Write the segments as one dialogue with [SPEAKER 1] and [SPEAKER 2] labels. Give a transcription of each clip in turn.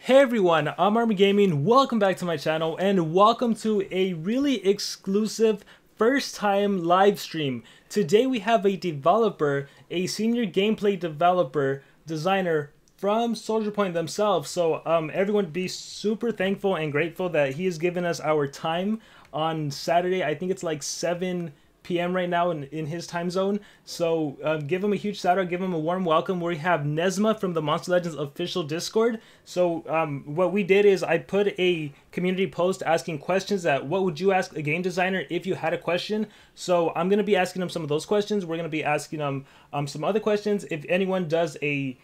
[SPEAKER 1] Hey everyone, I'm Army Gaming. Welcome back to my channel and welcome to a really exclusive first time live stream. Today we have a developer, a senior gameplay developer, designer from Soldier Point themselves. So everyone be super thankful and grateful that he has given us our time on Saturday. I think it's like 7 p.m. right now in his time zone. So give him a huge shout out, give him a warm welcome. We have Nesma from the Monster Legends official Discord. So what we did is I put a community post asking questions that what would you ask a game designer if you had a question. So I'm going to be asking him some of those questions. We're going to be asking him some other questions. If anyone does a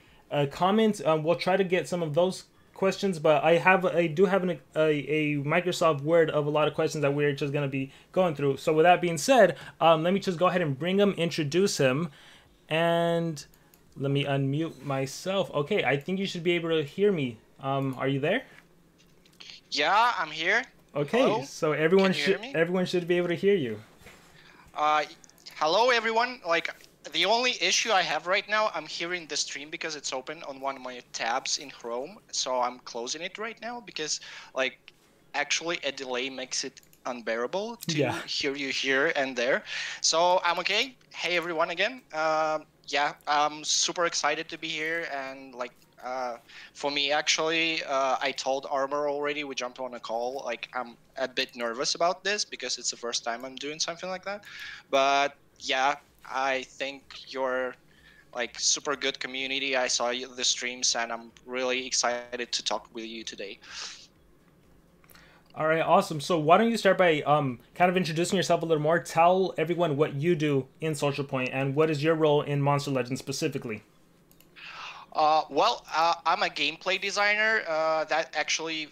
[SPEAKER 1] comment, we'll try to get some of those questions, but I do have a Microsoft Word of a lot of questions that we're just going to be going through. So with that being said, let me just go ahead and bring him, introduce him, and let me unmute myself. Okay, I think you should be able to hear me. Are you there?
[SPEAKER 2] Yeah, I'm here.
[SPEAKER 1] Okay,
[SPEAKER 2] Hello?
[SPEAKER 1] so everyone
[SPEAKER 2] Can you hear
[SPEAKER 1] should
[SPEAKER 2] me?
[SPEAKER 1] be able to hear you.
[SPEAKER 2] Hello everyone. The only issue I have right now, I'm hearing the stream because it's open on one of my tabs in Chrome. So I'm closing it right now because actually a delay makes it unbearable to hear you here and there. So I'm okay. Hey everyone again. Yeah, I'm super excited to be here and for me, actually, I told Armor already. We jumped on a call. I'm a bit nervous about this because it's the first time I'm doing something like that. But yeah, I think you're super good community. I saw the streams, and I'm really excited to talk with you today.
[SPEAKER 1] All right, awesome. So why don't you start by kind of introducing yourself a little more? Tell everyone what you do in Social Point and what is your role in Monster Legends specifically.
[SPEAKER 2] I'm a gameplay designer. That actually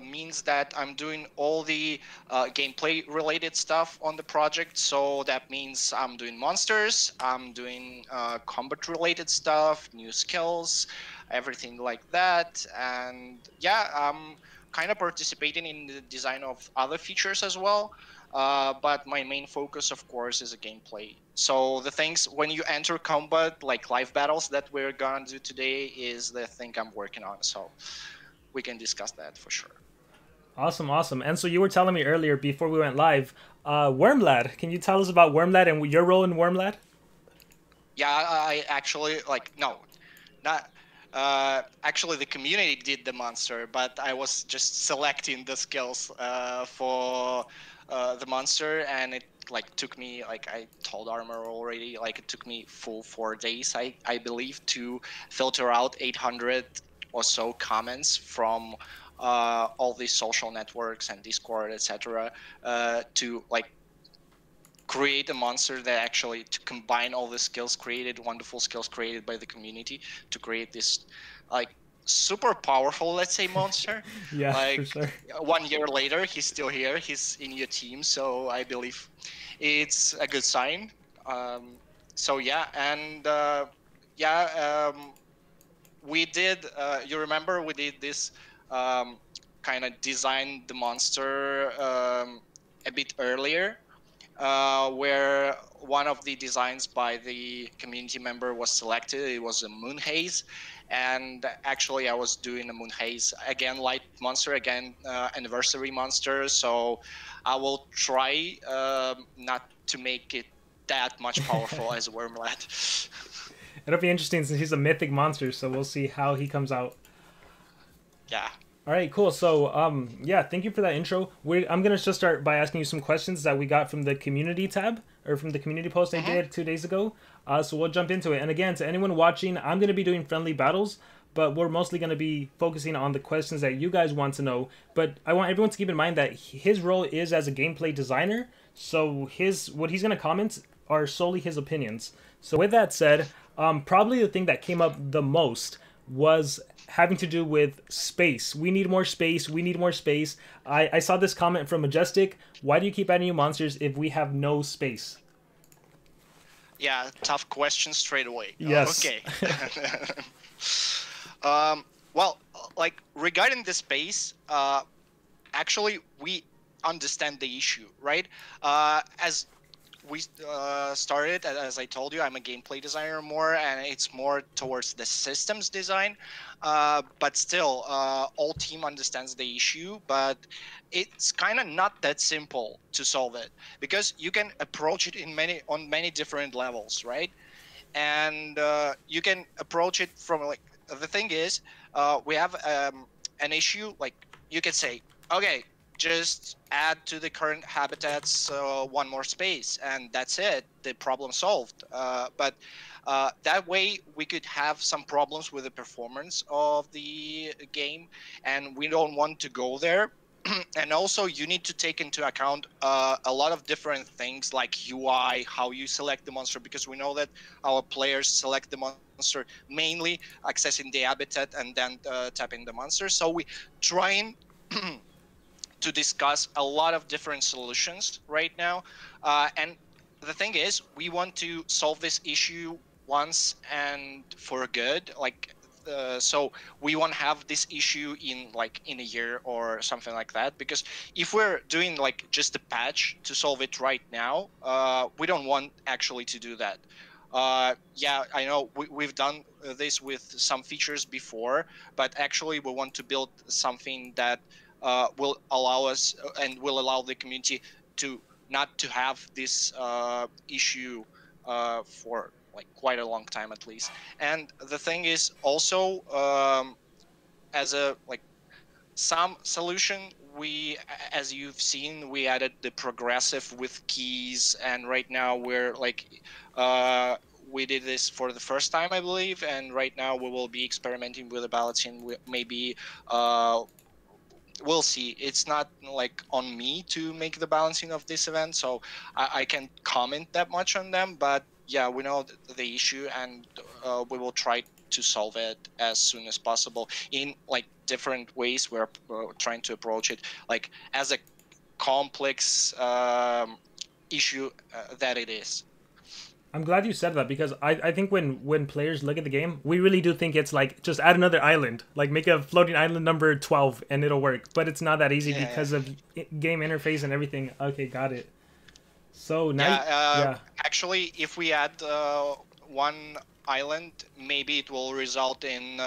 [SPEAKER 2] means that I'm doing all the gameplay related stuff on the project. So that means I'm doing monsters, I'm doing combat related stuff, new skills, everything like that. And yeah, I'm kind of participating in the design of other features as well. But my main focus, of course, is a gameplay. So the things when you enter combat, like live battles that we're gonna do today, is the thing I'm working on. So we can discuss that for sure.
[SPEAKER 1] Awesome, awesome. And so you were telling me earlier before we went live, Wormlad. Can you tell us about Wormlad and your role in Wormlad?
[SPEAKER 2] Yeah, I actually no, not. Actually, the community did the monster, but I was just selecting the skills for the monster, and it took me I told Armor already it took me full 4 days I believe to filter out 800 or so comments from all these social networks and Discord, etc. To create a monster that actually to combine all the skills created, wonderful skills created by the community to create this super powerful, let's say, monster.
[SPEAKER 1] Yeah, for sure.
[SPEAKER 2] 1 year later, he's still here. He's in your team, so I believe it's a good sign. So yeah, and we did. You remember we did this kind of design the monster a bit earlier, where one of the designs by the community member was selected. It was a moon haze, and actually I was doing a moon haze again, light monster again, anniversary monster. So I will try not to make it that much powerful as Wormlad.
[SPEAKER 1] It'll be interesting since he's a mythic monster, so we'll see how he comes out.
[SPEAKER 2] Yeah.
[SPEAKER 1] All right, cool. So, yeah, thank you for that intro. I'm gonna just start by asking you some questions that we got from the community tab or from the community post I did 2 days ago. So we'll jump into it. And again, to anyone watching, I'm gonna be doing friendly battles, but we're mostly gonna be focusing on the questions that you guys want to know. But I want everyone to keep in mind that his role is as a gameplay designer. So what he's gonna comment are solely his opinions. So with that said, probably the thing that came up the most was having to do with space. We need more space. We need more space. I saw this comment from Majestic. Why do you keep adding new monsters if we have no space?
[SPEAKER 2] Yeah, tough question straight away.
[SPEAKER 1] Yes.
[SPEAKER 2] Okay. Well, regarding the space, actually we understand the issue, right? As we started, as I told you, I'm a gameplay designer more, and it's more towards the systems design. But still, all team understands the issue, but it's kind of not that simple to solve it, because you can approach it in many different levels, right? And you can approach it from, like, the thing is, we have an issue. Like, you can say, okay, just add to the current habitats one more space, and that's it, the problem solved. But that way we could have some problems with the performance of the game, and we don't want to go there. And also, you need to take into account a lot of different things, like UI, how you select the monster, because we know that our players select the monster mainly accessing the habitat and then tapping the monster. So we trying to discuss a lot of different solutions right now. And the thing is, we want to solve this issue once and for good. Like, so we won't have this issue in, like, in a year or something like that. Because if we're doing, like, just a patch to solve it right now, we don't want actually to do that. Yeah, I know we've done this with some features before, but actually we want to build something that will allow us and will allow the community to not to have this issue for, like, quite a long time at least. And the thing is also, as a, like, some solution, we, as you've seen, we added the progressive with keys, and right now we're like, uh we did this for the first time, I believe, and right now we will be experimenting with the balancing. Maybe we'll see. It's not, like, on me to make the balancing of this event, so I can't comment that much on them. But yeah, we know the issue, and we will try to solve it as soon as possible in, like, different ways. We're trying to approach it, like, as a complex issue that it is.
[SPEAKER 1] I'm glad you said that because I think when players look at the game, we really do think it's like just add another island, like make a floating island number 12 and it'll work. But it's not that easy
[SPEAKER 2] Yeah, yeah.
[SPEAKER 1] because of game interface and everything. Okay, got it. So now,
[SPEAKER 2] Yeah,
[SPEAKER 1] yeah,
[SPEAKER 2] actually, if we add one island, maybe it will result in,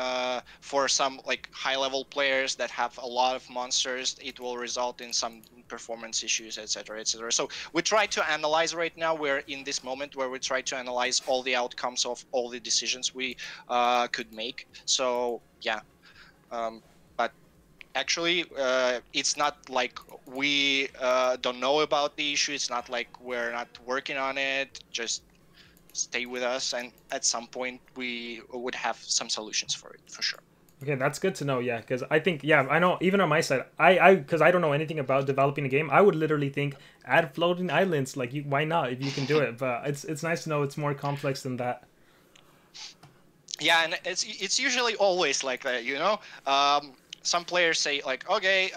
[SPEAKER 2] for some, like, high-level players that have a lot of monsters, it will result in some performance issues, etc., etc. So we try to analyze right now. We're in this moment where we try to analyze all the outcomes of all the decisions we could make. So yeah, um, but actually, it's not like we don't know about the issue. It's not like we're not working on it. Just stay with us, and at some point we would have some solutions for it, for sure.
[SPEAKER 1] okay, that's good to know. Yeah, because I think yeah, I know even on my side, because I don't know anything about developing a game, I would literally think add floating islands. Like, you, why not if you can do it? But it's nice to know it's more complex than that.
[SPEAKER 2] Yeah, and it's usually always like that, you know. Some players say, like, okay,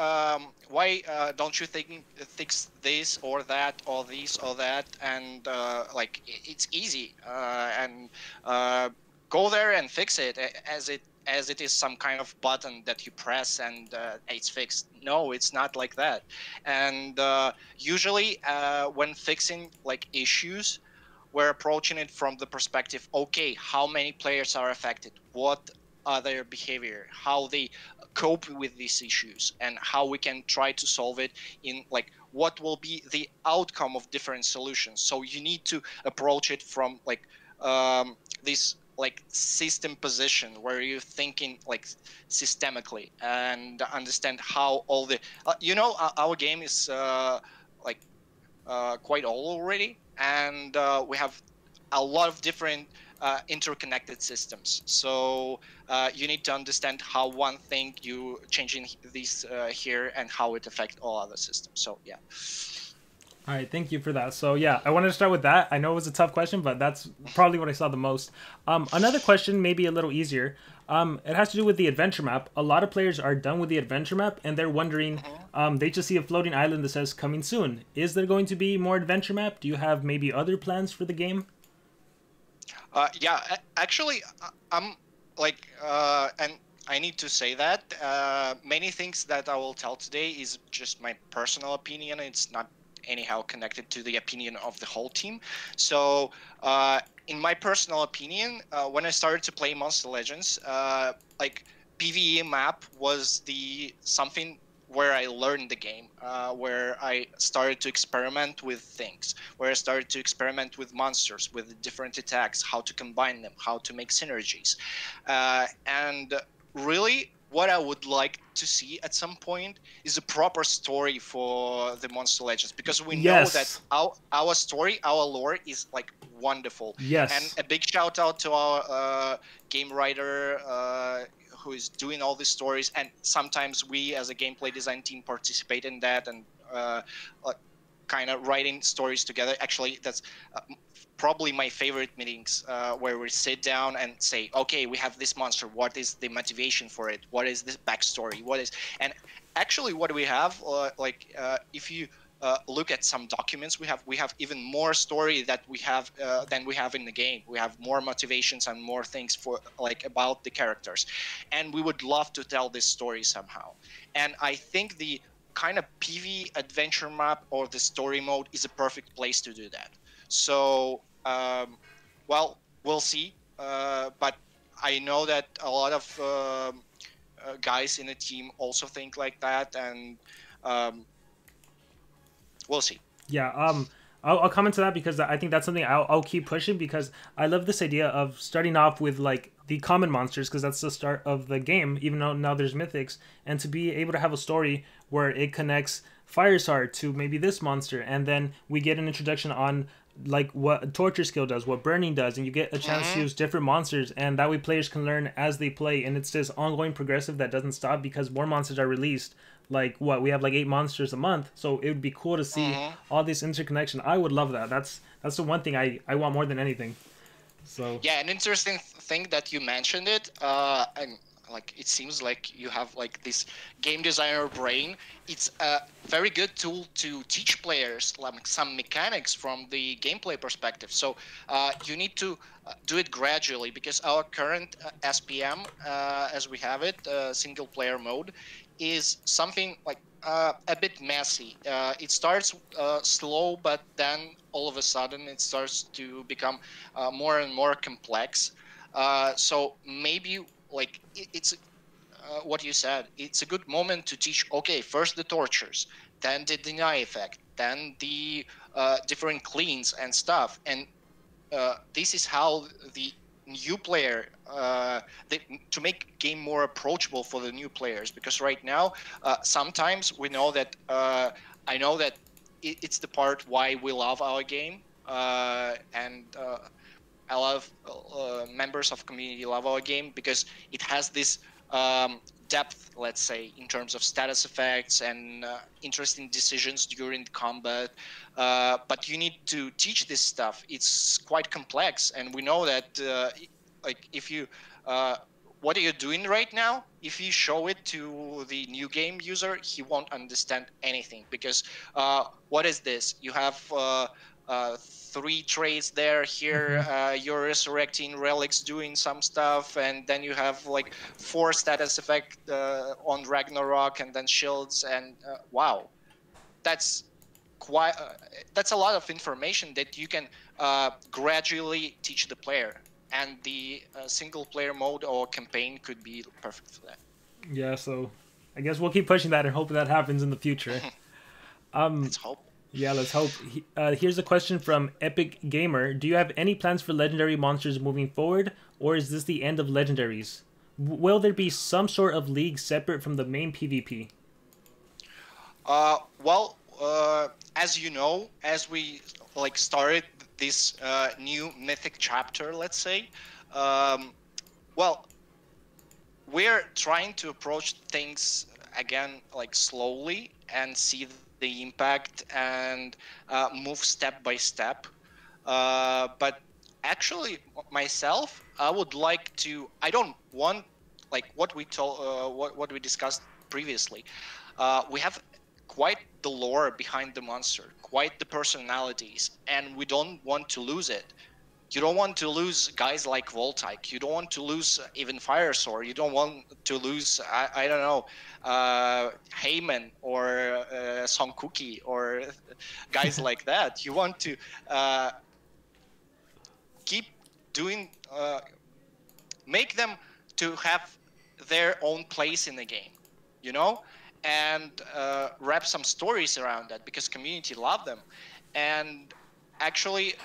[SPEAKER 2] why don't you think fix this or that or this or that, and like, it's easy, and go there and fix it, as it is some kind of button that you press and it's fixed. No, it's not like that. And usually when fixing, like, issues, we're approaching it from the perspective, okay, how many players are affected, what are their behavior, how they cope with these issues, and how we can try to solve it, in, like, what will be the outcome of different solutions. So you need to approach it from, like, this, like, system position where you're thinking, like, systemically, and understand how all the our game is like quite old already, and we have a lot of different interconnected systems. So you need to understand how one thing you changing these here, and how it affects all other systems. So yeah.
[SPEAKER 1] All right, thank you for that. So yeah, I wanted to start with that. I know it was a tough question, but that's probably what I saw the most. Another question, maybe a little easier. It has to do with the adventure map. A lot of players are done with the adventure map, and they're wondering.
[SPEAKER 2] Mhm.
[SPEAKER 1] They just see a floating island that says "coming soon." Is there going to be more adventure map? Do you have maybe other plans for the game?
[SPEAKER 2] Yeah, actually, I'm, like, and I need to say that many things that I will tell today is just my personal opinion. It's not anyhow connected to the opinion of the whole team. So in my personal opinion, when I started to play Monster Legends, like PvE map was the something where I learned the game, where I started to experiment with things, where I started to experiment with monsters, with different attacks, how to combine them, how to make synergies. And really, what I would like to see at some point is a proper story for the Monster Legends, because we know that
[SPEAKER 1] Yes.
[SPEAKER 2] our story, our lore is like wonderful. And
[SPEAKER 1] Yes.
[SPEAKER 2] a big shout out to our game writer who is doing all these stories, and sometimes we as a gameplay design team participate in that, and kind of writing stories together. Actually, that's probably my favorite meetings, where we sit down and say, okay, we have this monster, what is the motivation for it, what is this backstory, what is, and actually what we have, if you look at some documents, we have even more story that we have than we have in the game. We have more motivations and more things for like about the characters, and we would love to tell this story somehow. And I think the kind of PV adventure map or the story mode is a perfect place to do that. So well, we'll see, but I know that a lot of guys in the team also think like that, and um, we'll see.
[SPEAKER 1] Yeah, I'll comment to that because I think that's something I'll keep pushing because I love this idea of starting off with like the common monsters because that's the start of the game, even though now there's mythics, and to be able to have a story where it connects Firestar to maybe this monster, and then we get an introduction on like what torture skill does, what burning does, and you get a chance to use different monsters, and that way players can learn as they play, and it's this ongoing progressive that doesn't stop because more monsters are released. Like what we have like 8 monsters a month, so it would be cool to see
[SPEAKER 2] Mm-hmm.
[SPEAKER 1] all this interconnection. I would love that. That's the one thing I want more than anything. So
[SPEAKER 2] Yeah, an interesting thing that you mentioned it, and like it seems like you have like this game designer brain. It's a very good tool to teach players like some mechanics from the gameplay perspective. So you need to do it gradually, because our current SPM, as we have it, single player mode, is something like a bit messy. It starts slow, but then all of a sudden it starts to become more and more complex. So maybe like it's what you said. It's a good moment to teach. Okay, first the tortures, then the deny effect, then the different cleans and stuff, and this is how the new player to make game more approachable for the new players, because right now sometimes we know that I know that it's the part why we love our game, and a lot of members of community love our game because it has this depth, let's say, in terms of status effects and interesting decisions during the combat. But you need to teach this stuff. It's quite complex, and we know that like if you what are you doing right now? If you show it to the new game user, he won't understand anything, because what is this? You have uh, three traits there. Here
[SPEAKER 1] mhm.
[SPEAKER 2] you're resurrecting relics, doing some stuff, and then you have like four status effect on Ragnarok, and then shields, and wow, that's quite that's a lot of information that you can gradually teach the player, and the single player mode or campaign could be perfect for that.
[SPEAKER 1] Yeah, so I guess we'll keep pushing that and hope that happens in the future.
[SPEAKER 2] Let's hope.
[SPEAKER 1] Yeah, let's hope. Here's a question from Epic Gamer. Do you have any plans for legendary monsters moving forward, or is this the end of legendaries? Will there be some sort of league separate from the main PvP?
[SPEAKER 2] Well, as you know, as we like started this new mythic chapter, let's say, um, well, we're trying to approach things again like slowly and see the impact, and move step by step. But actually, myself, I would like to. I don't want like what we told, what we discussed previously. We have quite the lore behind the monster, quite the personalities, and we don't want to lose it. You don't want to lose guys like Voltaic. You don't want to lose even Firesaur. You don't want to lose, I don't know, Heyman or Song Cookie or guys like that. You want to keep doing, make them to have their own place in the game, you know, and wrap some stories around that because community love them. And actually,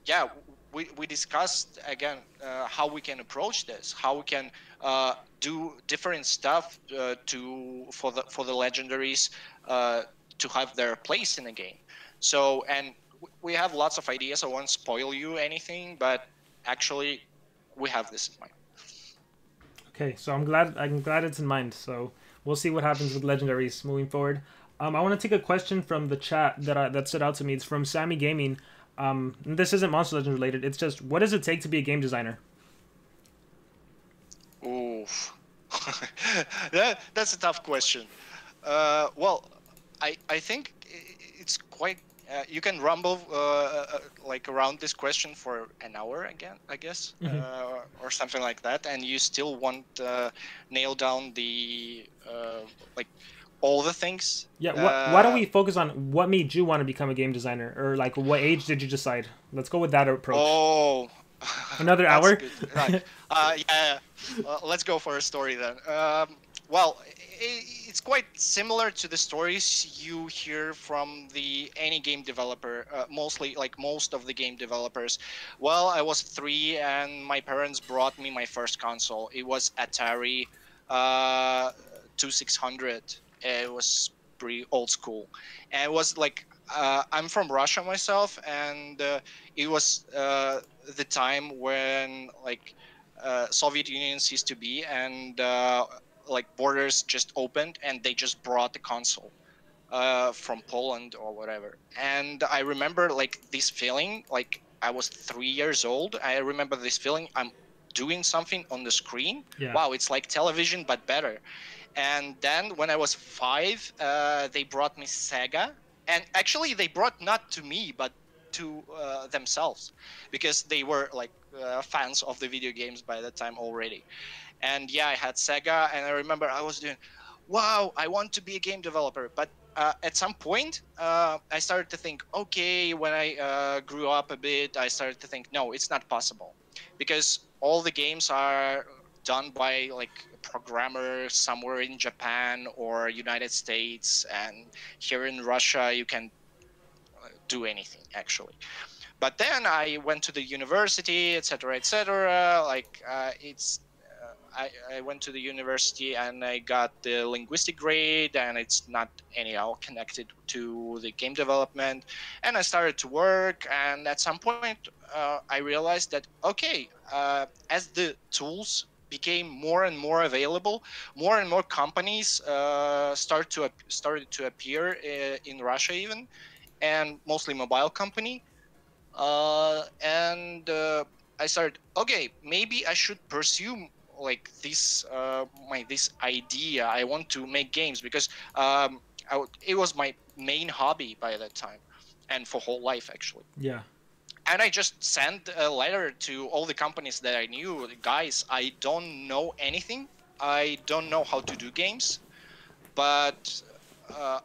[SPEAKER 2] yeah, we discussed again how we can approach this, how we can do different stuff for the legendaries to have their place in the game. So, and we have lots of ideas. I won't spoil you anything, but actually we have this in mind.
[SPEAKER 1] Okay, so I'm glad it's in mind. So we'll see what happens with legendaries moving forward. I want to take a question from the chat that stood out to me. It's from Sammy Gaming. This isn't Monster Legend related. It's just, what does it take to be a game designer?
[SPEAKER 2] Oof. That's a tough question. Well, I think it's quite. You can rumble like around this question for an hour again, I guess, or something like that, and you still won't nail down the like all the things.
[SPEAKER 1] Yeah. Why don't we focus on what made you want to become a game designer, or like what age did you decide? Let's go with that approach.
[SPEAKER 2] Oh.
[SPEAKER 1] Another hour?
[SPEAKER 2] Right. Yeah. Let's go for a story then. Well, it's quite similar to the stories you hear from any game developer. Mostly, like most of the game developers. Well, I was 3, and my parents brought me my first console. It was Atari 2600. It was pretty old school, and it was like I'm from Russia myself, and it was the time when like Soviet Union ceased to be, and like borders just opened, and they just brought the console from Poland or whatever. And I remember like this feeling, like I was 3 years old. I remember this feeling. I'm doing something on the screen.
[SPEAKER 1] Yeah.
[SPEAKER 2] Wow, it's like television but better. And then when I was 5, they brought me Sega. And actually, they brought not to me, but to themselves, because they were like fans of the video games by that time already. And yeah, I had Sega, and I remember I was doing, wow, I want to be a game developer. But at some point, I started to think, okay, when I grew up a bit, I started to think, no, it's not possible, because all the games are done by like a programmer somewhere in Japan or United States, and here in Russia you can do anything actually. But then I went to the university, etc., etc. Like I went to the university and I got the linguistic grade, and it's not anyhow connected to the game development. And I started to work, and at some point I realized that okay, as the tools became more and more available, more and more companies started to appear in Russia even, and mostly mobile company. And I started, okay, maybe I should pursue like this this idea. I want to make games because it was my main hobby by that time, and for whole life actually.
[SPEAKER 1] Yeah.
[SPEAKER 2] And I just sent a letter to all the companies that I knew. Guys, I don't know anything. I don't know how to do games, but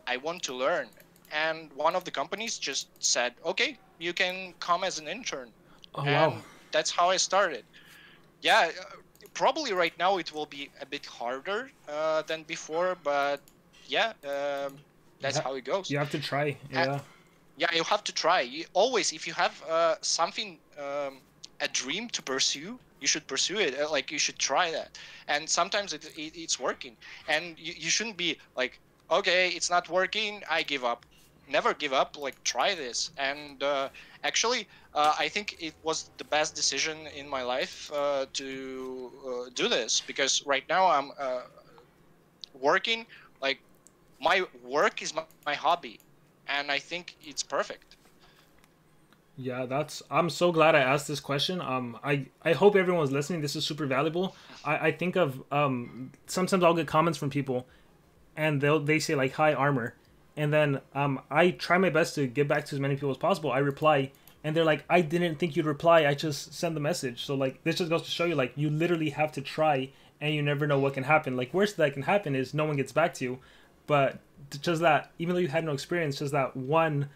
[SPEAKER 2] I want to learn. And one of the companies just said, okay, you can come as an intern.
[SPEAKER 1] Oh,
[SPEAKER 2] and
[SPEAKER 1] wow.
[SPEAKER 2] That's how I started. Yeah, probably right now it will be a bit harder than before, but yeah, that's how it goes.
[SPEAKER 1] You have to try. Yeah.
[SPEAKER 2] Yeah, you have to try. Always, if you have something, a dream to pursue, you should pursue it. Like you should try that. And sometimes it's working. And you shouldn't be like, okay, it's not working, I give up. Never give up. Like try this. And actually, I think it was the best decision in my life to do this, because right now I'm working. Like my work is my hobby, and I think it's perfect.
[SPEAKER 1] Yeah, I'm so glad I asked this question. I hope everyone's listening. This is super valuable. I think of sometimes I'll get comments from people, and they say like, "Hi, Armor," and then I try my best to get back to as many people as possible. I reply, and they're like, I didn't think you'd reply, I just sent the message. So like this just goes to show you, like, you literally have to try, and you never know what can happen. Like, worst that can happen is no one gets back to you, but just that, even though you had no experience, just that one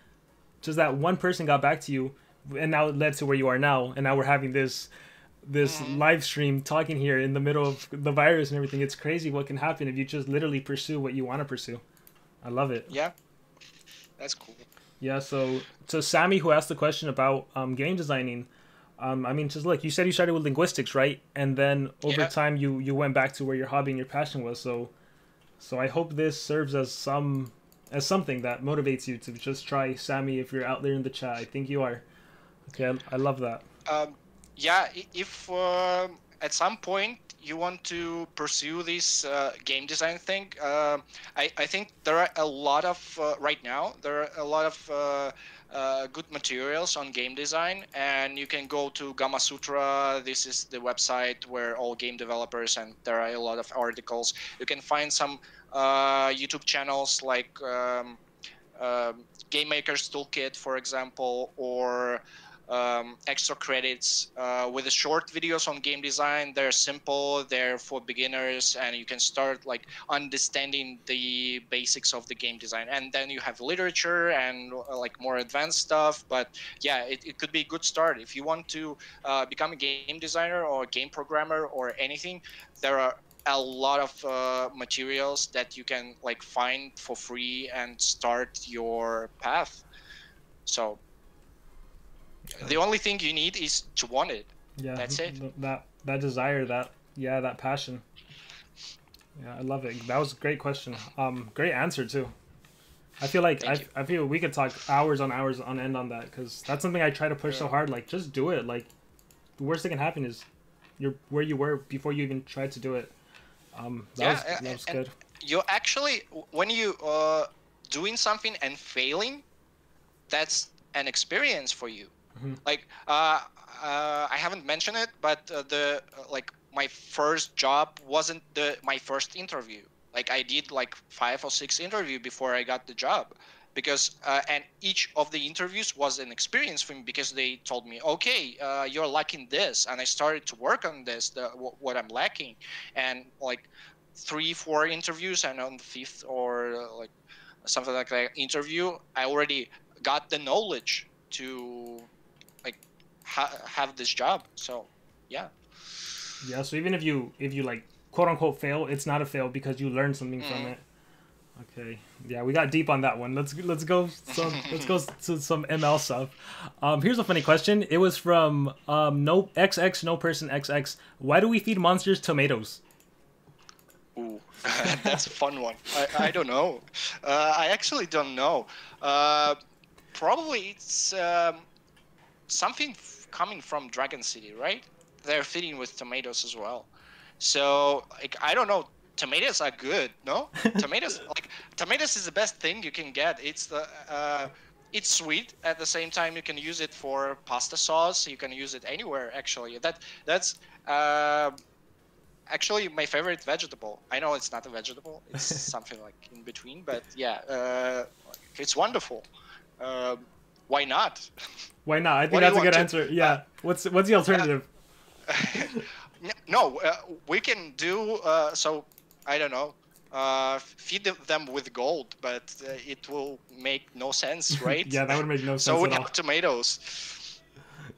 [SPEAKER 1] person got back to you, and now it led to where you are now, and now we're having this live stream talking here in the middle of the virus and everything. It's crazy what can happen if you just literally pursue what you want to pursue. I love it.
[SPEAKER 2] Yeah, that's cool.
[SPEAKER 1] Yeah, so Sammy, who asked the question about game designing, I mean, just look, you said you started with linguistics, right? And then over time you went back to where your hobby and your passion was. So I hope this serves as something that motivates you to just try. Sammy, if you're out there in the chat, I think you are. Okay, I love that.
[SPEAKER 2] Yeah, if at some point you want to pursue this game design thing, I think there are a lot of right now there are a lot of good materials on game design, and you can go to Gamma Sutra. This is the website where all game developers, and there are a lot of articles. You can find some YouTube channels like Game Maker's Toolkit, for example, or extra credits with the short videos on game design. They're simple, they're for beginners, and you can start like understanding the basics of the game design. And then you have literature and like more advanced stuff. But yeah, it could be a good start if you want to become a game designer or a game programmer or anything. There are a lot of materials that you can like find for free and start your path. So the only thing you need is to want it.
[SPEAKER 1] Yeah,
[SPEAKER 2] that's it.
[SPEAKER 1] That desire, that passion. Yeah, I love it. That was a great question. Great answer too. I feel like I feel we could talk hours on end on that, because that's something I try to push so hard. Like, just do it. Like, the worst that can happen is you're where you were before you even tried to do it. That was good.
[SPEAKER 2] You actually, when you doing something and failing, that's an experience for you. Like I haven't mentioned it, but my first job wasn't my first interview. Like, I did like 5 or 6 interviews before I got the job, because and each of the interviews was an experience for me, because they told me, okay, you're lacking this, and I started to work on this, what I'm lacking, and like 3-4 interviews, and on the 5th or like something like that interview, I already got the knowledge to like have this job. So yeah.
[SPEAKER 1] So even if you like quote unquote fail, it's not a fail because you learned something from it. Okay, yeah, we got deep on that one. Let's go to some ML stuff. Here's a funny question. It was from no person XX. Why do we feed monsters tomatoes?
[SPEAKER 2] Ooh, that's a fun one. I don't know. I actually don't know. Probably it's something coming from Dragon City, right? They're feeding with tomatoes as well. So like, I don't know. Tomatoes are good, no? Tomatoes is the best thing you can get. It's sweet. At the same time, you can use it for pasta sauce. You can use it anywhere, actually. That's actually my favorite vegetable. I know it's not a vegetable. It's something like in between, but yeah, it's wonderful. Why not?
[SPEAKER 1] Why not? I think that's a good answer. Yeah. What's the alternative?
[SPEAKER 2] No, we can do so. I don't know. Feed them with gold, but it will make no sense, right?
[SPEAKER 1] Yeah, that would make no sense.
[SPEAKER 2] So we
[SPEAKER 1] at all.
[SPEAKER 2] have tomatoes.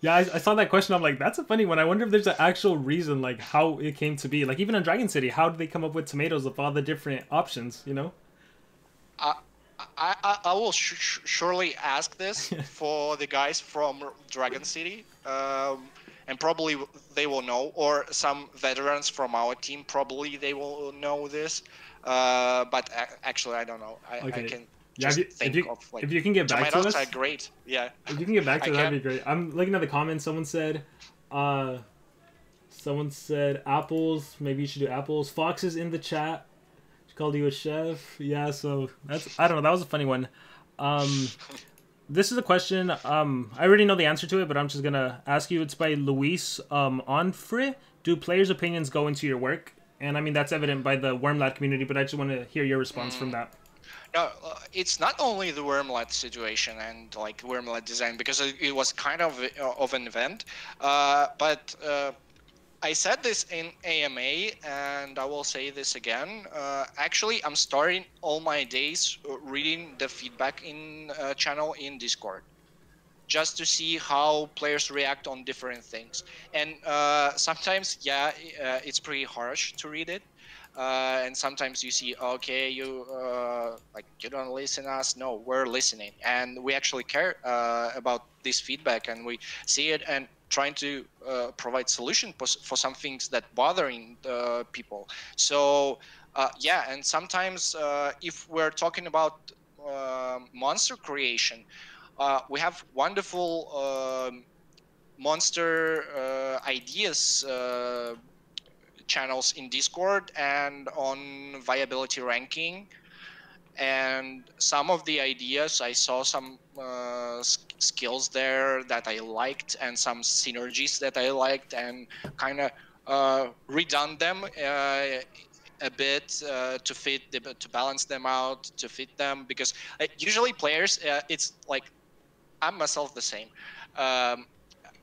[SPEAKER 1] Yeah, I saw that question. I'm like, that's a funny one. I wonder if there's an actual reason, like how it came to be. Like even in Dragon City, how did they come up with tomatoes with all the different options? You know.
[SPEAKER 2] I will surely ask this for the guys from Dragon City, and probably they will know, or some veterans from our team, probably they will know this. But actually, I don't know. I can just think of like,
[SPEAKER 1] if you can get back to us,
[SPEAKER 2] tomatoes are great. Yeah.
[SPEAKER 1] If you can get back to us, that'd be great. I'm looking at the comments. Someone said apples. Maybe you should do apples. Fox is in the chat. She called you a chef. Yeah, so that's, I don't know. That was a funny one. This is a question. I already know the answer to it, but I'm just gonna ask you. It's by Luis Onfre. Do players' opinions go into your work? And I mean that's evident by the Wormlad community, but I just want to hear your response from that.
[SPEAKER 2] No, it's not only the wormlet situation and like wormlet design, because it was kind of an event, but I said this in AMA, and I will say this again. Actually, I'm starting all my days reading the feedback in channel in Discord, just to see how players react on different things. And sometimes, yeah, it's pretty harsh to read it. And sometimes you see, okay, you like you don't listen us. No, we're listening, and we actually care about this feedback, and we see it and trying to provide solution for some things that bothering people. So yeah, and sometimes if we're talking about monster creation, we have wonderful monster ideas channels in Discord and on viability ranking. And some of the ideas, I saw some skills there that I liked, and some synergies that I liked, and kind of redone them a bit to fit to balance them out, to fit them, because usually players, it's like I'm myself the same. Um,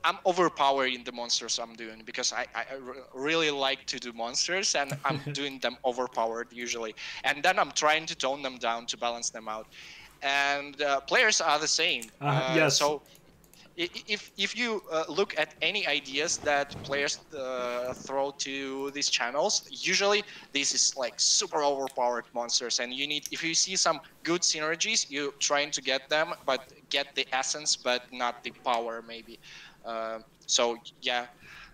[SPEAKER 2] I'm overpowering the monsters I'm doing, because really like to do monsters, and I'm doing them overpowered usually. And then I'm trying to tone them down to balance them out. And players are the same.
[SPEAKER 1] Yes.
[SPEAKER 2] So if you look at any ideas that players throw to these channels, usually this is like super overpowered monsters, and you need, if you see some good synergies, you trying to get them, but get the essence but not the power maybe. So yeah,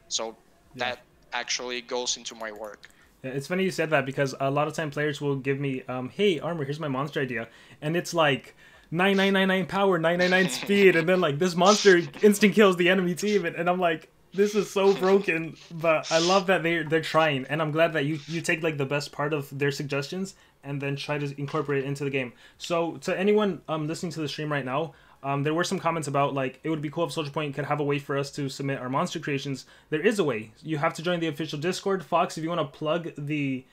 [SPEAKER 2] so
[SPEAKER 1] Yeah.
[SPEAKER 2] that actually goes into my work.
[SPEAKER 1] Yeah, it's funny you said that because a lot of time players will give me, "Hey, Armor, here's my monster idea," and it's like 9999 power, 999 speed, and then like this monster instant kills the enemy team, and I'm like, this is so broken. But I love that they're trying, and I'm glad that you take like the best part of their suggestions and then try to incorporate it into the game. So to anyone listening to the stream right now, there were some comments about like it would be cool if Soldier Point could have a way for us to submit our monster creations. There is a way. You have to join the official Discord. Fox, if you want to plug the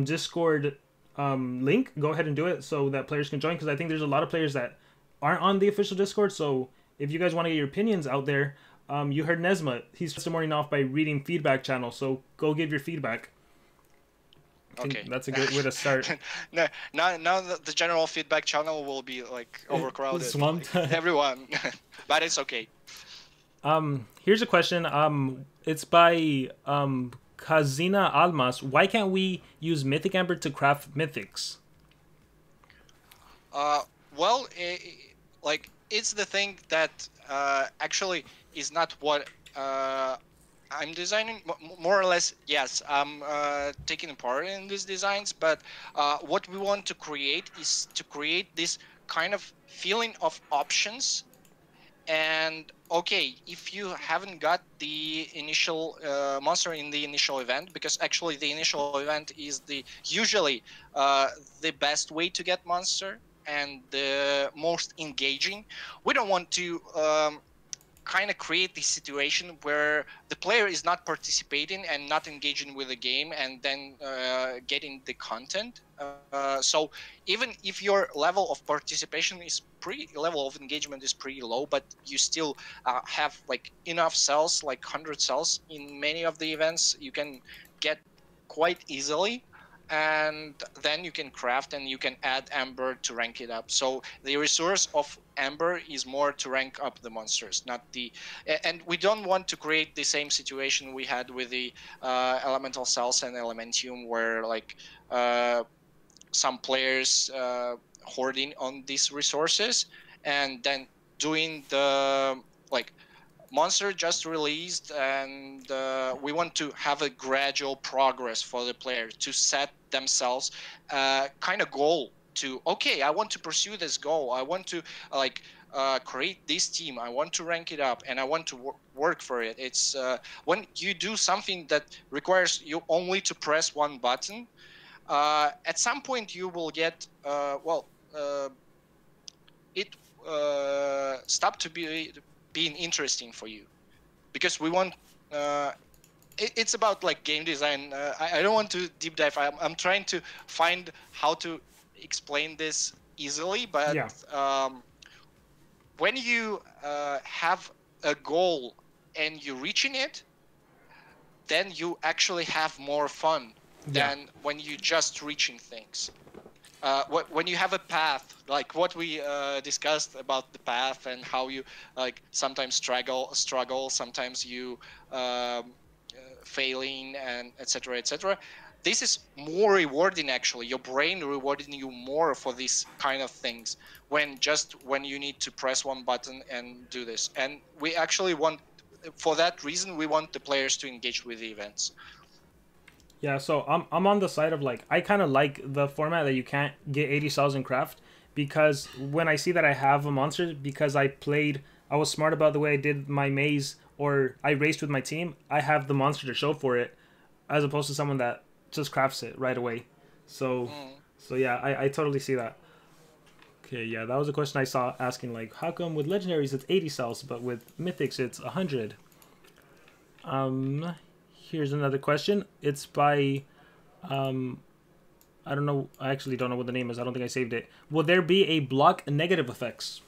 [SPEAKER 1] Discord link, go ahead and do it so that players can join. Because I think there's a lot of players that aren't on the official Discord. So if you guys want to get your opinions out there, you heard Nesma. He's starts the morning off by reading feedback channel. So go give your feedback. I think
[SPEAKER 2] Okay.
[SPEAKER 1] that's a good way to start.
[SPEAKER 2] No, now the general feedback channel will be like overcrowded,
[SPEAKER 1] Swamped.
[SPEAKER 2] like, everyone, but it's okay.
[SPEAKER 1] Here's a question. It's by Kazina Almas. Why can't we use Mythic Amber to craft mythics?
[SPEAKER 2] Uh, well, like it's the thing that actually is not what I'm designing. More or less, yes, I'm taking part in these designs. But what we want to create is to create this kind of feeling of options. And okay, if you haven't got the initial monster in the initial event, because actually the initial event is the usually the best way to get monster and the most engaging, we don't want to kind of create this situation where the player is not participating and not engaging with the game, and then getting the content. So even if your level of participation is level of engagement is pretty low, but you still have like enough cells, like 100 cells in many of the events, you can get quite easily. And then you can craft and you can add amber to rank it up. So the resource of amber is more to rank up the monsters, not the. And we don't want to create the same situation we had with the elemental cells and elementium, where like some players hoarding on these resources, and then doing the like monster just released, and we want to have a gradual progress for the player to set themselves kind of goal to, okay, I want to pursue this goal, I want to like create this team, I want to rank it up, and I want to work for it. It's when you do something that requires you only to press one button, at some point you will get it stop to be being interesting for you, because we want it's about like game design. I don't want to deep dive. I'm trying to find how to explain this easily, but
[SPEAKER 1] Yeah.
[SPEAKER 2] when you have a goal and you're reaching it, then you actually have more fun
[SPEAKER 1] Yeah.
[SPEAKER 2] than when you just reaching things. When you have a path, like what we discussed about the path and how you like sometimes struggle, sometimes you failing, and etc. etc. This is more rewarding actually. Your brain rewarding you more for these kind of things when you need to press one button and do this. And we actually want, for that reason, we want the players to engage with the events.
[SPEAKER 1] Yeah, so I'm on the side of like I kind of like the format that you can't get 80 cells in craft because when I see that I have a monster because I was smart about the way I did my maze or I raced with my team, I have the monster to show for it as opposed to someone that just crafts it right away. So
[SPEAKER 2] Mm.
[SPEAKER 1] so yeah, I totally see that. Okay, yeah, that was a question I saw asking like how come with legendaries it's 80 cells but with mythics it's 100? Um Here's another question. It's by I don't know. I actually don't know what the name is. I don't think I saved it. Will there be a block negative effects?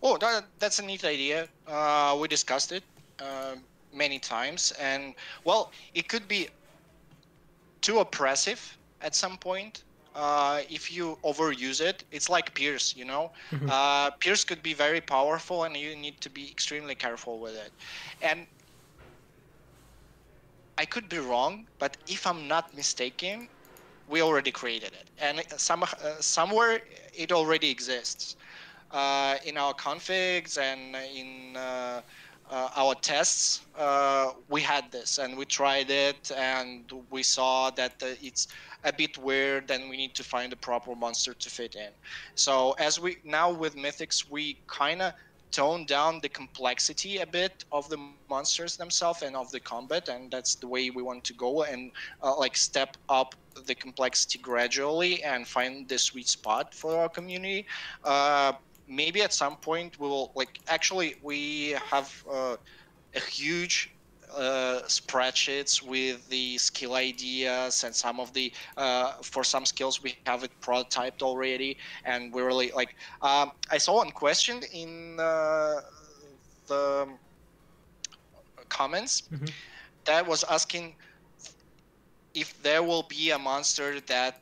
[SPEAKER 2] Oh, that's a neat idea. We discussed it many times, and well, it could be too oppressive at some point. If you overuse it, it's like Pierce, you know. Pierce could be very powerful, and you need to be extremely careful with it. And I could be wrong, but if I'm not mistaken, we already created it, and somewhere it already exists. In our configs and in our tests, we had this and we tried it and we saw that it's a bit weird and we need to find a proper monster to fit in. So as we now with mythics, we kind of tone down the complexity a bit of the monsters themselves and of the combat, and that's the way we want to go, and like step up the complexity gradually and find the sweet spot for our community. Maybe at some point we will, like, actually we have a huge spreadsheets with the skill ideas, and some of the for some skills we have it prototyped already, and we're really like I saw one question in the comments
[SPEAKER 1] Mm-hmm.
[SPEAKER 2] that was asking if there will be a monster that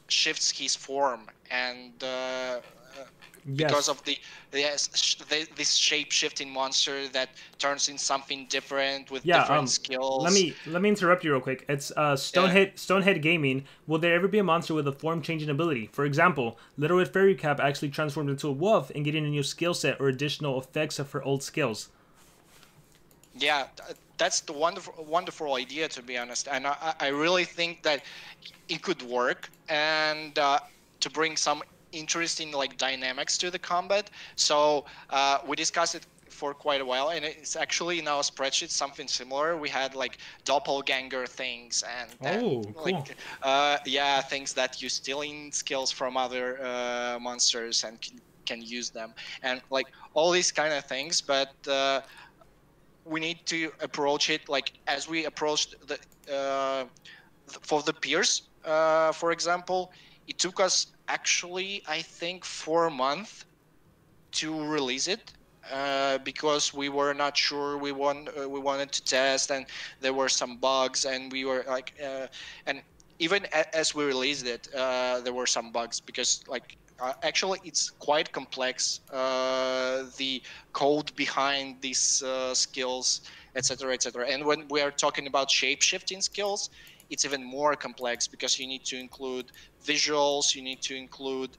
[SPEAKER 2] shifts his form, and because
[SPEAKER 1] Yes.
[SPEAKER 2] of this shape shifting monster that turns in something different with
[SPEAKER 1] Yeah.
[SPEAKER 2] different
[SPEAKER 1] Let
[SPEAKER 2] skills.
[SPEAKER 1] me interrupt you real quick. It's
[SPEAKER 2] Yeah,
[SPEAKER 1] Stonehead Gaming. Will there ever be a monster with a form changing ability? For example, Little Red Fairy Cap actually transformed into a wolf and getting a new skill set or additional effects of her old skills.
[SPEAKER 2] yeah, that's the wonderful idea, to be honest, and I really think that it could work, and to bring some interesting like dynamics to the combat. So we discussed it for quite a while, and it's actually in our spreadsheet something similar. We had like doppelganger things, and then
[SPEAKER 1] Oh, cool.
[SPEAKER 2] like yeah, things that you stealing skills from other monsters and can use them, and like all these kind of things. But we need to approach it like as we approached the for the peers, for example. It took us actually, I think, 4 months to release it, because we were not sure. We wanted to test, and there were some bugs, and we were like, and even as we released it, there were some bugs because like. Actually, it's quite complex. The code behind these skills, etc., etc. And when we are talking about shape shifting skills, it's even more complex because you need to include visuals, you need to include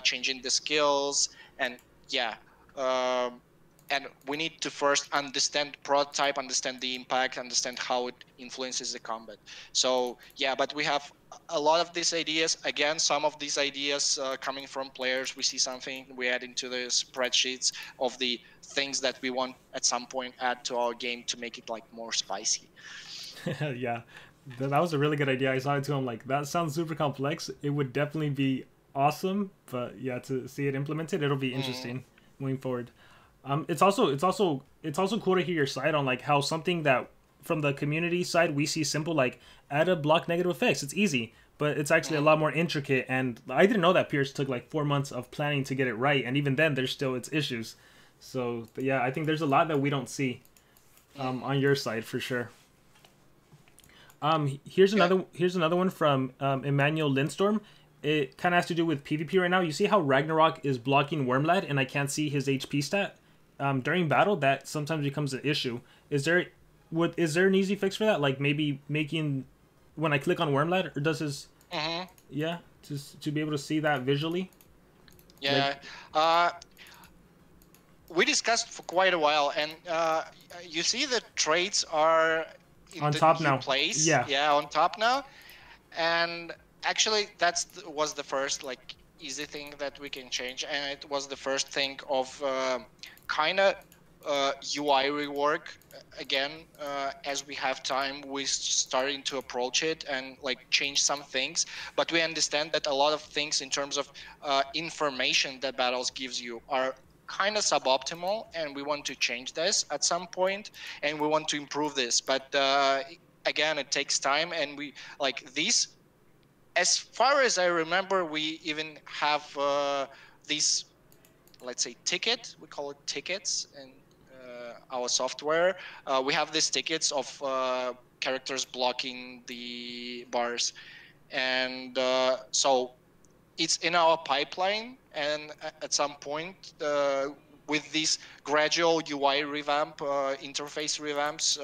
[SPEAKER 2] changing the skills, and yeah, um, and we need to first understand prototype, understand the impact, understand how it influences the combat. So yeah, but we have a lot of these ideas. Again, some of these ideas coming from players. We see something, we add into the spreadsheets of the things that we want at some point add to our game to make it like more spicy.
[SPEAKER 1] Yeah, that was a really good idea. I saw it too. I'm like, that sounds super complex. It would definitely be awesome, but yeah, to see it implemented, it'll be
[SPEAKER 2] Mm,
[SPEAKER 1] interesting moving forward. It's also cool to hear your side on like how something that from the community side we see simple like add a block negative effects. It's easy, but it's actually a lot more intricate. And I didn't know that Pierce took like 4 months of planning to get it right, and even then, there's still its issues. So yeah, I think there's a lot that we don't see on your side for sure.
[SPEAKER 2] Yeah.
[SPEAKER 1] Here's another one from Emmanuel Lindstorm. It kind of has to do with PvP right now. You see how Ragnarok is blocking Wormlad, and I can't see his HP stat during battle. That sometimes becomes an issue. Is there an easy fix for that? Like maybe making when I click on Wormlad, or does his
[SPEAKER 2] Mm-hmm.
[SPEAKER 1] yeah, just to be able to see that visually?
[SPEAKER 2] Yeah.
[SPEAKER 1] Like
[SPEAKER 2] Uh, we discussed for quite a while, and you see the traits are in
[SPEAKER 1] on
[SPEAKER 2] the
[SPEAKER 1] top
[SPEAKER 2] new
[SPEAKER 1] now.
[SPEAKER 2] place.
[SPEAKER 1] Yeah.
[SPEAKER 2] Yeah, on top now. And actually, was the first like easy thing that we can change, and it was the first thing of kind of UI rework. Again, as we have time, we starting to approach it and like change some things. But we understand that a lot of things in terms of information that battles gives you are kind of suboptimal, and we want to change this at some point, and we want to improve this. But again, it takes time, and we like this. As far as I remember, we even have these, let's say, ticket. We call it tickets in our software. We have these tickets of characters blocking the bars, and so it's in our pipeline. And at some point, with this gradual UI revamp, interface revamps,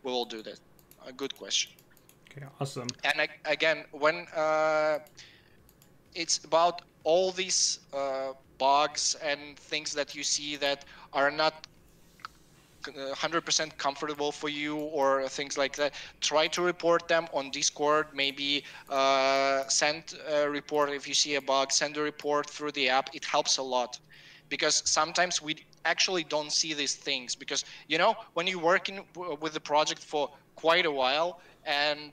[SPEAKER 2] we will do that. A good question.
[SPEAKER 1] Okay. Awesome.
[SPEAKER 2] And again, when it's about all these bugs and things that you see that are not 100% comfortable for you or things like that, try to report them on Discord. Maybe send a report if you see a bug. Send a report through the app. It helps a lot, because sometimes we actually don't see these things, because when you're working with the project for quite a while, and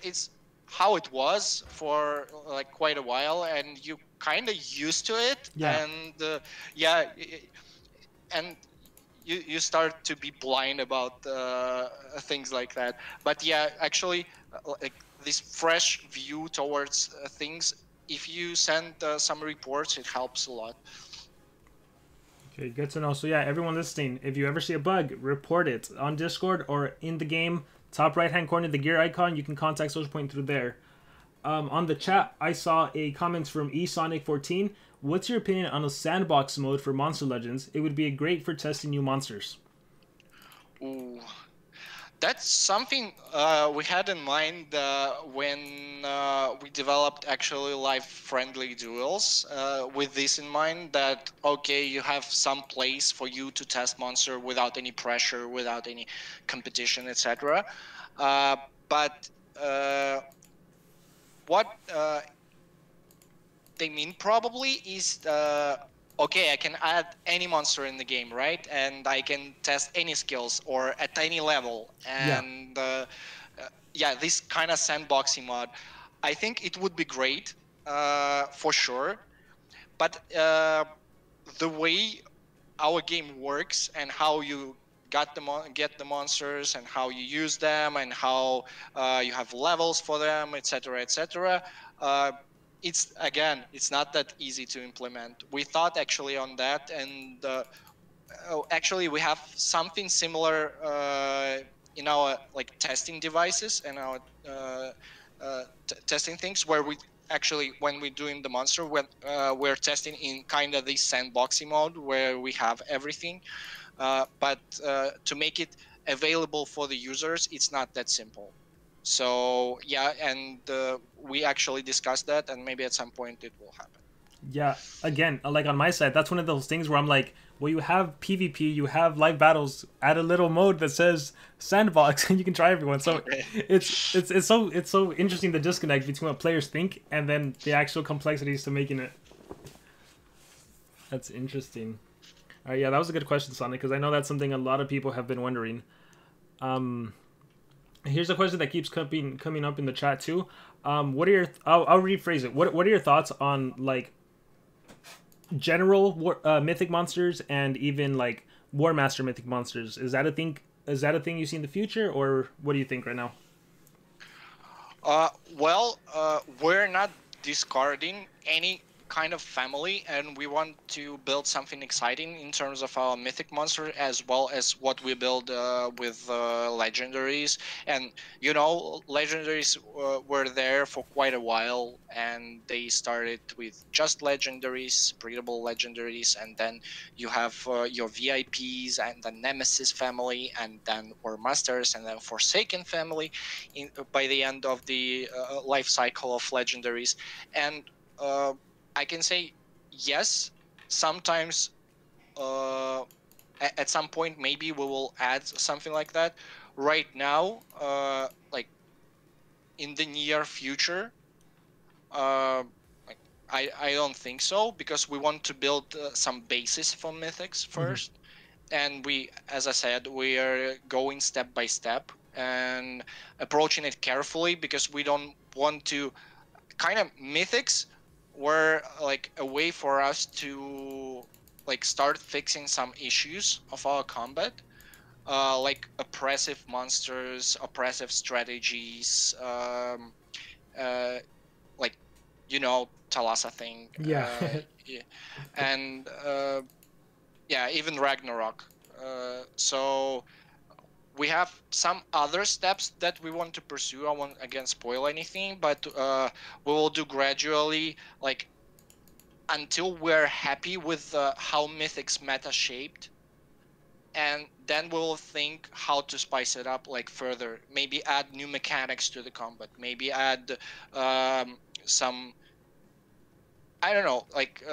[SPEAKER 2] it's how it was for like quite a while, and you kind of used to it.
[SPEAKER 1] Yeah.
[SPEAKER 2] And yeah, and you start to be blind about things like that. But yeah, actually, like this fresh view towards things, if you send some reports, it helps a lot.
[SPEAKER 1] Okay, good to know. So yeah, everyone listening, if you ever see a bug, report it on Discord or in the game, top right hand corner, the gear icon. You can contact Social Point through there. On the chat, I saw a comment from eSonic14. What's your opinion on a sandbox mode for Monster Legends? It would be great for testing new monsters.
[SPEAKER 2] Ooh. That's something we had in mind when we developed actually live-friendly duels. With this in mind, that okay, you have some place for you to test monster without any pressure, without any competition, etc. But what they mean probably is okay, I can add any monster in the game, right? And I can test any skills or at any level.
[SPEAKER 1] Yeah.
[SPEAKER 2] And yeah, this kind of sandboxing mod, I think it would be great for sure. But the way our game works and how you get the monsters and how you use them and how you have levels for them, etc., etc. It's not that easy to implement. We thought actually on that, and actually we have something similar in our like testing devices and our testing things, where we actually, when we're doing the monster, when we're testing in kind of this sandboxing mode where we have everything, but to make it available for the users, it's not that simple. So yeah, and we actually discussed that, and maybe at some point it will happen.
[SPEAKER 1] Yeah, again, like on my side, that's one of those things where I'm like, well, you have PvP, you have live battles, add a little mode that says sandbox, and you can try everyone. So it's so interesting the disconnect between what players think and then the actual complexities to making it. That's interesting. All right, yeah, that was a good question, Sonic, because I know that's something a lot of people have been wondering. Here's a question that keeps coming up in the chat too. What are your? I'll rephrase it. What are your thoughts on like general mythic monsters and even like War Master mythic monsters? Is that a thing? Is that a thing you see in the future, or what do you think right now?
[SPEAKER 2] We're not discarding any kind of family, and we want to build something exciting in terms of our mythic monster as well as what we build with legendaries. And legendaries were there for quite a while, and they started with just legendaries, breedable legendaries, and then you have your VIPs and the Nemesis family, and then War Masters, and then Forsaken family by the end of the life cycle of legendaries. And uh, I can say yes, sometimes uh, at some point maybe we will add something like that. Right now, like in the near future, uh, like I don't think so, because we want to build some basis for mythics
[SPEAKER 1] Hmm.
[SPEAKER 2] first. And we, as I said, we are going step by step and approaching it carefully, because we don't want to kind of mythics were like a way for us to like start fixing some issues of our combat, like oppressive monsters, oppressive strategies, uh, like Talassa thing,
[SPEAKER 1] Yeah.
[SPEAKER 2] yeah, and yeah, even Ragnarok. So we have some other steps that we want to pursue. I won't again spoil anything, but we will do gradually, like until we're happy with how Mythic's meta shaped, and then we'll think how to spice it up like further. Maybe add new mechanics to the combat. Maybe add some, I don't know, like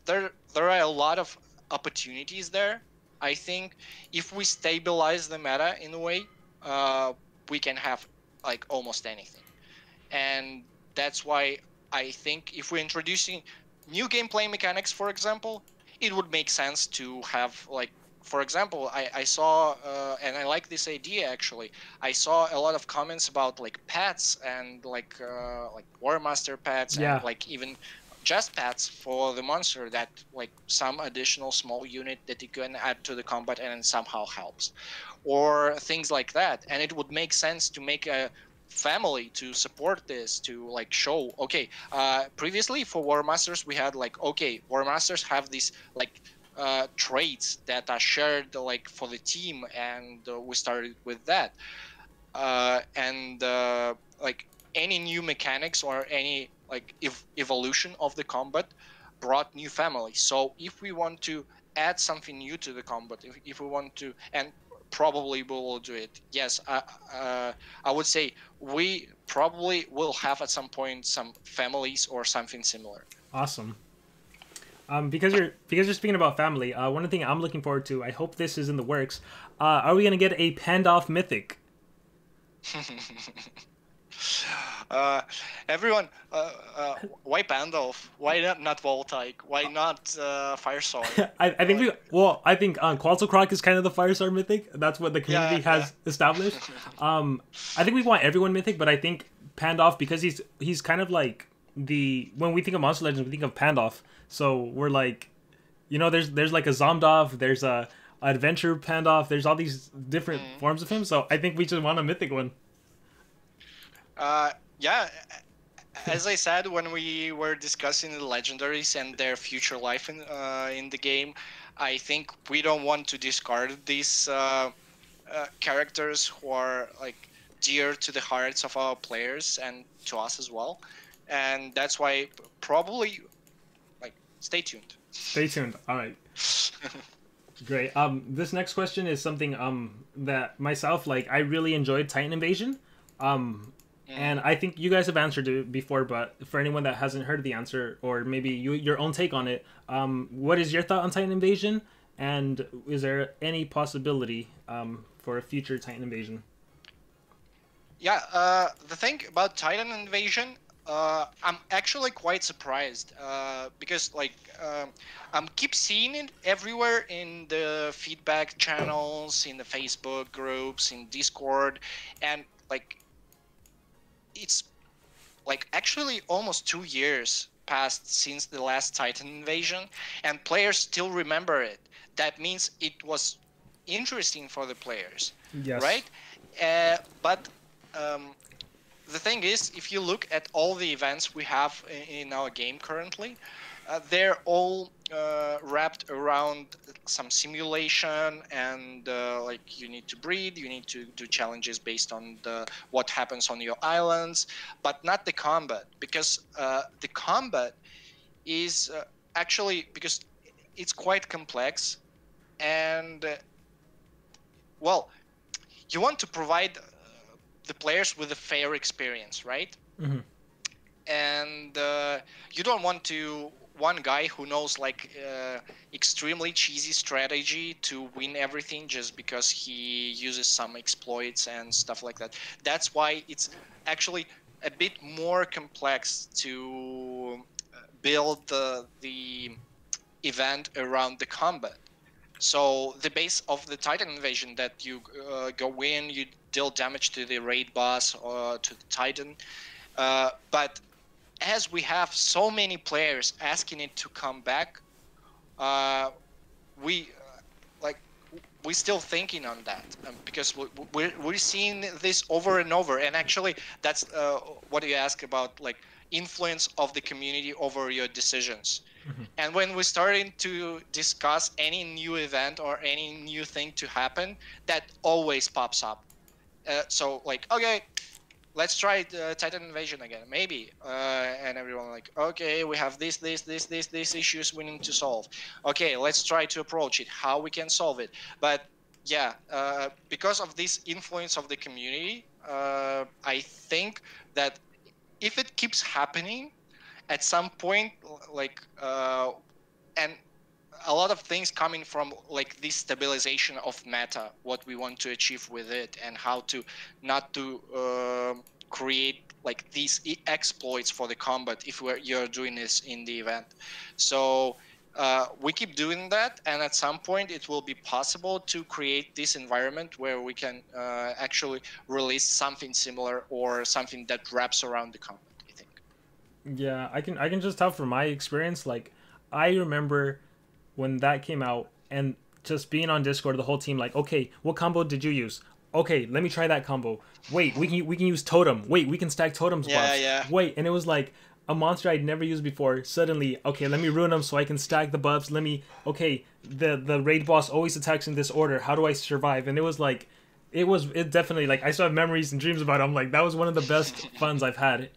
[SPEAKER 2] there are a lot of opportunities there. I think if we stabilize the meta in a way, we can have like almost anything. And that's why I think if we're introducing new gameplay mechanics, for example, it would make sense to have like, for example, I saw and I like this idea actually. I saw a lot of comments about like pets and like War Master pets, and
[SPEAKER 1] Yeah.
[SPEAKER 2] like even just pets for the monster, that like some additional small unit that you can add to the combat and it somehow helps, or things like that. And it would make sense to make a family to support this, to like show, okay, previously for War Masters we had like, okay, War Masters have these like traits that are shared like for the team, and we started with that. And like any new mechanics or any like evolution of the combat brought new families. So if we want to add something new to the combat, if we want to, and probably we will do it, yes, I would say we probably will have at some point some families or something similar.
[SPEAKER 1] Awesome. Because you're speaking about family, one thing I'm looking forward to. I hope this is in the works. Are we gonna get a panned off mythic?
[SPEAKER 2] uh, everyone, why Pandolf? Why not Voltaic? Why not Fire Sword?
[SPEAKER 1] I think
[SPEAKER 2] Like,
[SPEAKER 1] I think Quetzalcoatl is kind of the Firestar mythic. That's what the community
[SPEAKER 2] yeah, yeah.
[SPEAKER 1] has established. I think we want everyone mythic, but I think Pandolf, because he's kind of like the, when we think of Monster Legends, we think of Pandolf. So we're like, there's like a Zomdov, there's a Adventure Pandolf, there's all these different
[SPEAKER 2] Mm.
[SPEAKER 1] forms of him. So I think we just want a mythic one.
[SPEAKER 2] Yeah, as I said when we were discussing the legendaries and their future life in the game, I think we don't want to discard these characters who are like dear to the hearts of our players and to us as well, and that's why probably like stay tuned.
[SPEAKER 1] Stay tuned. All right. Great. This next question is something that myself, like, I really enjoyed Titan Invasion. And
[SPEAKER 2] Mm.
[SPEAKER 1] I think you guys have answered it before, but for anyone that hasn't heard the answer, or maybe your own take on it, what is your thought on Titan Invasion? And is there any possibility for a future Titan Invasion?
[SPEAKER 2] Yeah, the thing about Titan Invasion, I'm actually quite surprised because I'm keep seeing it everywhere in the feedback channels, in the Facebook groups, in Discord, and like it's like actually almost 2 years passed since the last Titan Invasion, and players still remember it. That means it was interesting for the players,
[SPEAKER 1] Yes.
[SPEAKER 2] right? But um, the thing is, if you look at all the events we have in our game currently, they're all wrapped around some simulation, and like you need to breed, you need to do challenges based on what happens on your islands, but not the combat, because the combat is actually, because it's quite complex, and well, you want to provide the players with a fair experience, right?
[SPEAKER 1] Mm-hmm.
[SPEAKER 2] And you don't want to one guy who knows like extremely cheesy strategy to win everything just because he uses some exploits and stuff like that. That's why it's actually a bit more complex to build the event around the combat. So the base of the Titan invasion, that you go in, you deal damage to the raid boss or to the Titan, but as we have so many players asking it to come back, we like we're still thinking on that, because we're seeing this over and over. And actually, that's what you ask about, like influence of the community over your decisions.
[SPEAKER 1] Mm-hmm.
[SPEAKER 2] And when we're starting to discuss any new event or any new thing to happen, that always pops up. So like, okay, let's try Titan invasion again, maybe. And everyone like, okay, we have these issues we need to solve. Okay, let's try to approach it, how we can solve it. But yeah, because of this influence of the community, I think that if it keeps happening, at some point, like, and a lot of things coming from like this stabilization of meta, what we want to achieve with it, and how to not to create like these exploits for the combat if you're doing this in the event. So we keep doing that, and at some point it will be possible to create this environment where we can actually release something similar, or something that wraps around the combat, I think.
[SPEAKER 1] Yeah, I can just tell from my experience. Like, I remember when that came out and just being on Discord, the whole team like, okay, what combo did you use? Okay, let me try that combo. Wait, we can use totem. Wait, we can stack totems
[SPEAKER 2] Yeah,
[SPEAKER 1] buffs.
[SPEAKER 2] yeah.
[SPEAKER 1] Wait, and it was like a monster I'd never used before. Suddenly, okay, let me ruin them so I can stack the buffs. Let me, okay, the raid boss always attacks in this order. How do I survive? And it was like, it definitely, like, I still have memories and dreams about it. I'm like, that was one of the best funs I've had.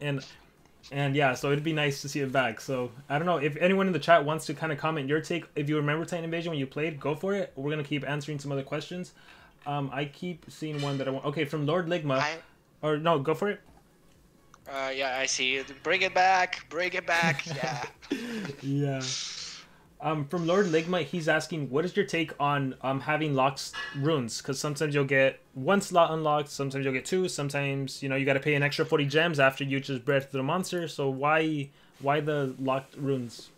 [SPEAKER 1] And yeah, so it'd be nice to see it back. So I don't know if anyone in the chat wants to kind of comment your take. If you remember Titan Invasion when you played, go for it. We're gonna keep answering some other questions. I keep seeing one that I want. Okay, from Lord Ligma, or no, go for it.
[SPEAKER 2] Yeah, I see it. Bring it back. Bring it back. Yeah.
[SPEAKER 1] Yeah. From Lord Ligma, he's asking, what is your take on having locked runes? Because sometimes you'll get one slot unlocked, sometimes you'll get two, sometimes you got to pay an extra 40 gems after you just bred through the monster. So why the locked runes?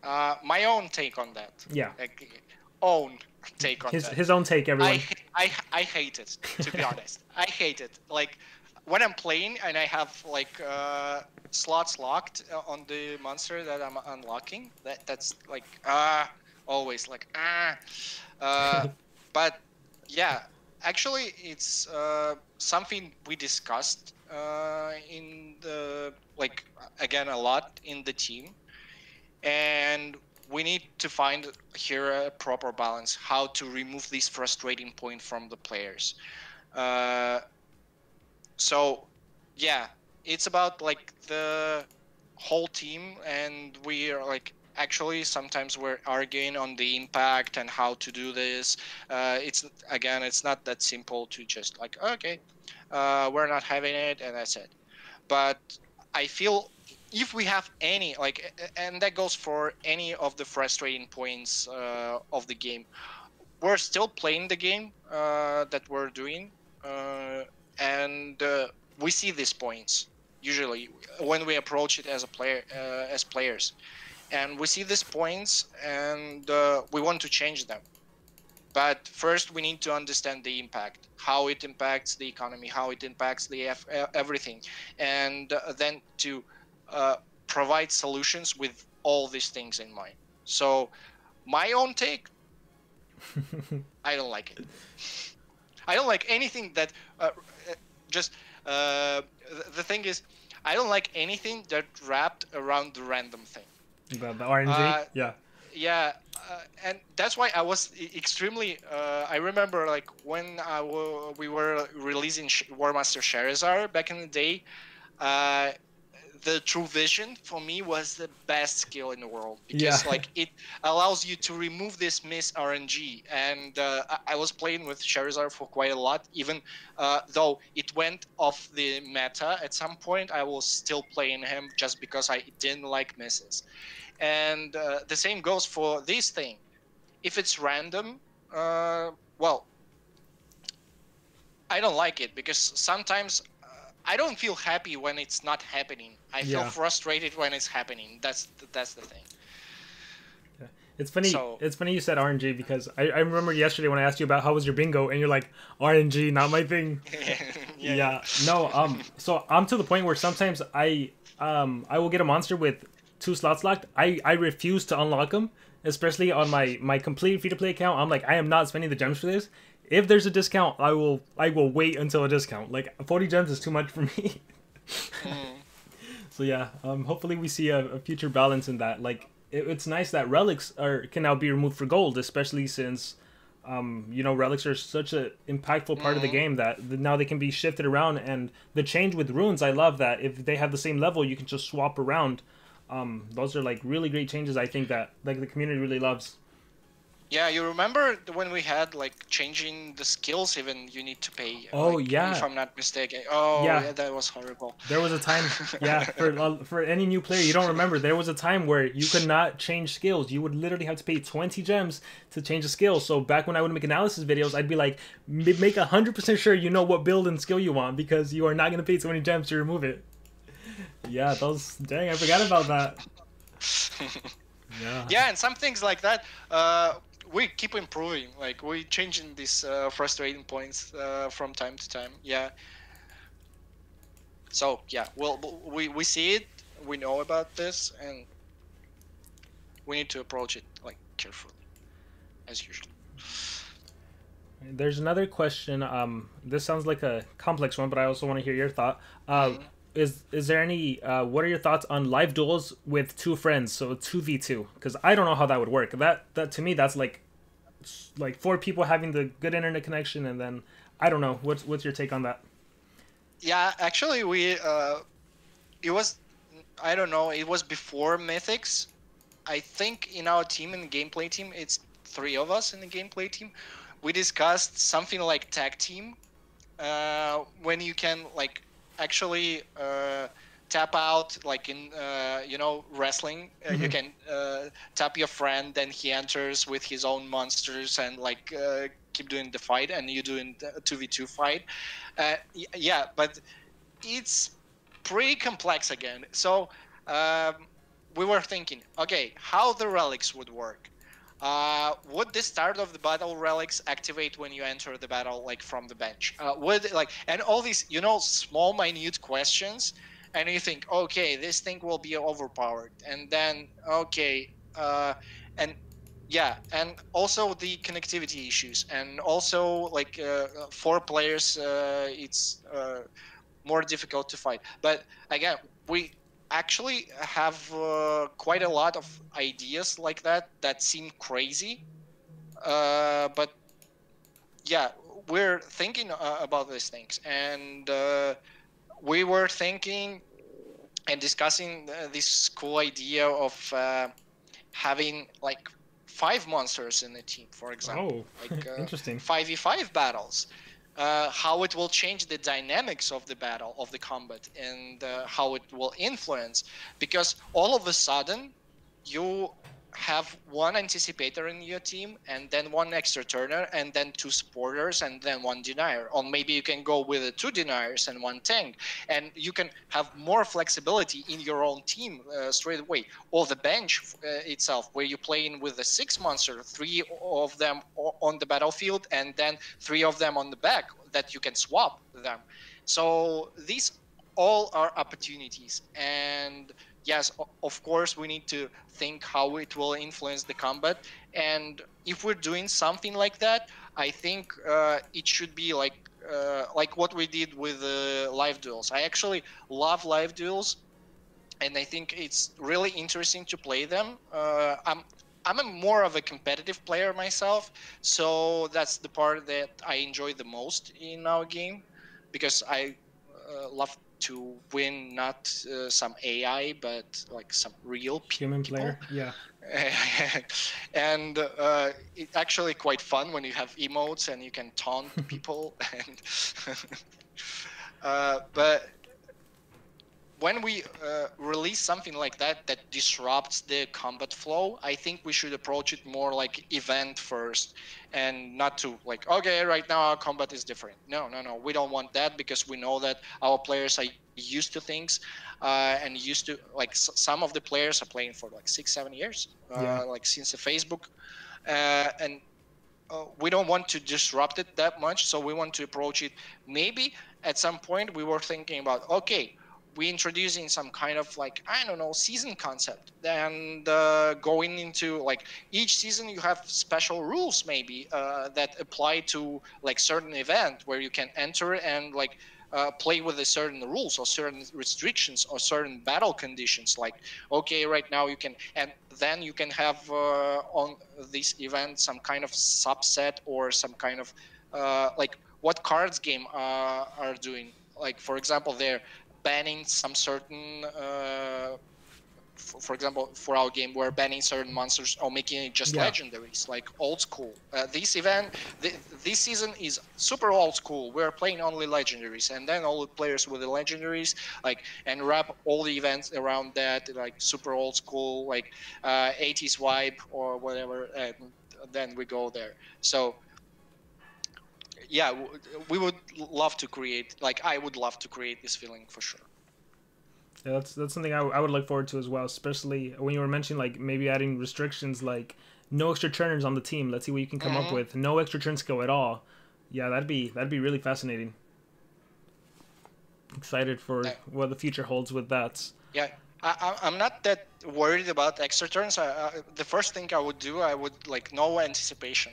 [SPEAKER 2] My own take on that.
[SPEAKER 1] Yeah.
[SPEAKER 2] Like, own take on that.
[SPEAKER 1] His own take, everyone.
[SPEAKER 2] I hate it, to be honest. I hate it. Like, when I'm playing and I have like slots locked on the monster that I'm unlocking, that's like always like but yeah, actually it's something we discussed in the, like, again, a lot in the team, and we need to find here a proper balance, how to remove this frustrating point from the players. So yeah, it's about like the whole team, and we are like, actually sometimes we're arguing on the impact and how to do this. It's not that simple to just like, okay, we're not having it and that's it. But I feel if we have any, like, and that goes for any of the frustrating points of the game, we're still playing the game that we're doing, and we see these points usually when we approach it as a player, as players, and we see these points, and we want to change them. But first, we need to understand the impact, how it impacts the economy, how it impacts the everything, and then to provide solutions with all these things in mind. So, my own take, I don't like it. I don't like anything that just the thing is, I don't like anything that wrapped around the random thing.
[SPEAKER 1] The RNG,
[SPEAKER 2] Uh,
[SPEAKER 1] yeah.
[SPEAKER 2] yeah, and that's why I was extremely. I remember like when we were releasing War Master Charizard back in the day. Uh, the True Vision for me was the best skill in the world
[SPEAKER 1] Yeah.
[SPEAKER 2] because like it allows you to remove this miss RNG, and I was playing with Charizard for quite a lot. Even though it went off the meta at some point, I was still playing him just because I didn't like misses. And the same goes for this thing. If it's random, well, I don't like it because sometimes I don't feel happy when it's not happening. I feel
[SPEAKER 1] Yeah.
[SPEAKER 2] frustrated when it's happening. That's the thing.
[SPEAKER 1] Yeah. It's funny.
[SPEAKER 2] So
[SPEAKER 1] It's funny you said RNG because I remember yesterday when I asked you about how was your bingo and you're like RNG, not my thing. Yeah. No. So I'm to the point where sometimes I will get a monster with 2 slots locked. I refuse to unlock them, especially on my complete free to play account. I'm like I am not spending the gems for this. If there's a discount, I will wait until a discount. Like 40 gems is too much for me.
[SPEAKER 2] mm,
[SPEAKER 1] So yeah, hopefully we see a future balance in that. Like it's nice that relics can now be removed for gold, especially since relics are such an impactful part of the
[SPEAKER 2] mm,
[SPEAKER 1] game that now they can be shifted around. And the change with runes, I love that if they have the same level, you can just swap around. Those are like really great changes. I think that like the community really loves.
[SPEAKER 2] yeah, you remember when we had like changing the skills? Even you need to pay.
[SPEAKER 1] Oh
[SPEAKER 2] Like if
[SPEAKER 1] yeah,
[SPEAKER 2] I'm not mistaken. Oh
[SPEAKER 1] yeah.
[SPEAKER 2] yeah, that was horrible.
[SPEAKER 1] There was a time, yeah, for any new player you don't remember, there was a time where you could not change skills. You would literally have to pay 20 gems to change a skill. So back when I would make analysis videos, I'd be like, make 100% sure you know what build and skill you want because you are not going to pay 20 gems to remove it. Yeah, those, dang, I forgot about that. Yeah.
[SPEAKER 2] Yeah, and some things like that. We keep improving. Like we changing these frustrating points from time to time. Yeah. So yeah, well, we see it. We know about this, and we need to approach it like carefully, as usual.
[SPEAKER 1] There's another question. This sounds like a complex one, but I also want to hear your thought.
[SPEAKER 2] Mm.
[SPEAKER 1] Is there any? What are your thoughts on live duels with 2 friends? So 2v2, because I don't know how that would work. That to me, that's like 4 people having the good internet connection, and then I don't know. What's your take on that?
[SPEAKER 2] Yeah, actually, it was, I don't know, it was before Mythics. I think in our team, in the gameplay team, it's 3 of us in the gameplay team. We discussed something like tag team, when you can like actually tap out like in wrestling. You can tap your friend, then he enters with his own monsters and like keep doing the fight, and you doing the 2v2 fight. Yeah, but it's pretty complex again. So we were thinking, okay, how the relics would work. Would the start of the battle relics activate when you enter the battle, like from the bench? Would like, and all these, small, minute questions, and you think, okay, this thing will be overpowered, and then okay, and yeah, and also the connectivity issues, and also like 4 players, it's more difficult to fight. But again, we actually have quite a lot of ideas like that seem crazy. But yeah, we're thinking about these things, and we were thinking and discussing this cool idea of having like 5 monsters in the team, for example,
[SPEAKER 1] Oh,
[SPEAKER 2] like
[SPEAKER 1] interesting.
[SPEAKER 2] 5v5 battles. How it will change the dynamics of the battle, of the combat, and how it will influence, because all of a sudden you have 1 anticipator in your team, and then 1 extra turner, and then 2 supporters, and then 1 denier. Or maybe you can go with 2 deniers and 1 tank, and you can have more flexibility in your own team straight away. Or the bench itself, where you're playing with the 6 monster, 3 of them on the battlefield, and then 3 of them on the back, that you can swap them. So these all are opportunities, and yes, of course, we need to think how it will influence the combat. And if we're doing something like that, I think it should be like like what we did with live duels. I actually love live duels, and I think it's really interesting to play them. I'm a more of a competitive player myself, so that's the part that I enjoy the most in our game, because I love to win not some AI but like some real
[SPEAKER 1] Human
[SPEAKER 2] people.
[SPEAKER 1] player, yeah.
[SPEAKER 2] And it's actually quite fun when you have emotes and you can taunt people. And but when we release something like that that disrupts the combat flow, I think we should approach it more like event first, and not to like, okay, right now our combat is different. No, no, no, we don't want that, because we know that our players are used to things, and used to like some of the players are playing for like 6-7 years,
[SPEAKER 1] Yeah.
[SPEAKER 2] like since the Facebook, and we don't want to disrupt it that much, so we want to approach it. Maybe at some point we were thinking about, okay, we introducing some kind of like, I don't know, season concept, and going into like each season you have special rules maybe that apply to like certain event where you can enter and like play with a certain rules or certain restrictions or certain battle conditions. Like, okay, right now you can, and then you can have on this event some kind of subset or some kind of like what cards game are doing. Like, for example, they're banning some certain for example, for our game, we're banning certain monsters or making it just
[SPEAKER 1] Yeah.
[SPEAKER 2] legendaries, like old school. This event, this season is super old school. We're playing only legendaries, and then all the players with the legendaries, like, and wrap all the events around that, like super old school, like 80s vibe or whatever, and then we go there. So yeah, we would love to create, like, I would love to create this feeling for sure.
[SPEAKER 1] Yeah, that's something I would look forward to as well, especially when you were mentioning like maybe adding restrictions like no extra turners on the team. Let's see what you can come up with. No extra turns go at all. Yeah, that'd be really fascinating. Excited for what the future holds with that.
[SPEAKER 2] Yeah, I'm not that worried about extra turns. The first thing I would do, I would like no anticipation,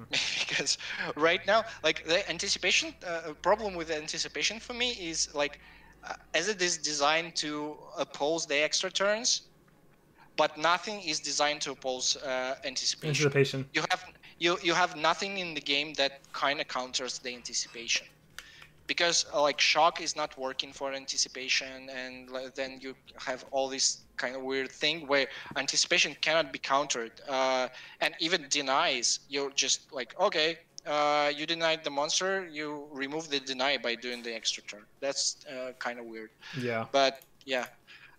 [SPEAKER 2] because right now, like the anticipation problem with the anticipation for me is like, as it is designed to oppose the extra turns, but nothing is designed to oppose anticipation.
[SPEAKER 1] Anticipation.
[SPEAKER 2] You have nothing in the game that kind of counters the anticipation, because like shock is not working for anticipation, and then you have all this kind of weird thing where anticipation cannot be countered, and even denies, you're just like, okay, you denied the monster, you remove the deny by doing the extra turn. That's kind of weird.
[SPEAKER 1] Yeah.
[SPEAKER 2] But yeah,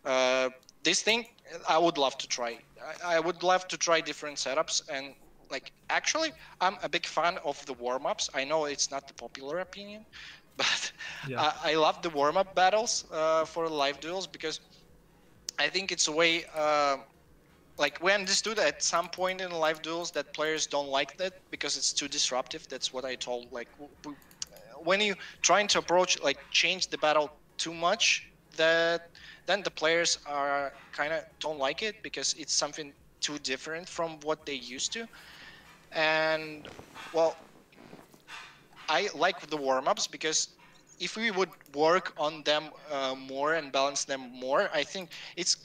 [SPEAKER 2] uh, this thing I would love to try. I would love to try different setups, and like, actually I'm a big fan of the warm-ups. I know it's not the popular opinion, but
[SPEAKER 1] Yeah.
[SPEAKER 2] I love the warm-up battles for live duels, because I think it's a way, like we understood at some point in live duels that players don't like that because it's too disruptive. That's what I told. Like, when you trying to approach, like, change the battle too much, that then the players are kind of don't like it because it's something too different from what they used to. And well, I like the warm-ups, because if we would work on them more and balance them more, I think it's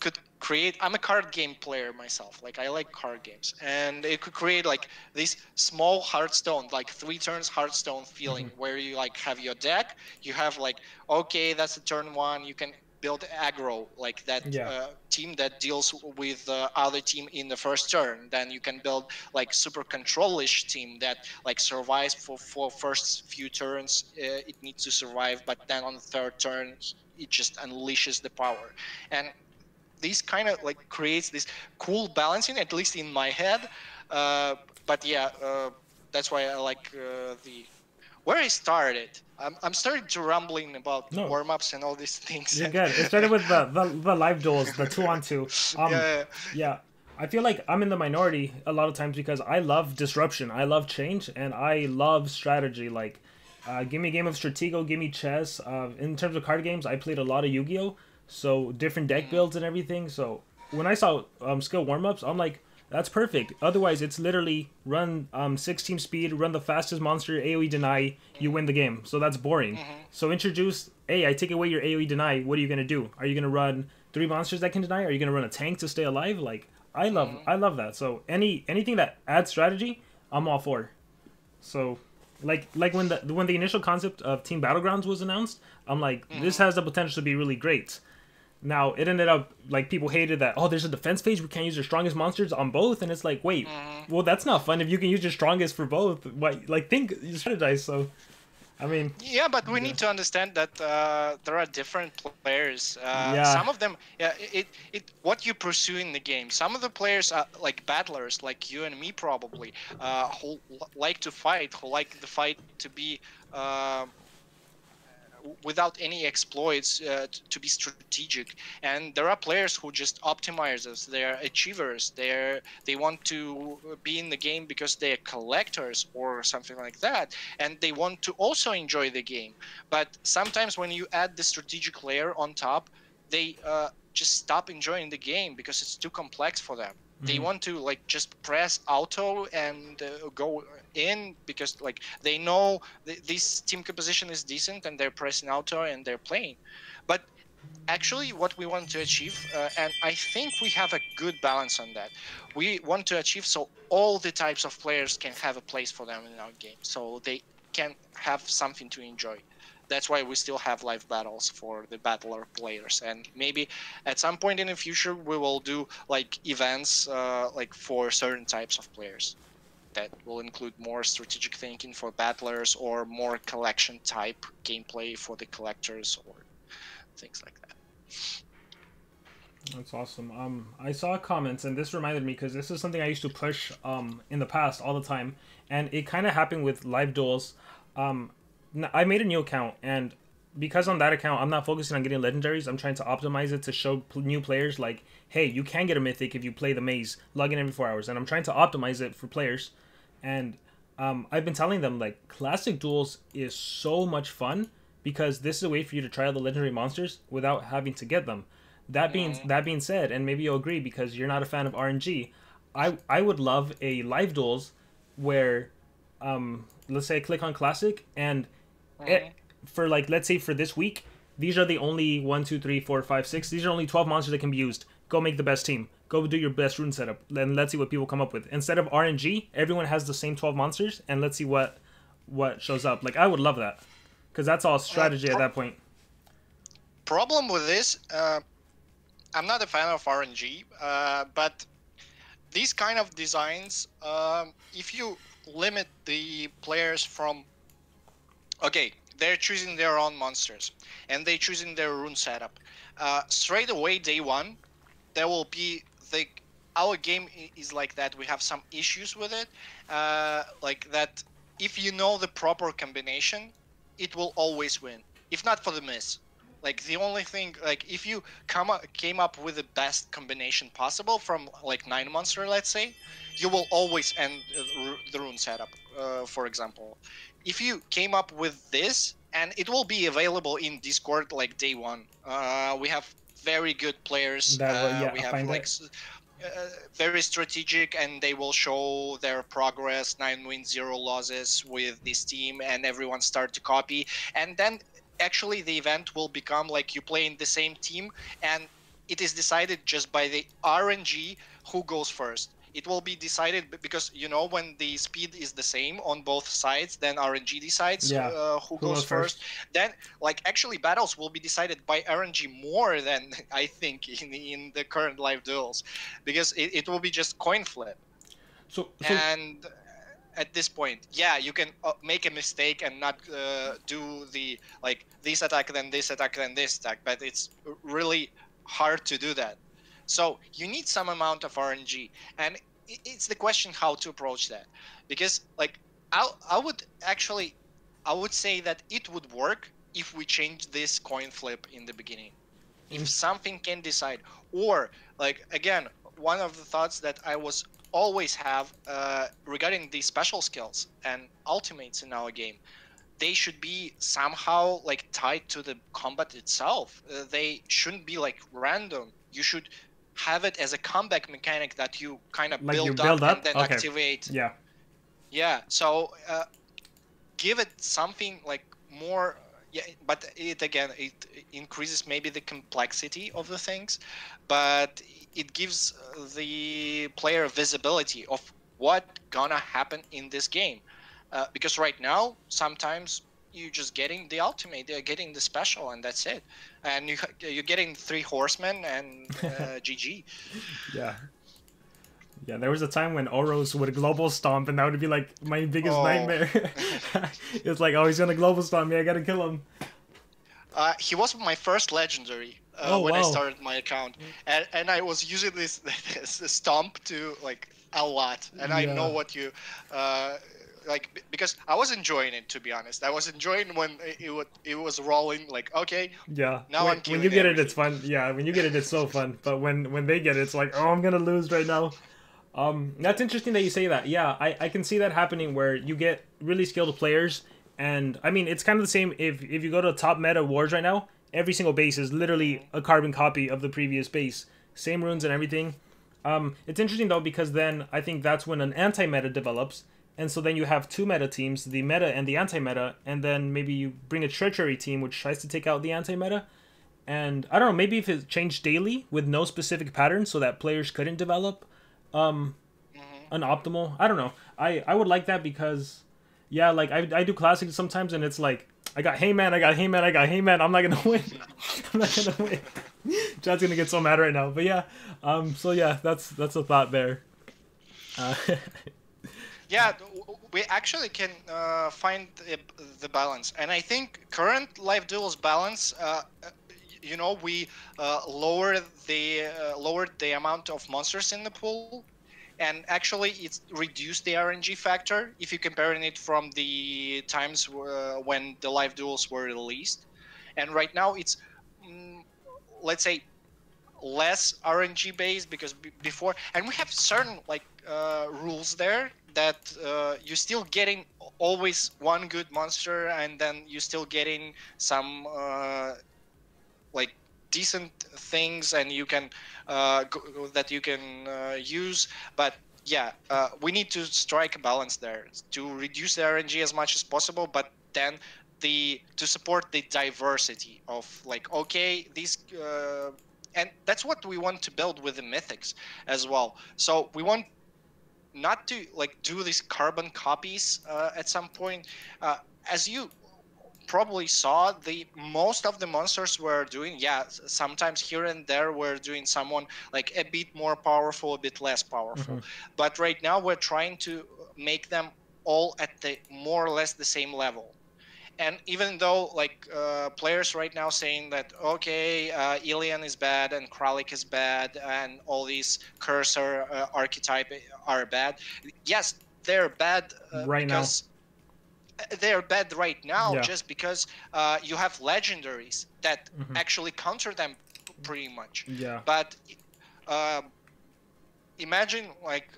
[SPEAKER 2] could create. I'm a card game player myself. Like, I like card games, and it could create like this small Hearthstone, like 3 turns Hearthstone feeling, where you like have your deck. You have like, okay, that's a turn one. You can build aggro, like that
[SPEAKER 1] Yeah.
[SPEAKER 2] team that deals with other team in the first turn. Then you can build like super control-ish team that like survives for first few turns. It needs to survive, but then on the third turn it just unleashes the power. And this kind of like creates this cool balancing, at least in my head. But yeah, that's why I like the where I started. I'm starting to rumbling about
[SPEAKER 1] No,
[SPEAKER 2] warm-ups and all these things.
[SPEAKER 1] you're good. It started with the live duels, the 2-on-2.
[SPEAKER 2] Yeah.
[SPEAKER 1] Yeah. I feel like I'm in the minority a lot of times because I love disruption, I love change, and I love strategy. Like, give me a game of Stratego, give me chess. In terms of card games, I played a lot of Yu-Gi-Oh, so different deck builds and everything. So when I saw skill warm-ups, I'm like, That's perfect. Otherwise, it's literally run 16 speed, run the fastest monster, AoE deny, you win the game. So that's boring.
[SPEAKER 2] Mm-hmm.
[SPEAKER 1] So introduce, hey, I take away your AoE deny. What are you gonna do? Are you gonna run three monsters that can deny? Are you gonna run a tank to stay alive? Like
[SPEAKER 2] Mm-hmm.
[SPEAKER 1] I love that. So anything that adds strategy, I'm all for. So like when the initial concept of Team Battlegrounds was announced, I'm like, this
[SPEAKER 2] Mm-hmm.
[SPEAKER 1] has the potential to be really great. Now it ended up like people hated that. Oh, there's a defense phase. We can't use your strongest monsters on both, and it's like, wait,
[SPEAKER 2] Mm-hmm.
[SPEAKER 1] well, that's not fun. If you can use your strongest for both, what? Like, think, you strategize. So, I mean,
[SPEAKER 2] Yeah, but we
[SPEAKER 1] yeah,
[SPEAKER 2] need to understand that there are different players.
[SPEAKER 1] yeah,
[SPEAKER 2] Some of them, yeah, what you pursue in the game. Some of the players are like battlers, like you and me, probably, who like to fight, who like the fight to be without any exploits, to be strategic. And there are players who just optimizers, they're achievers, they want to be in the game because they're collectors or something like that, and they want to also enjoy the game. But sometimes when you add the strategic layer on top, they just stop enjoying the game because it's too complex for them. They
[SPEAKER 1] hmm,
[SPEAKER 2] want to like just press auto and go in because like they know this team composition is decent and they're pressing auto and they're playing. But actually what we want to achieve, and I think we have a good balance on that, we want to achieve so all the types of players can have a place for them in our game, so they can have something to enjoy. That's why we still have live battles for the battler players, and maybe at some point in the future we will do like events like for certain types of players that will include more strategic thinking for battlers or more collection type gameplay for the collectors or things like that.
[SPEAKER 1] that's awesome. I saw comments, and this reminded me because this is something I used to push in the past all the time, and it kind of happened with live duels. Um, I made a new account, and because on that account I'm not focusing on getting legendaries, I'm trying to optimize it to show new players like, hey, you can get a mythic if you play the maze, log in every 4 hours, and I'm trying to optimize it for players. And I've been telling them like classic duels is so much fun because this is a way for you to try out the legendary monsters without having to get them.
[SPEAKER 2] Mm,
[SPEAKER 1] That being said, and maybe you'll agree because you're not a fan of RNG, I would love a live duels where let's say I click on classic and
[SPEAKER 2] mm,
[SPEAKER 1] it, for like let's say for this week, these are the only 1, 2, 3, 4, 5, 6. These are only 12 monsters that can be used. Go make the best team. Go do your best rune setup. Then let's see what people come up with. Instead of RNG, everyone has the same 12 monsters, and let's see what shows up. Like I would love that because that's all strategy at that point.
[SPEAKER 2] problem with this, I'm not a fan of RNG, but these kind of designs, if you limit the players from, okay, they're choosing their own monsters and they choosing their rune setup, straight away day one, there will be the our game is like that. We have some issues with it, like that. If you know the proper combination, it will always win. If not for the miss, like the only thing, like if you came up with the best combination possible from like 9 monster, let's say, you will always end the rune setup. For example, if you came up with this, and it will be available in Discord like day one. We have very good players.
[SPEAKER 1] That yeah,
[SPEAKER 2] We
[SPEAKER 1] I
[SPEAKER 2] have
[SPEAKER 1] find
[SPEAKER 2] like
[SPEAKER 1] that.
[SPEAKER 2] very strategic, and they will show their progress, 9 wins, 0 losses with this team, and everyone start to copy. And then actually the event will become like you play in the same team, and it is decided just by the RNG who goes first. It will be decided because when the speed is the same on both sides, then RNG decides
[SPEAKER 1] Yeah,
[SPEAKER 2] who
[SPEAKER 1] who
[SPEAKER 2] goes
[SPEAKER 1] goes
[SPEAKER 2] first.
[SPEAKER 1] first?
[SPEAKER 2] Then, like, actually, battles will be decided by RNG more than I think in the current live duels, because it will be just coin flip.
[SPEAKER 1] So
[SPEAKER 2] And at this point, yeah, you can make a mistake and not do the like this attack, then this attack, then this attack, but it's really hard to do that. So you need some amount of RNG, and it's the question how to approach that, because like I would actually, I would say that it would work if we change this coin flip in the beginning, if something can decide. Or like again, one of the thoughts that I was always have regarding the special skills and ultimates in our game, they should be somehow like tied to the combat itself. They shouldn't be like random. You should have it as a comeback mechanic that you kind of
[SPEAKER 1] Like you
[SPEAKER 2] build
[SPEAKER 1] build
[SPEAKER 2] up and
[SPEAKER 1] up?
[SPEAKER 2] then
[SPEAKER 1] Okay.
[SPEAKER 2] activate.
[SPEAKER 1] Yeah.
[SPEAKER 2] Yeah, so give it something like more. Yeah, but it again, it increases maybe the complexity of the things, but it gives the player visibility of what gonna happen in this game. Because right now, sometimes you're just getting the ultimate, they're getting the special, and that's it. And you're getting 3 horsemen and GG.
[SPEAKER 1] Yeah. Yeah, there was a time when Oros would global stomp, and that would be like my biggest
[SPEAKER 2] Oh.
[SPEAKER 1] nightmare. It's like, oh, he's gonna global stomp me. I gotta kill him.
[SPEAKER 2] He was my first legendary
[SPEAKER 1] Oh
[SPEAKER 2] when I
[SPEAKER 1] wow.
[SPEAKER 2] started my account, and I was using this, this stomp to like a lot, and I know
[SPEAKER 1] Yeah.
[SPEAKER 2] what you like because I was enjoying it, to be honest. I was enjoying when it was rolling. Like, okay,
[SPEAKER 1] Yeah.
[SPEAKER 2] now I'm
[SPEAKER 1] When you
[SPEAKER 2] killing
[SPEAKER 1] get it, it's
[SPEAKER 2] everything.
[SPEAKER 1] fun. Yeah. When you get it, it's so fun. But when they get it, it's like, oh, I'm gonna lose right now. That's interesting that you say that. Yeah, I can see that happening where you get really skilled players, and I mean it's kind of the same if you go to top meta wars right now. Every single base is literally a carbon copy of the previous base, same runes and everything. It's interesting though because then I think that's when an anti-meta develops, and so then you have two meta teams, the meta and the anti-meta, and then maybe you bring a treachery team which tries to take out the anti-meta. And I don't know, maybe if it changed daily with no specific pattern so that players couldn't develop
[SPEAKER 2] Hmm.
[SPEAKER 1] an optimal. I don't know. I would like that because yeah, like I do classics sometimes and it's like I got Heyman, I got Heyman, I got Heyman. I'm not gonna win. I'm not gonna win. Chad's gonna get so mad right now. But yeah, so yeah, that's a thought there. Uh,
[SPEAKER 2] Yeah, we actually can find the balance, and I think current live duels balance. You know, we lowered the amount of monsters in the pool, and actually it's reduced the RNG factor if you comparing it from the times when the live duels were released, and right now it's mm, let's say less RNG based because before, and we have certain like rules there that you're still getting always one good monster, and then you're still getting some like decent things, and you can that you can use. But yeah, we need to strike a balance there to reduce the RNG as much as possible, but then to support the diversity of like, okay, these and that's what we want to build with the mythics as well. So we want not to like do these carbon copies at some point. As you probably saw, the most of the monsters were doing, yeah, sometimes here and there we're doing someone like a bit more powerful, a bit less powerful,
[SPEAKER 1] mhm.
[SPEAKER 2] but right now we're trying to make them all at the more or less the same level. And even though like players right now saying that, okay, Ilian is bad and Kralik is bad and all these cursor archetype are bad, yes, they're bad
[SPEAKER 1] Right now.
[SPEAKER 2] because they're bad right now
[SPEAKER 1] Yeah.
[SPEAKER 2] just because you have legendaries that
[SPEAKER 1] Hmm.
[SPEAKER 2] actually counter them pretty much.
[SPEAKER 1] Yeah.
[SPEAKER 2] But um, imagine like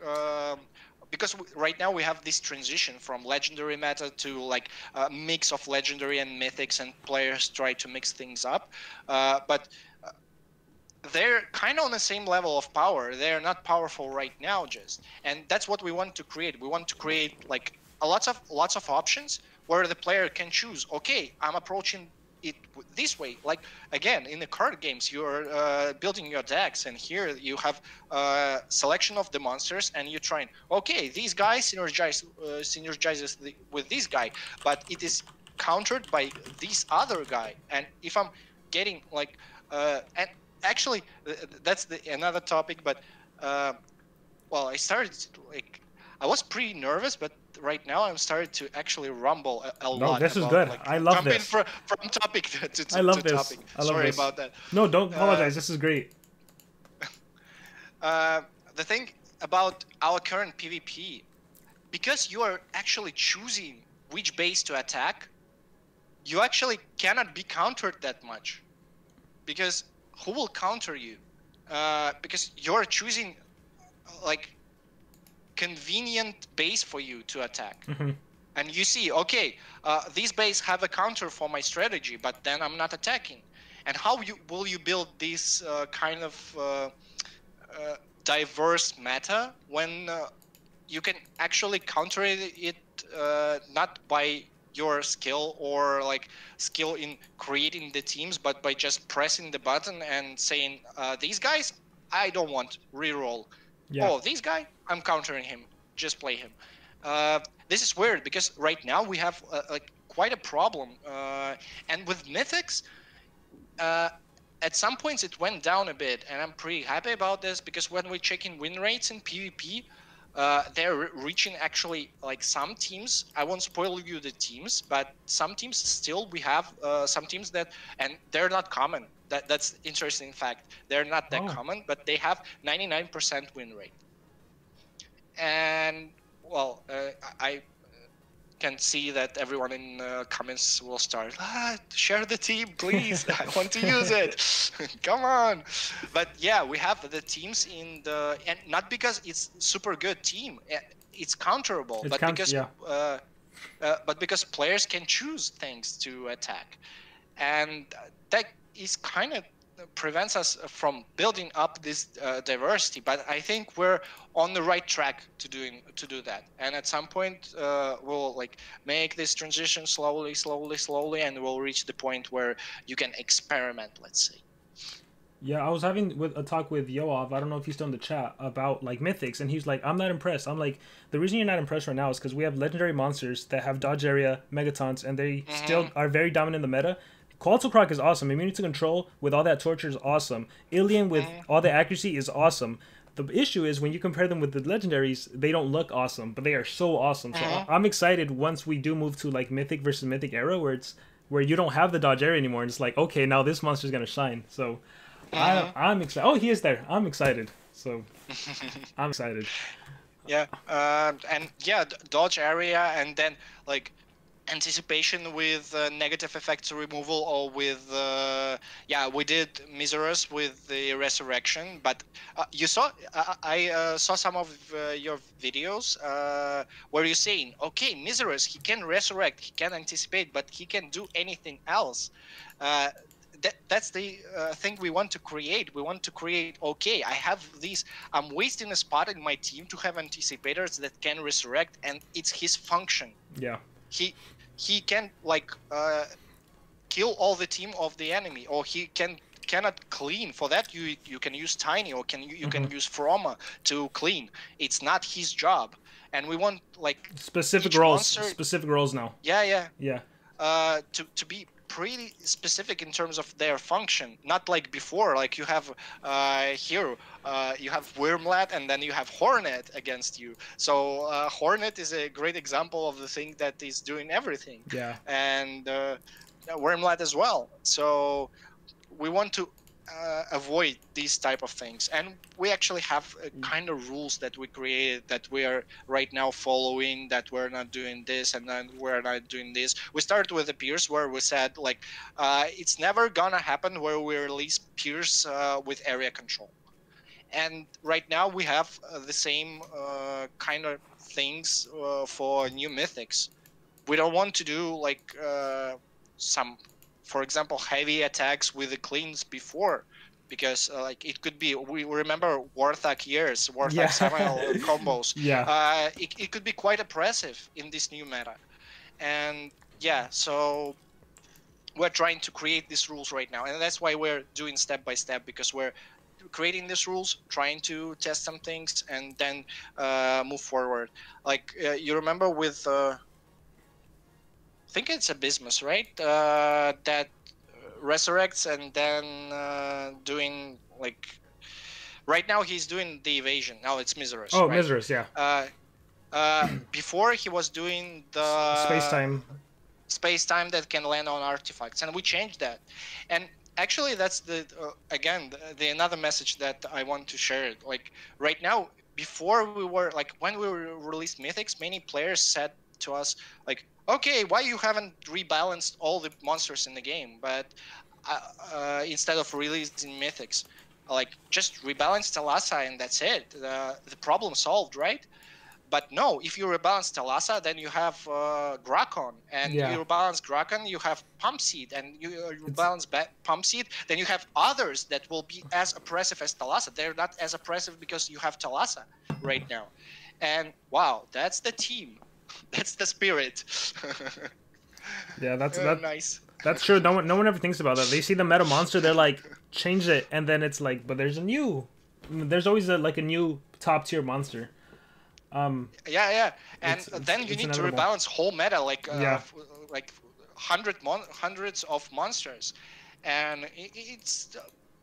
[SPEAKER 2] because right now we have this transition from legendary meta to like a mix of legendary and mythics, and players try to mix things up. But they're kind of on the same level of power. They're not powerful right now, just, and that's what we want to create. We want to create like lots of options where the player can choose. Okay, I'm approaching it this way. Like again, in the card games, you're building your decks, and here you have selection of the monsters, and you're trying. Okay, these guys synergizes with this guy, but it is countered by this other guy. And if I'm getting like and actually that's another topic, but uh, well, I started like I was pretty nervous, but right now I'm started to actually rumble a
[SPEAKER 1] No,
[SPEAKER 2] lot
[SPEAKER 1] this is
[SPEAKER 2] about
[SPEAKER 1] good.
[SPEAKER 2] like
[SPEAKER 1] I love
[SPEAKER 2] jumping
[SPEAKER 1] this.
[SPEAKER 2] from topic
[SPEAKER 1] I
[SPEAKER 2] to
[SPEAKER 1] love this.
[SPEAKER 2] topic.
[SPEAKER 1] I love
[SPEAKER 2] Sorry
[SPEAKER 1] this.
[SPEAKER 2] about that.
[SPEAKER 1] No, don't
[SPEAKER 2] uh,
[SPEAKER 1] apologize. This is great.
[SPEAKER 2] uh, the thing about our current PvP, because you are actually choosing which base to attack, you actually cannot be countered that much, because who will counter you? Because you're choosing like convenient base for you to attack.
[SPEAKER 1] Hmm.
[SPEAKER 2] And you see, okay, these base have a counter for my strategy, but then I'm not attacking. And how will you build this kind of diverse meta when you can actually counter it not by your skill or like skill in creating the teams, but by just pressing the button and saying, these guys, I don't want reroll.
[SPEAKER 1] Yeah.
[SPEAKER 2] Oh, this guy, I'm countering him. Just play him. Uh, this is weird because right now we have like quite a problem. And with Mythics, uh, at some points it went down a bit, and I'm pretty happy about this because when we're checking win rates in PvP, they're reaching actually like some teams. I won't spoil you the teams, but some teams still we have some teams that, and they're not common. That's interesting fact. They're not that
[SPEAKER 1] Oh.
[SPEAKER 2] common, but they have 99% win rate. And well, I can see that everyone in comments will start, share the team, please. I want to use it. Come on. But yeah, we have the teams in the, and not because it's super good team. It's counterable,
[SPEAKER 1] It's
[SPEAKER 2] but because players can choose things to attack. And that is kind of prevents us from building up this diversity, but I think we're on the right track to do that, and at some point we'll like make this transition slowly, and we'll reach the point where you can experiment, let's say.
[SPEAKER 1] Yeah, I was having a talk with Yoav. I don't know if he's still in the chat about like mythics, and he's like, "I'm not impressed." I'm like, "The reason you're not impressed right now is because we have legendary monsters that have dodge area, megatons, and they still are very dominant in the meta." Croc is awesome. Immunity to control with all that torture is awesome. Ilian with all the accuracy is awesome. The issue is when you compare them with the legendaries, they don't look awesome, but they are so awesome. So I'm excited once we do move to like mythic versus mythic era, where you don't have the dodge area anymore, and it's like, okay, now this monster's gonna shine. So I'm excited. Oh, he is there. I'm excited. So I'm excited.
[SPEAKER 2] Yeah, and yeah, dodge area, and then like anticipation with negative effects removal, or with yeah, we did Miseros with the resurrection, but you saw I saw some of your videos where you're saying, okay, Miseros, he can resurrect, he can anticipate, but he can do anything else. That's the thing we want to create. We want to create, okay, I have these, I'm wasting a spot in my team to have anticipators that can resurrect, and it's his function.
[SPEAKER 1] Yeah.
[SPEAKER 2] He can like kill all the team of the enemy, or he cannot clean. For that you can use Tiny, or you can use Froma to clean. It's not his job, and we want like
[SPEAKER 1] specific roles now.
[SPEAKER 2] Yeah.
[SPEAKER 1] Yeah.
[SPEAKER 2] To be pretty specific in terms of their function, not like before, like you have here you have Wormlat and then you have Hornet against you. So Hornet is a great example of the thing that is doing everything.
[SPEAKER 1] Yeah.
[SPEAKER 2] And Wormlat as well. So we want to avoid these type of things, and we actually have kind of rules that we created that we are right now following, that we're not doing this and then we're not doing this. We started with the Pierce, where we said like it's never gonna happen where we release Pierce with area control, and right now we have the same kind of things for new mythics. We don't want to do like some, for example, heavy attacks with the cleans before, because like it could be, we remember Warthog years, Warthog Samuel combos.
[SPEAKER 1] Yeah.
[SPEAKER 2] It could be quite oppressive in this new meta, and yeah, so we're trying to create these rules right now, and that's why we're doing step by step, because we're creating these rules, trying to test some things, and then move forward. Like you remember with I think it's Abysmus, right? That resurrects and then doing like, right now he's doing the evasion. Now it's Miseros.
[SPEAKER 1] Oh,
[SPEAKER 2] right?
[SPEAKER 1] Miseros, yeah.
[SPEAKER 2] Before he was doing the
[SPEAKER 1] space
[SPEAKER 2] time that can land on artifacts, and we changed that. And actually, that's the again the another message that I want to share. Like right now, before we were like, when we released Mythics, many players said to us like, okay, why you haven't rebalanced all the monsters in the game, but instead of releasing Mythics, like just rebalance Talassa and that's it. The problem solved, right? But no, if you rebalance Thalassa, then you have Grakon, and
[SPEAKER 1] Yeah.
[SPEAKER 2] you rebalance Grakon, you have Pump Seed, and you rebalance Pump Seed, then you have others that will be as oppressive as Thalassa. They're not as oppressive because you have Thalassa right now. And wow, that's the team. That's the spirit.
[SPEAKER 1] Yeah, that's
[SPEAKER 2] nice.
[SPEAKER 1] That's true. No one ever thinks about that. They see the meta monster, they're like, change it, and then it's like, but there's a new. There's always a new top tier monster.
[SPEAKER 2] Yeah, and then you need
[SPEAKER 1] inevitable.
[SPEAKER 2] to rebalance whole meta, like
[SPEAKER 1] Yeah.
[SPEAKER 2] like hundreds of monsters, and it's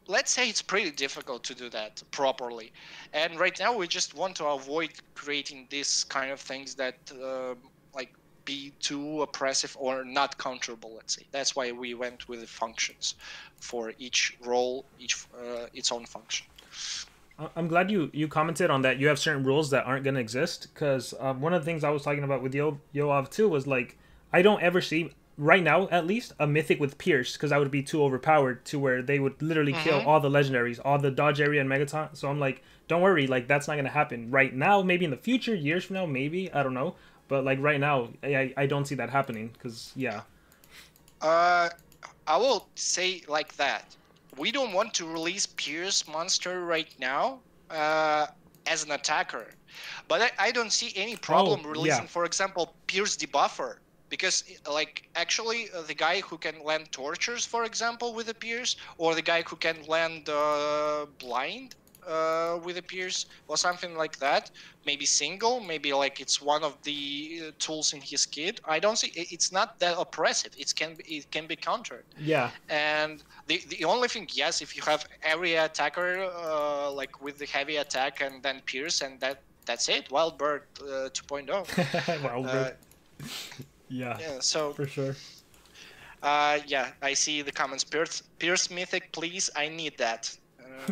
[SPEAKER 2] let's say it's pretty difficult to do that properly. And right now we just want to avoid creating this kind of things that like be too oppressive or not counterable. Let's say that's why we went with the functions for each role, each its own function.
[SPEAKER 1] I'm glad you commented on that. You have certain rules that aren't going to exist because one of the things I was talking about with Yoav too was like I don't ever see right now at least a mythic with Pierce because I would be too overpowered to where they would literally kill all the legendaries, all the dodge area and Megaton. So I'm like, don't worry, like that's not going to happen right now. Maybe in the future, years from now, maybe I don't know. But like right now, I don't see that happening because yeah.
[SPEAKER 2] I will say like that. We don't want to release Pierce monster right now as an attacker, but I don't see any problem releasing, for example, Pierce debuffer, because like actually the guy who can land tortures, for example, with a Pierce, or the guy who can land blind with a Pierce or something like that, maybe single, maybe like it's one of the tools in his kit. I don't see it's not that oppressive. It can be countered.
[SPEAKER 1] Yeah.
[SPEAKER 2] And the only thing, yes, if you have area attacker like with the heavy attack and then Pierce, and that's it. Wild Bird 2.0.
[SPEAKER 1] Wild Bird.
[SPEAKER 2] Yeah. So
[SPEAKER 1] for sure.
[SPEAKER 2] Yeah, I see the comments. Pierce Mythic, please. I need that.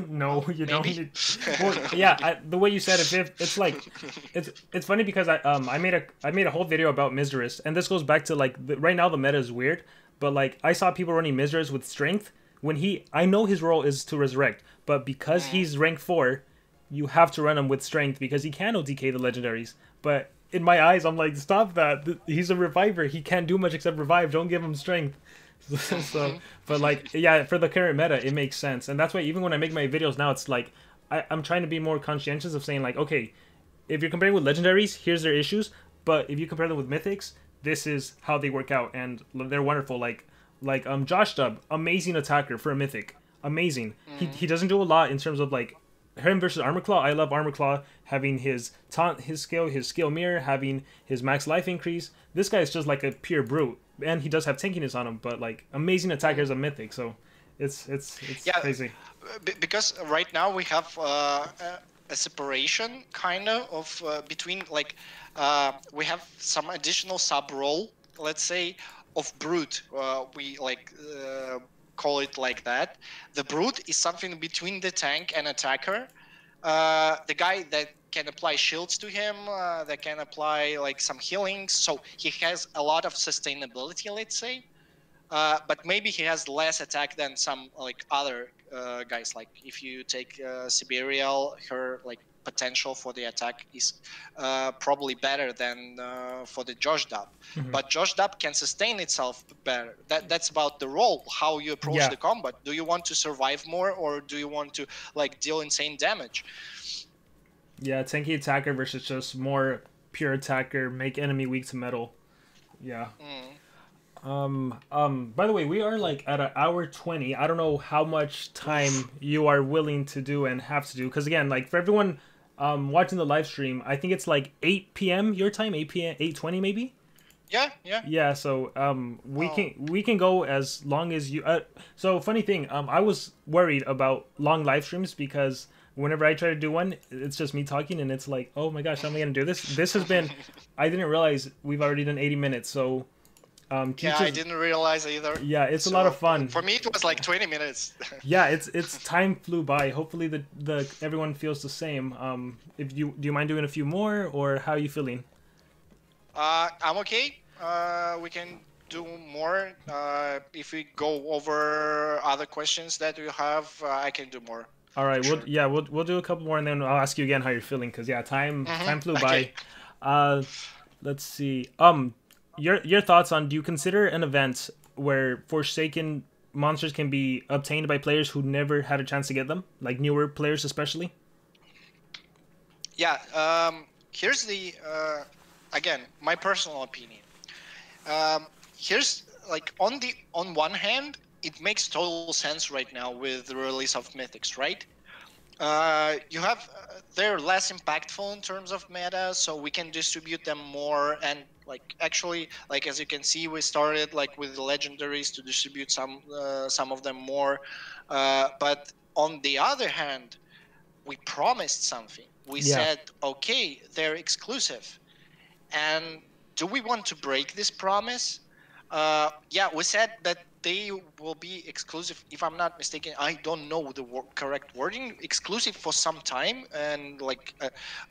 [SPEAKER 1] No, you don't need. Well, yeah, the way you said it, it's like it's funny because I made a whole video about Miseris, and this goes back to like right now the meta is weird, but like I saw people running Miseris with strength when I know his role is to resurrect, but because he's rank 4, you have to run him with strength because he can OTK the legendaries. But in my eyes, I'm like, stop that. He's a reviver. He can't do much except revive. Don't give him strength. So, but like, yeah, for the current meta, it makes sense, and that's why even when I make my videos now, it's like I'm trying to be more conscientious of saying like, okay, if you're comparing with legendaries, here's their issues, but if you compare them with mythics, this is how they work out, and they're wonderful. Like Josh Dub, amazing attacker for a mythic, amazing. He doesn't do a lot in terms of like him versus Armor Claw. I love Armor Claw having his taunt, his skill mirror, having his max life increase. This guy is just like a pure brute. And he does have tankiness on him, but like amazing attacker as a mythic, so it's crazy.
[SPEAKER 2] Because right now we have a separation kind of between like we have some additional sub role, let's say, of brute. We like call it like that. The brute is something between the tank and attacker. The guy that can apply shields to him, that can apply like some healings, so he has a lot of sustainability, let's say, but maybe he has less attack than some like other guys. Like if you take Siberial, her like potential for the attack is probably better than for the Josh Dub. But Josh Dub can sustain itself better. That's about the role, how you approach the combat. Do you want to survive more, or do you want to like deal insane damage?
[SPEAKER 1] Yeah, tanky attacker versus just more pure attacker, make enemy weak to metal. Yeah. By the way, we are like at an hour 20. I don't know how much time you are willing to do and have to do, because again, like for everyone watching the live stream, I think it's like 8 p.m. your time, 8 p.m. 8:20 maybe. Yeah, so we can go as long as you so funny thing, I was worried about long live streams because whenever I try to do one, it's just me talking, and it's like, oh my gosh, how am I gonna do this? This has been, I didn't realize we've already done 80 minutes, so
[SPEAKER 2] yeah, I didn't realize either.
[SPEAKER 1] Yeah, it's a lot of fun.
[SPEAKER 2] For me, it was like 20 minutes.
[SPEAKER 1] Yeah, it's time flew by. Hopefully the everyone feels the same. If do you mind doing a few more, or how are you feeling?
[SPEAKER 2] I'm okay. We can do more. If we go over other questions that you have, I can do more.
[SPEAKER 1] All right, we'll do a couple more, and then I'll ask you again how you're feeling, because yeah, time flew by. Uh, let's see. Your thoughts on, do you consider an event where Forsaken monsters can be obtained by players who never had a chance to get them, like newer players especially?
[SPEAKER 2] Yeah. Here's the again my personal opinion. Here's like on one hand, it makes total sense right now with the release of Mythics, right? You have they're less impactful in terms of meta, so we can distribute them more. And like actually, like as you can see, we started like with the legendaries to distribute some of them more. But on the other hand, we promised something. We
[SPEAKER 1] Yeah,
[SPEAKER 2] said, okay, they're exclusive. And do we want to break this promise? Yeah, we said that they will be exclusive. If I'm not mistaken, I don't know the correct wording. Exclusive for some time, and like,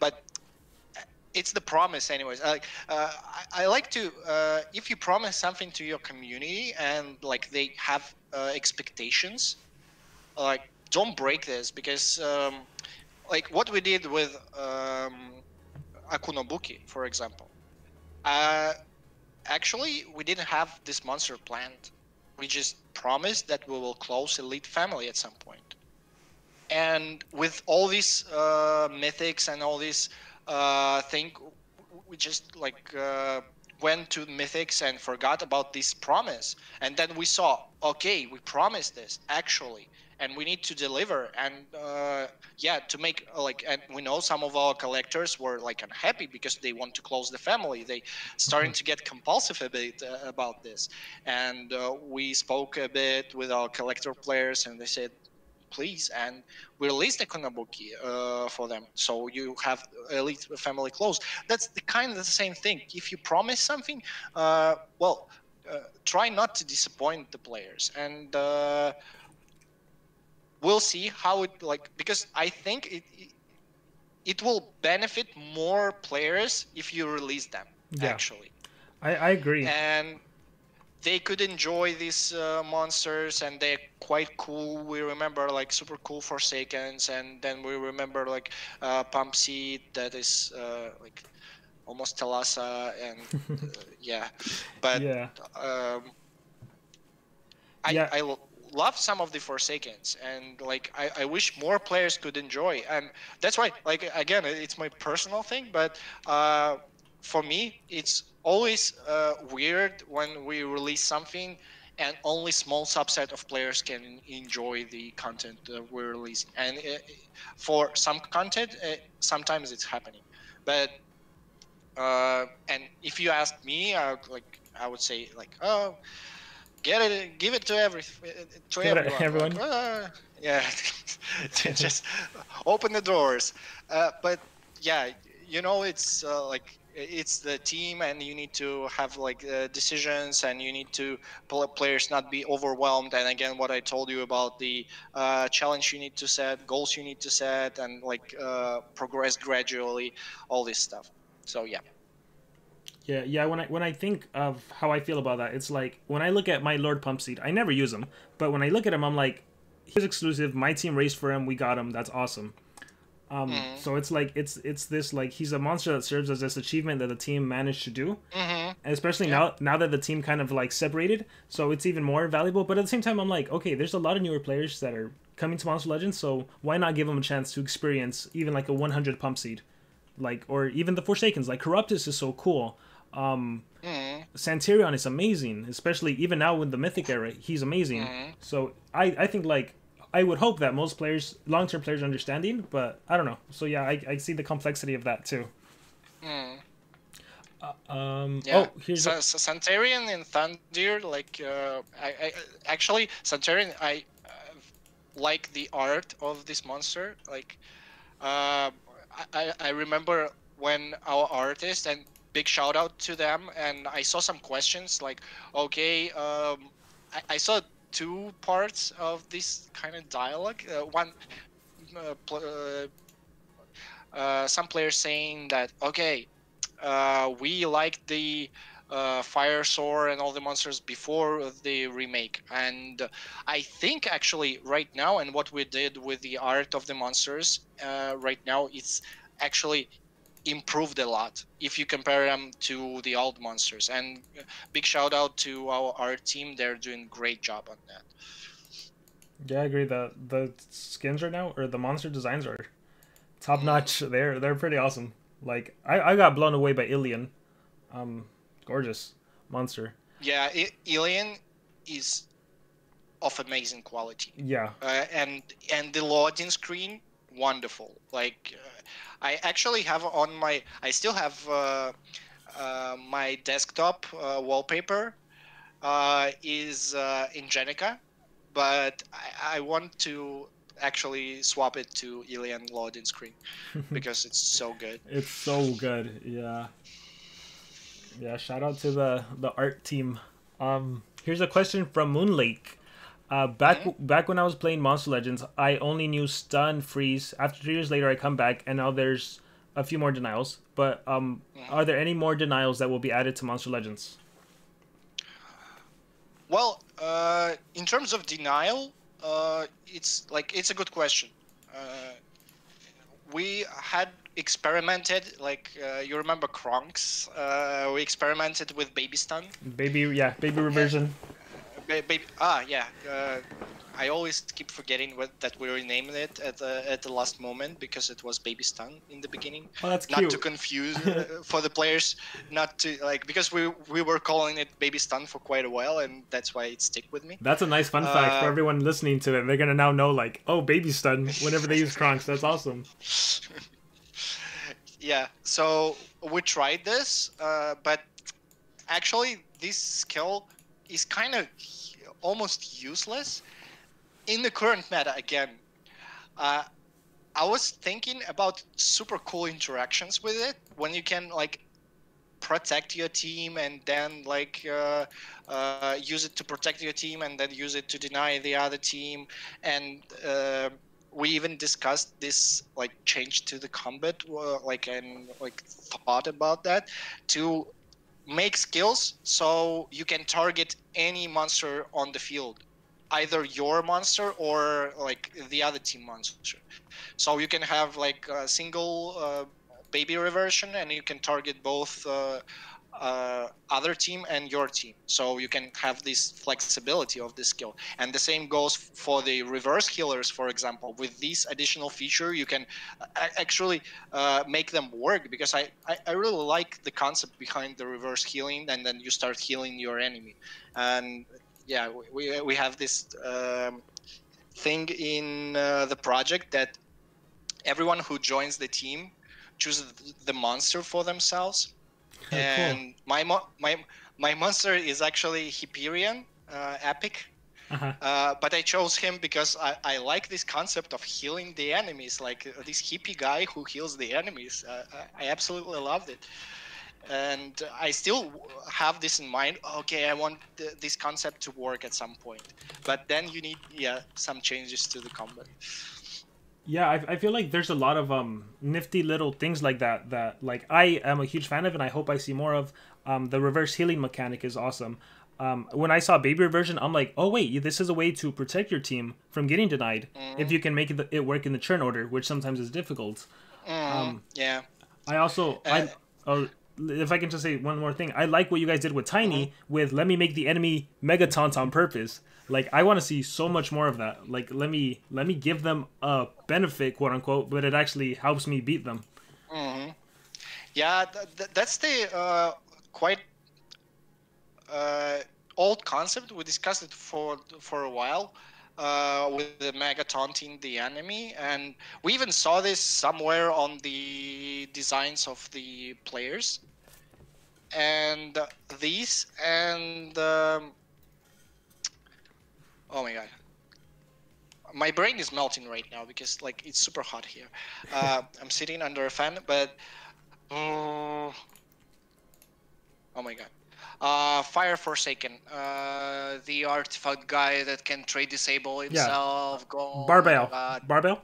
[SPEAKER 2] but it's the promise, anyways. I like to if you promise something to your community and like they have expectations, like don't break this because like what we did with Akunobuki, for example. Uh, Actually, we didn't have this monster planned. We just promised that we will close Elite Family at some point. And with all these mythics and all these thing, we just like went to mythics and forgot about this promise. And then we saw, okay, we promised this actually, and we need to deliver. And yeah, to make like, and we know some of our collectors were like unhappy because they want to close the family. They starting to get compulsive a bit about this. And we spoke a bit with our collector players, and they said, please, and we released the Konabuki for them, so you have Elite Family clothes. That's the kind of the same thing. If you promise something, well, try not to disappoint the players, and we'll see how it like, because I think it will benefit more players if you release them
[SPEAKER 1] yeah,
[SPEAKER 2] actually.
[SPEAKER 1] I agree.
[SPEAKER 2] And they could enjoy these monsters, and they're quite cool. We remember like super cool Forsakens, and then we remember like Pump Seed that is like almost Talassa, and yeah. But
[SPEAKER 1] Yeah,
[SPEAKER 2] um,
[SPEAKER 1] yeah,
[SPEAKER 2] love some of the Forsakens, and like I wish more players could enjoy, and that's why like again it's my personal thing, but for me it's always weird when we release something and only small subset of players can enjoy the content we're releasing. And for some content, sometimes it's happening, but and if you ask me, I would say like, oh, get it, give it to
[SPEAKER 1] give it
[SPEAKER 2] everyone, like
[SPEAKER 1] everyone.
[SPEAKER 2] yeah. Just open the doors. But yeah, it's like it's the team, and you need to have like decisions, and you need to players not be overwhelmed. And again, what I told you about the challenge you need to set, goals you need to set, and like progress gradually, all this stuff. So yeah.
[SPEAKER 1] Yeah, yeah. When I think of how I feel about that, it's like when I look at my Lord Pump Seed, I never use him, but when I look at him, I'm like, he was exclusive. My team raced for him. We got him. That's awesome.
[SPEAKER 2] Mm-hmm.
[SPEAKER 1] So it's like it's this like he's a monster that serves as this achievement that the team managed to do,
[SPEAKER 2] Mm-hmm.
[SPEAKER 1] and especially
[SPEAKER 2] Yeah.
[SPEAKER 1] now that the team kind of like separated, so it's even more valuable. But at the same time, I'm like, okay, there's a lot of newer players that are coming to Monster Legends, so why not give them a chance to experience even like a 100 Pump Seed, like, or even the Forsakens. Like Corruptus is so cool.
[SPEAKER 2] Mm-hmm.
[SPEAKER 1] Santirion is amazing, especially even now in the Mythic era. He's amazing.
[SPEAKER 2] Mm-hmm.
[SPEAKER 1] So I think like I would hope that most players, long term players, are understanding, but I don't know. So yeah, I see the complexity of that too.
[SPEAKER 2] Mm-hmm.
[SPEAKER 1] Oh,
[SPEAKER 2] Yeah,
[SPEAKER 1] here's
[SPEAKER 2] so, Santarian and Thunder, like I actually Santarian, I like the art of this monster. Like, I remember when our artist, and big shout out to them, and I saw some questions like, okay, I saw two parts of this kind of dialogue. One, uh, pl- some players saying that, okay, we liked the fire sword and all the monsters before the remake, and I think actually right now, and what we did with the art of the monsters right now, it's actually improved a lot if you compare them to the old monsters. And big shout out to our team; they're doing great job on that.
[SPEAKER 1] Yeah, I agree. The skins right now, or the monster designs, are top notch. They're pretty awesome. Like I got blown away by Ilian. Gorgeous monster.
[SPEAKER 2] Yeah, Alien is of amazing quality.
[SPEAKER 1] Yeah.
[SPEAKER 2] And the loading screen, wonderful. Like I actually have on my, I still have my desktop wallpaper is Ingenica, but I want to actually swap it to Alien loading screen because it's so good.
[SPEAKER 1] It's so good. Yeah. Yeah, shout out to the art team. Here's a question from Moonlake. Back when I was playing Monster Legends, I only knew stun, freeze. After 3 years later, I come back, and now there's a few more denials. But are there any more denials that will be added to Monster Legends?
[SPEAKER 2] Well, in terms of denial, it's a good question. We had experimented, like you remember Kronks? We experimented with baby stun.
[SPEAKER 1] Baby reversion.
[SPEAKER 2] Baby, yeah. I always keep forgetting that we renamed it at the last moment because it was baby stun in the beginning.
[SPEAKER 1] Oh, that's
[SPEAKER 2] not
[SPEAKER 1] cute.
[SPEAKER 2] to confuse for the players, not to because we were calling it baby stun for quite a while, and that's why it stick with me.
[SPEAKER 1] That's a nice fun fact for everyone listening to it. They're gonna now know, like, oh, baby stun whenever they use Kronks. That's awesome.
[SPEAKER 2] Yeah, so we tried this, but actually this skill is kind of almost useless in the current meta. Again, I was thinking about super cool interactions with it when you can like protect your team and then like use it to protect your team and then use it to deny the other team. And we even discussed this like change to the combat, and thought about that to make skills so you can target any monster on the field, either your monster or like the other team monster. So you can have like a single baby reversion, and you can target both other team and your team. So you can have this flexibility of this skill. And the same goes for the reverse healers, for example. With this additional feature, you can actually make them work, because I really like the concept behind the reverse healing, and then you start healing your enemy. And yeah, we have this thing in the project that everyone who joins the team chooses the monster for themselves. And
[SPEAKER 1] cool.
[SPEAKER 2] my monster is actually Hyperion, epic. But I chose him because I like this concept of healing the enemies, like this hippie guy who heals the enemies. I absolutely loved it. And I still have this in mind. Okay, I want this concept to work at some point. But then you need, some changes to the combat.
[SPEAKER 1] Yeah, I feel like there's a lot of nifty little things like that like I am a huge fan of, and I hope I see more of. The reverse healing mechanic is awesome. When I saw baby reversion, I'm like, oh wait, this is a way to protect your team from getting denied if you can make it work in the churn order, which sometimes is difficult.
[SPEAKER 2] Yeah.
[SPEAKER 1] I also if I can just say one more thing, I like what you guys did with Tiny with let me make the enemy mega taunt on purpose. Like I want to see so much more of that. Like let me give them a benefit, quote unquote, but it actually helps me beat them.
[SPEAKER 2] Yeah, that's the quite old concept. We discussed it for a while with the mega taunting the enemy, and we even saw this somewhere on the designs of the players. And these and oh my god, my brain is melting right now because like it's super hot here. I'm sitting under a fan, but oh my god. Fire Forsaken, the artifact guy that can trade disable himself. Go.
[SPEAKER 1] Barbell. Barbell?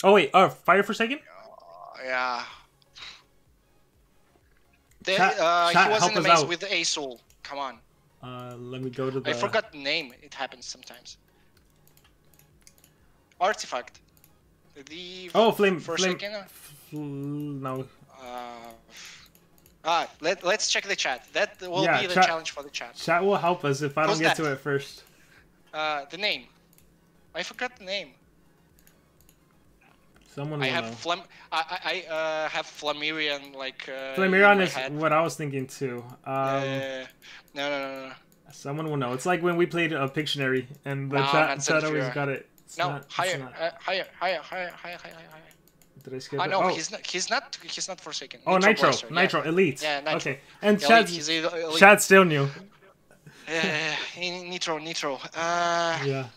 [SPEAKER 1] Oh wait, Fire Forsaken?
[SPEAKER 2] Yeah.
[SPEAKER 1] Chat,
[SPEAKER 2] he was in the maze with Azul. Come on.
[SPEAKER 1] Let me go to the...
[SPEAKER 2] I forgot the name. It happens sometimes. Artifact. The
[SPEAKER 1] Flame.
[SPEAKER 2] Forsaken?
[SPEAKER 1] No.
[SPEAKER 2] Let's check the chat. That will
[SPEAKER 1] Yeah,
[SPEAKER 2] be the challenge for the chat.
[SPEAKER 1] chat will help us if I don't
[SPEAKER 2] Who's
[SPEAKER 1] get
[SPEAKER 2] that?
[SPEAKER 1] to it first.
[SPEAKER 2] The name. I forgot the name.
[SPEAKER 1] Someone
[SPEAKER 2] I
[SPEAKER 1] will
[SPEAKER 2] have
[SPEAKER 1] know.
[SPEAKER 2] I have Flammarion like in
[SPEAKER 1] Flammarion
[SPEAKER 2] my
[SPEAKER 1] is
[SPEAKER 2] head.
[SPEAKER 1] what I was thinking too.
[SPEAKER 2] No.
[SPEAKER 1] Someone will know. It's like when we played a Pictionary and the
[SPEAKER 2] No, not
[SPEAKER 1] chat always
[SPEAKER 2] Zephyr.
[SPEAKER 1] got it. It's
[SPEAKER 2] No,
[SPEAKER 1] not. It's
[SPEAKER 2] higher,
[SPEAKER 1] not.
[SPEAKER 2] higher.
[SPEAKER 1] Did I skip
[SPEAKER 2] I
[SPEAKER 1] it?
[SPEAKER 2] know
[SPEAKER 1] Oh.
[SPEAKER 2] he's not Forsaken.
[SPEAKER 1] Oh,
[SPEAKER 2] Nitro
[SPEAKER 1] Nitro.
[SPEAKER 2] Blaster. Yeah,
[SPEAKER 1] Nitro. Elite.
[SPEAKER 2] yeah, Nitro.
[SPEAKER 1] Okay. And
[SPEAKER 2] Elite. He's elite.
[SPEAKER 1] chat still new.
[SPEAKER 2] Nitro.
[SPEAKER 1] Yeah.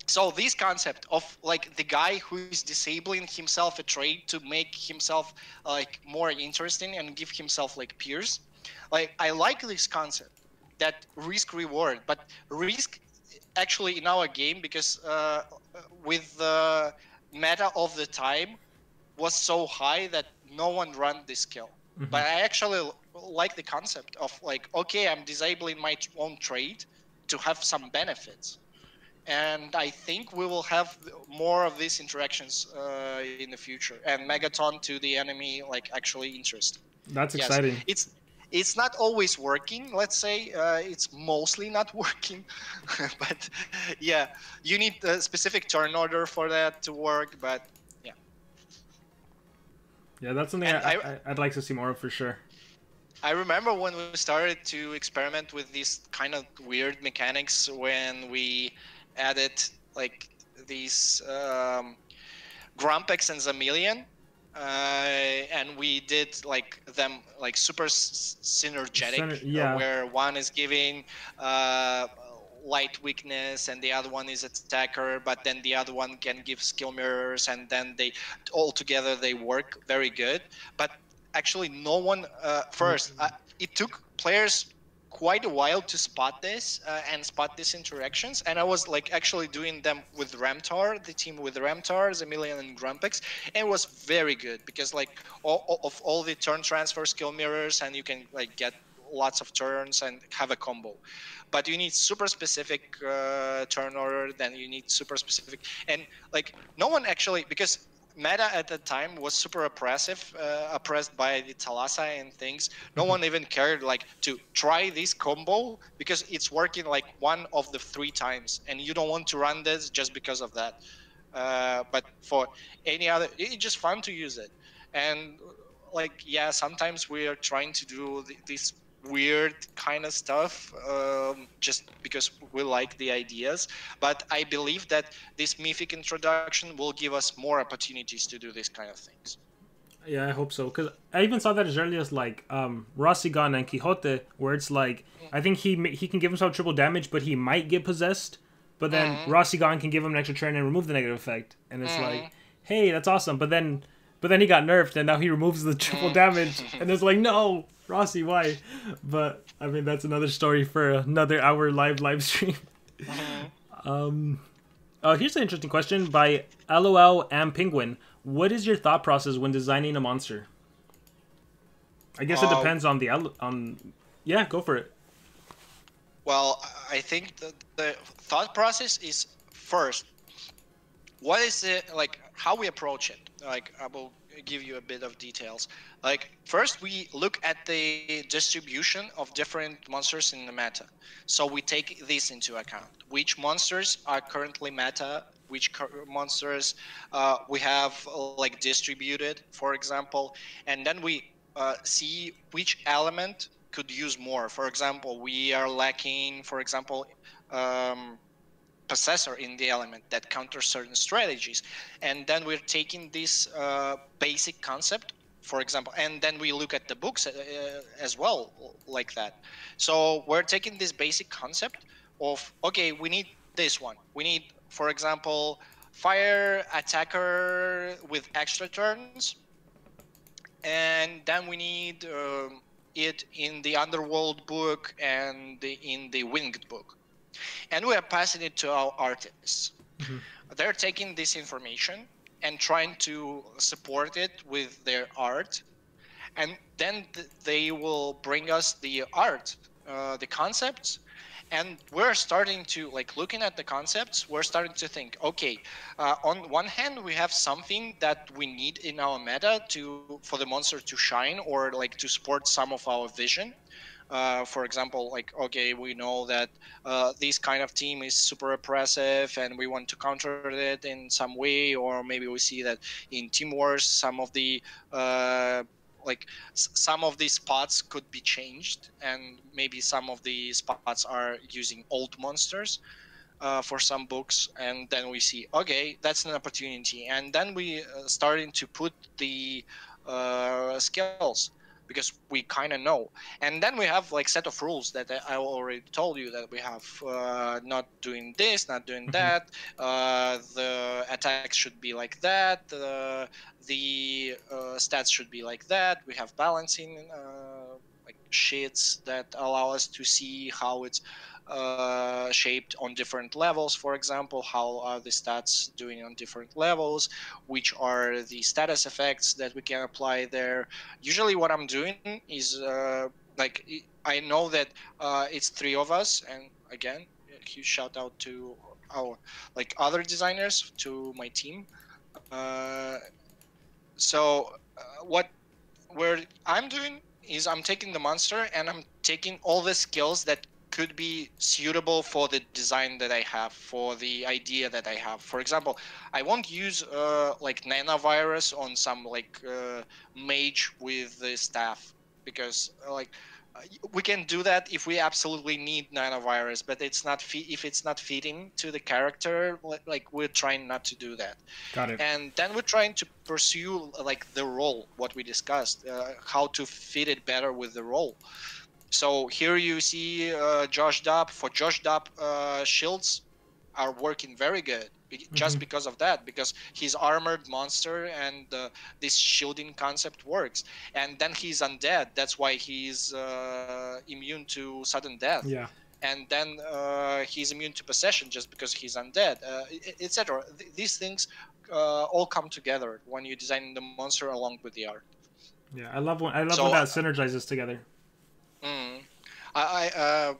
[SPEAKER 2] So this concept of like the guy who is disabling himself a trait to make himself like more interesting and give himself like peers, like I like this concept, that risk reward, but risk actually in our game, because with the meta of the time was so high that no one ran this skill. But I actually like the concept of like, okay, I'm disabling my own trait to have some benefits. And I think we will have more of these interactions in the future, and Megaton to the enemy like actually interesting.
[SPEAKER 1] That's
[SPEAKER 2] Yes,
[SPEAKER 1] exciting.
[SPEAKER 2] it's not always working. Let's say it's mostly not working, but yeah, you need a specific turn order for that to work. But yeah,
[SPEAKER 1] Yeah, that's something
[SPEAKER 2] and
[SPEAKER 1] I'd like to see more of for sure.
[SPEAKER 2] I remember when we started to experiment with these kind of weird mechanics when we added like these Grumpex and Zamilion, and we did like them like super synergetic,
[SPEAKER 1] Yeah.
[SPEAKER 2] where one is giving uh, light weakness and the other one is attacker, but then the other one can give skill mirrors, and then they all together they work very good. But actually, no one first. It took players quite a while to spot this and spot these interactions, and I was like actually doing them with Ramtar, the team with Ramtar, Zamilion, and Grumpex, and it was very good because like all the turn transfer skill mirrors, and you can like get lots of turns and have a combo. But you need super specific turn order, then you need super specific, and like no one actually, because meta at the time was super oppressed by the Talassa and things. No one even cared like to try this combo because it's working like one of the 3 times, and you don't want to run this just because of that. But for any other, it's just fun to use it. And like, yeah, sometimes we are trying to do this weird kind of stuff just because we like the ideas. But I believe that this mythic introduction will give us more opportunities to do these kind of things.
[SPEAKER 1] Yeah, I hope so. Because I even saw that as early as like Rosigan and Quixote, where it's like I think he can give himself triple damage, but he might get possessed. But then Rosigan can give him an extra turn and remove the negative effect, and it's like, hey, that's awesome. But then he got nerfed, and now he removes the triple damage, and it's like, no, Rossi, why? But I mean, that's another story for another hour live stream. Here's an interesting question by LOL and Penguin. What is your thought process when designing a monster? I guess it depends on Yeah, go for it.
[SPEAKER 2] Well, I think the thought process is first, what is it like, how we approach it. Like, I will give you a bit of details. Like, first we look at the distribution of different monsters in the meta. So we take this into account. Which monsters are currently meta, which monsters we have like distributed, for example, and then we see which element could use more. For example, we are lacking, for example, possessor in the element that counters certain strategies, and then we're taking this basic concept, for example, and then we look at the books as well like that. So we're taking this basic concept of, okay, we need this one, we need, for example, fire attacker with extra turns, and then we need it in the underworld book and in the winged book, and we are passing it to our artists. They're taking this information and trying to support it with their art, and then they will bring us the art, the concepts, And we're starting to like looking at the concepts, we're starting to think, okay, on one hand we have something that we need in our meta to for the monster to shine or like to support some of our vision. For example, like, okay, we know that this kind of team is super oppressive and we want to counter it in some way, or maybe we see that in team wars some of the uh, like some of these spots could be changed, and maybe some of the spots are using old monsters for some books. And then we see, okay, that's an opportunity, and then we starting to put the skills, because we kind of know. And then we have like set of rules that I already told you, that we have not doing this, not doing
[SPEAKER 1] Hmm.
[SPEAKER 2] that, the attacks should be like that, the stats should be like that. We have balancing like sheets that allow us to see how it's shaped on different levels. For example, how are the stats doing on different levels, which are the status effects that we can apply there. Usually what I'm doing is I know that it's three of us, and again, a huge shout out to our like other designers, to my team. Uh, so what where I'm doing is I'm taking the monster and I'm taking all the skills that could be suitable for the design that I have, for the idea that I have. For example, I won't use like nanovirus on some like mage with the staff, because we can do that if we absolutely need nanovirus, but if it's not fitting to the character, like we're trying not to do that.
[SPEAKER 1] Got it.
[SPEAKER 2] And then we're trying to pursue like the role, what we discussed, how to fit it better with the role. So here you see Josh Dopp. For Josh Dopp, shields are working very good,
[SPEAKER 1] Hmm.
[SPEAKER 2] just because of that, because he's armored monster, and this shielding concept works. And then he's undead, that's why he's immune to sudden death.
[SPEAKER 1] Yeah.
[SPEAKER 2] And then he's immune to possession just because he's undead, etc. These things all come together when you design the monster along with the art.
[SPEAKER 1] Yeah. I love when
[SPEAKER 2] So
[SPEAKER 1] that synergizes together.
[SPEAKER 2] mm, I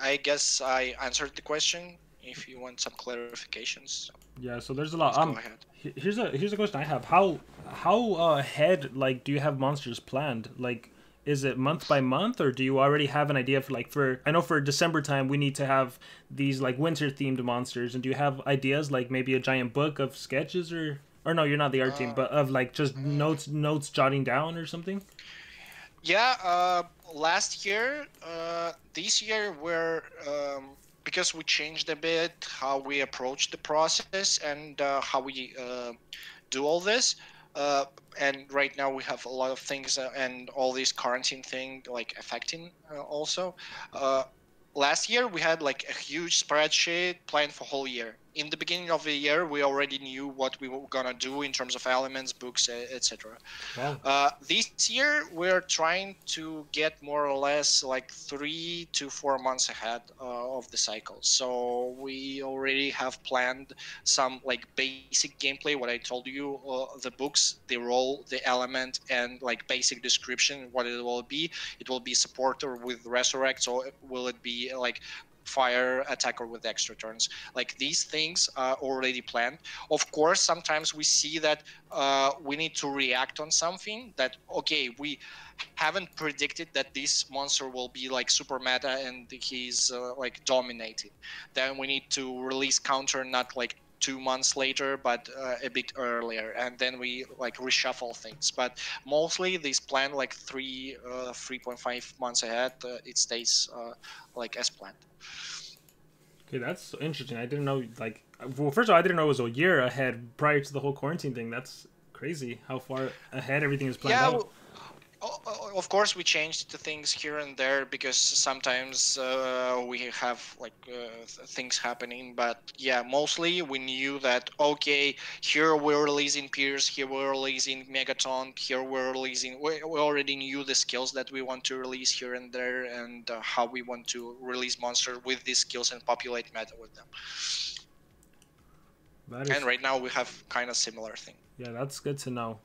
[SPEAKER 2] I guess I answered the question. If you want some clarifications,
[SPEAKER 1] Yeah. So there's a
[SPEAKER 2] please
[SPEAKER 1] lot.
[SPEAKER 2] go ahead.
[SPEAKER 1] Here's a question I have. How ahead like do you have monsters planned? Like, is it month by month, or do you already have an idea for like for I know for December time we need to have these like winter themed monsters, and do you have ideas like maybe a giant book of sketches or no, you're not the art team,
[SPEAKER 2] Uh,
[SPEAKER 1] but of like just
[SPEAKER 2] mm,
[SPEAKER 1] notes jotting down or something?
[SPEAKER 2] yeah, last year, this year we're because we changed a bit how we approach the process, and how we do all this. Uh, and right now we have a lot of things, and all these quarantine thing like affecting also. Uh, Last year we had like a huge spreadsheet planned for whole year. In the beginning of the year, we already knew what we were gonna do in terms of elements, books, etc.
[SPEAKER 1] Wow.
[SPEAKER 2] This year, we're trying to get more or less like 3 to 4 months ahead of the cycle. So we already have planned some like basic gameplay. What I told you, the books, the role, the element, and like basic description. What it will be. It will be supporter with resurrect, or will it be like fire attacker with extra turns? Like these things are already planned. Of course, sometimes we see that we need to react on something that, okay, we haven't predicted that this monster will be like super meta and he's like dominating. Then we need to release counter not like 2 months later, but a bit earlier, and then we like reshuffle things. But mostly these plan like 3.5 months ahead. It stays like as planned.
[SPEAKER 1] Okay, that's so interesting. I didn't know like well, first of all, I didn't know it was a year ahead prior to the whole quarantine thing. That's crazy how far ahead everything is planned
[SPEAKER 2] Yeah,
[SPEAKER 1] out.
[SPEAKER 2] of course, we changed the things here and there because sometimes we have like things happening. But yeah, mostly we knew that, okay, here we're releasing Pierce, here we're releasing Megaton, here we're releasing. We already knew the skills that we want to release here and there, and how we want to release monster with these skills and populate meta with them.
[SPEAKER 1] That
[SPEAKER 2] And
[SPEAKER 1] is
[SPEAKER 2] right now we have kind of similar thing.
[SPEAKER 1] yeah, that's good to know.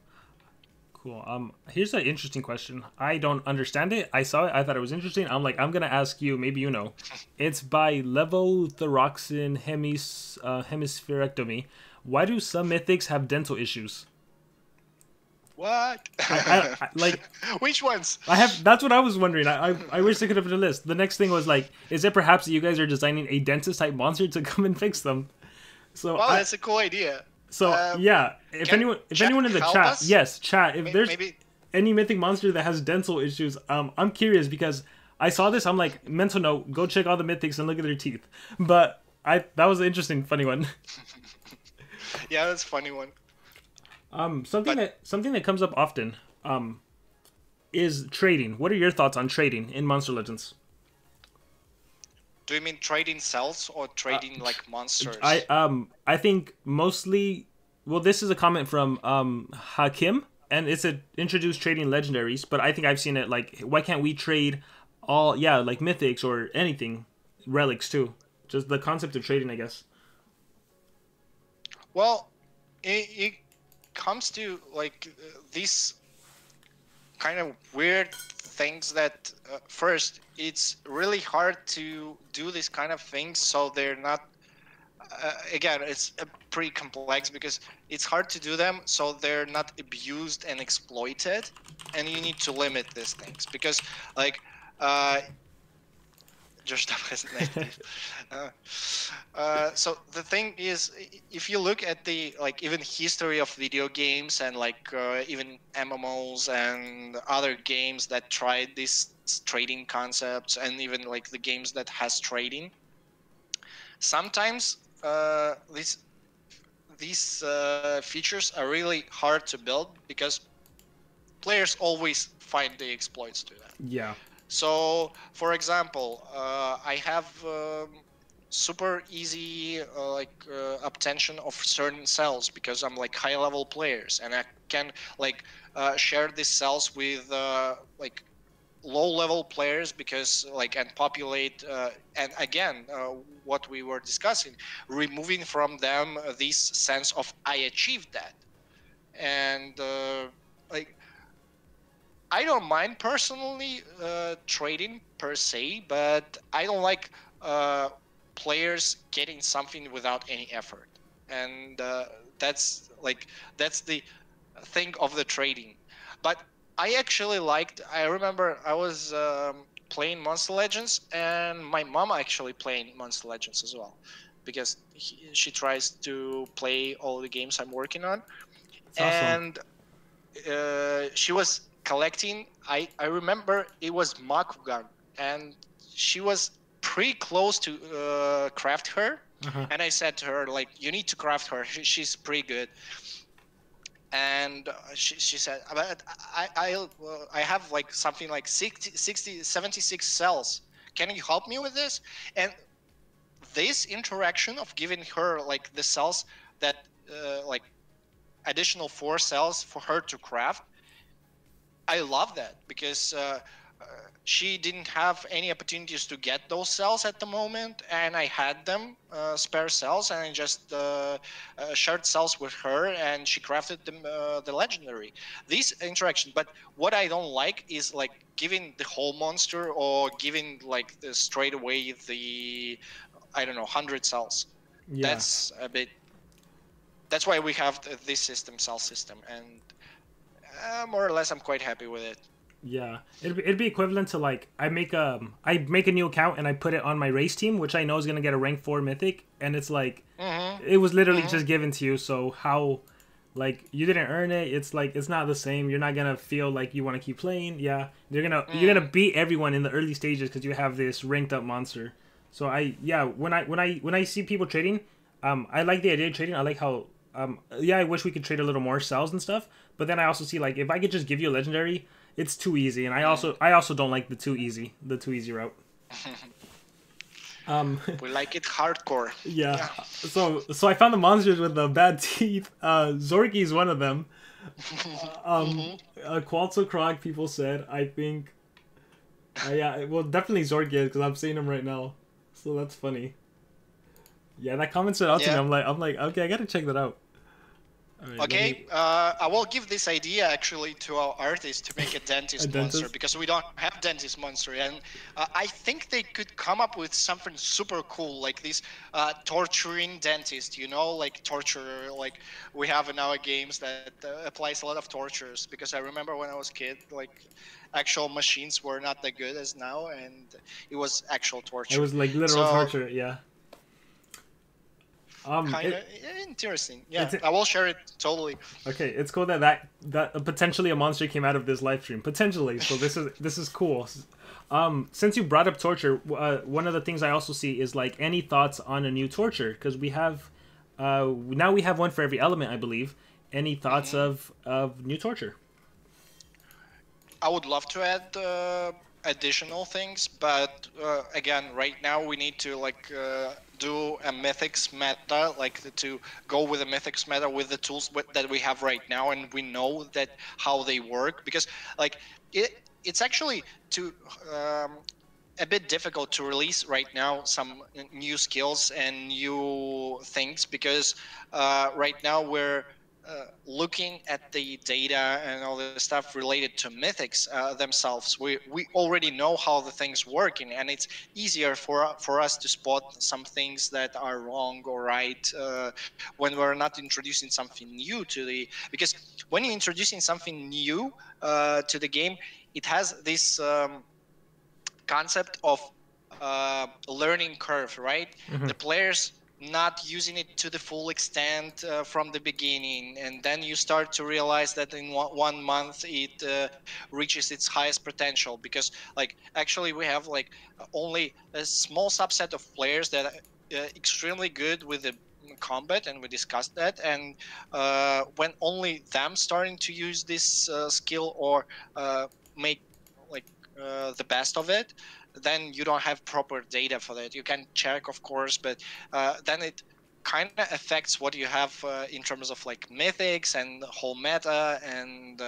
[SPEAKER 1] Cool. Here's an interesting question. I don't understand it. I saw it. I thought it was interesting. I'm like, I'm gonna ask you. Maybe you know. It's by levothyroxine hemispherectomy. Why do some mythics have dental issues?
[SPEAKER 2] What?
[SPEAKER 1] Like.
[SPEAKER 2] Which ones?
[SPEAKER 1] I have. That's what I was wondering. I wish I could have put a list. The next thing was like, is it perhaps that you guys are designing a dentist type monster to come and fix them? So
[SPEAKER 2] Well, that's a cool idea.
[SPEAKER 1] So yeah, if anyone in the chat,
[SPEAKER 2] us?
[SPEAKER 1] yes, chat. If there's
[SPEAKER 2] Maybe.
[SPEAKER 1] any mythic monster that has dental issues, I'm curious because I saw this. I'm like, mental note: go check all the mythics and look at their teeth. But that was an interesting, funny one.
[SPEAKER 2] Yeah, that's a funny one.
[SPEAKER 1] Something that comes up often, is trading. What are your thoughts on trading in Monster Legends?
[SPEAKER 2] Do you mean trading cells or trading like monsters?
[SPEAKER 1] I think mostly. Well, this is a comment from Hakim, and it's a introduce trading legendaries. But I think I've seen it like, why can't we trade all? Yeah, like mythics or anything, relics too. Just the concept of trading, I guess.
[SPEAKER 2] Well, it comes to like these kind of weird things that first it's really hard to do this kind of things, so they're not again, it's pretty complex because it's hard to do them so they're not abused and exploited, and you need to limit these things because like just so the thing is, if you look at the like even history of video games and like even MMOs and other games that tried these trading concepts, and even like the games that has trading, sometimes these features are really hard to build because players always find the exploits to that.
[SPEAKER 1] Yeah.
[SPEAKER 2] So, for example, I have super easy obtention of certain cells because I'm like high-level players, and I can like share these cells with like low-level players because like and populate and again what we were discussing, removing from them this sense of I achieved that, and like. I don't mind personally trading per se, but I don't like players getting something without any effort, and that's the thing of the trading. But I actually liked. I remember I was playing Monster Legends, and my mom actually playing Monster Legends as well, because she tries to play all the games I'm working on,
[SPEAKER 1] That's awesome.
[SPEAKER 2] and she was collecting. I remember it was Makugan, and she was pretty close to craft her. And I said to her, like, you need to craft her. She's pretty good. And she said, but I have like something like 60, 76 cells. Can you help me with this? And this interaction of giving her like the cells that like additional 4 cells for her to craft, I love that because she didn't have any opportunities to get those cells at the moment, and I had them, spare cells, and I just shared cells with her, and she crafted them, the legendary. This interaction, but what I don't like is like giving the whole monster or giving like straight away the, I don't know, 100 cells.
[SPEAKER 1] Yeah.
[SPEAKER 2] That's a bit. That's why we have this system, cell system, and more or less, I'm quite happy with it.
[SPEAKER 1] Yeah, it'd be equivalent to like I make a new account and I put it on my race team, which I know is gonna get a rank 4 mythic, and it's like it was literally just given to you. So how, like, you didn't earn it? It's like it's not the same. You're not gonna feel like you want to keep playing. Yeah, you're gonna beat everyone in the early stages because you have this ranked up monster. So when I see people trading, I like the idea of trading. I like how I wish we could trade a little more cells and stuff. But then I also see like if I could just give you a legendary, it's too easy, and I also don't like the too easy route.
[SPEAKER 2] We like it hardcore.
[SPEAKER 1] Yeah. So I found the monsters with the bad teeth. Zorky's one of them. Quetzalcoatl, people said. I think. Yeah. Well, definitely Zorky is because I'm seeing him right now. So that's funny. Yeah, that comment stood out to me. I'm like, okay, I gotta check that out. All right, let
[SPEAKER 2] Okay,
[SPEAKER 1] me
[SPEAKER 2] I will give this idea actually to our artist to make a
[SPEAKER 1] a
[SPEAKER 2] dentist monster
[SPEAKER 1] dentist.
[SPEAKER 2] because we don't have dentist monster, and I think they could come up with something super cool like this torturing dentist. You know, like torture, like we have in our games that applies a lot of tortures. Because I remember when I was kid, like actual machines were not that good as now, and it was actual
[SPEAKER 1] It
[SPEAKER 2] torture.
[SPEAKER 1] was like literal
[SPEAKER 2] So
[SPEAKER 1] torture. Yeah.
[SPEAKER 2] kind of
[SPEAKER 1] It
[SPEAKER 2] interesting. Yeah,
[SPEAKER 1] it's
[SPEAKER 2] I will share it totally.
[SPEAKER 1] okay. It's cool that potentially a monster came out of this live stream. Potentially. So this is cool. Since you brought up torture, one of the things I also see is like any thoughts on a new torture because we have, now we have one for every element, I believe. Any thoughts
[SPEAKER 2] Hmm.
[SPEAKER 1] of new torture?
[SPEAKER 2] I would love to add additional things, but again, right now we need to like do a mythics meta, like to go with a mythics meta with the tools that we have right now, and we know that how they work because like it it's actually to um, a bit difficult to release right now some new skills and new things because right now we're looking at the data and all the stuff related to mythics themselves. We already know how the things working, and it's easier for us to spot some things that are wrong or right when we're not introducing something new to the because when you're introducing something new to the game, it has this concept of learning curve, right?
[SPEAKER 1] Hmm.
[SPEAKER 2] The players not using it to the full extent from the beginning, and then you start to realize that in 1 month it reaches its highest potential because like actually we have like only a small subset of players that are extremely good with the combat, and we discussed that, and when only them starting to use this skill or make like the best of it, then you don't have proper data for that. You can check, of course, but then it kind of affects what you have in terms of like mythics and the whole meta, and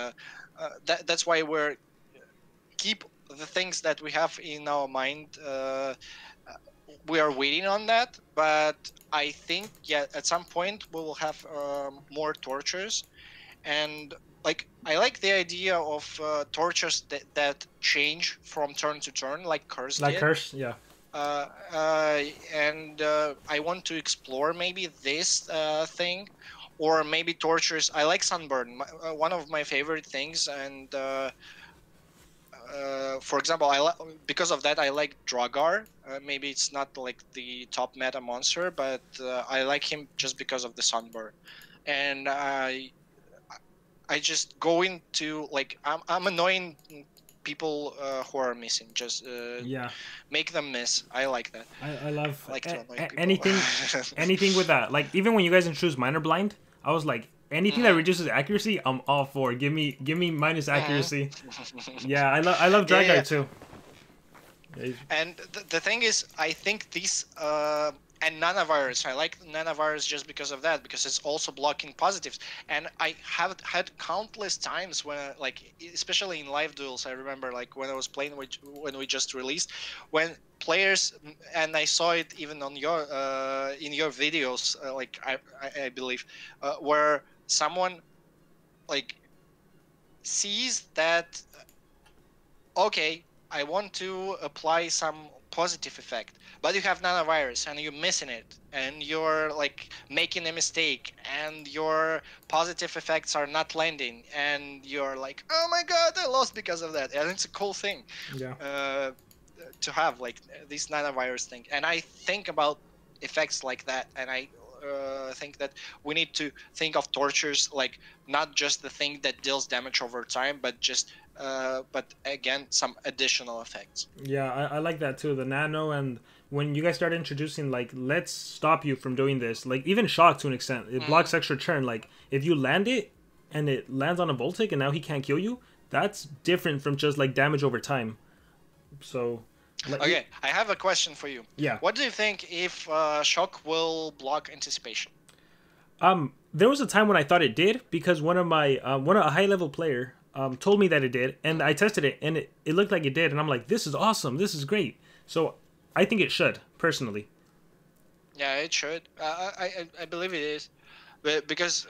[SPEAKER 2] that's why we're keep the things that we have in our mind. We are waiting on that, but I think yeah, at some point we will have more tortures, and like I like the idea of tortures that change from turn to turn like curse
[SPEAKER 1] Like
[SPEAKER 2] did,
[SPEAKER 1] curse, yeah.
[SPEAKER 2] uh, and I want to explore maybe this thing, or maybe tortures. I like sunburn, one of my favorite things, and for example, because of that I like Dragar. Maybe it's not like the top meta monster, but I like him just because of the sunburn, and I just go into like I'm annoying people who are missing. Just
[SPEAKER 1] Yeah.
[SPEAKER 2] make them miss. I like that.
[SPEAKER 1] I love
[SPEAKER 2] I like to annoy people.
[SPEAKER 1] anything with that. Like even when you guys introduced minor blind, I was like anything that
[SPEAKER 2] Hmm.
[SPEAKER 1] reduces accuracy, I'm all for. Give me minus
[SPEAKER 2] Hmm.
[SPEAKER 1] accuracy. Yeah, I love
[SPEAKER 2] Yeah, yeah.
[SPEAKER 1] Dragar too. Yeah,
[SPEAKER 2] And the thing is, I think these and nanovirus. I like nanovirus just because of that, because it's also blocking positives. And I have had countless times when, like, especially in live duels, I remember like when I was playing with when we just released, when players and I saw it even on your in your videos, like I believe, where someone like sees that okay, I want to apply some positive effect, but you have nanovirus and you're missing it, and you're like making a mistake, and your positive effects are not landing, and you're like, oh my god, I lost because of that. And it's a cool thing
[SPEAKER 1] yeah,
[SPEAKER 2] uh, to have like this nanovirus thing. And I think about effects like that, and I think that we need to think of tortures like not just the thing that deals damage over time, but just but again some additional effects.
[SPEAKER 1] yeah. I like that too. The nano and when you guys started introducing like let's stop you from doing this. Like even shock to an extent, it
[SPEAKER 2] Hmm.
[SPEAKER 1] blocks extra turn. Like if you land it and it lands on a Voltic and now he can't kill you, that's different from just like damage over time. So, like
[SPEAKER 2] Okay, I have a question for you.
[SPEAKER 1] yeah.
[SPEAKER 2] What do you think if shock will block anticipation?
[SPEAKER 1] There was a time when I thought it did because one of a high level player told me that it did, and I
[SPEAKER 2] Hmm.
[SPEAKER 1] tested it, and it looked like it did, and I'm like, this is awesome, this is great. So I think it should personally.
[SPEAKER 2] Yeah, it should. I believe it is, but because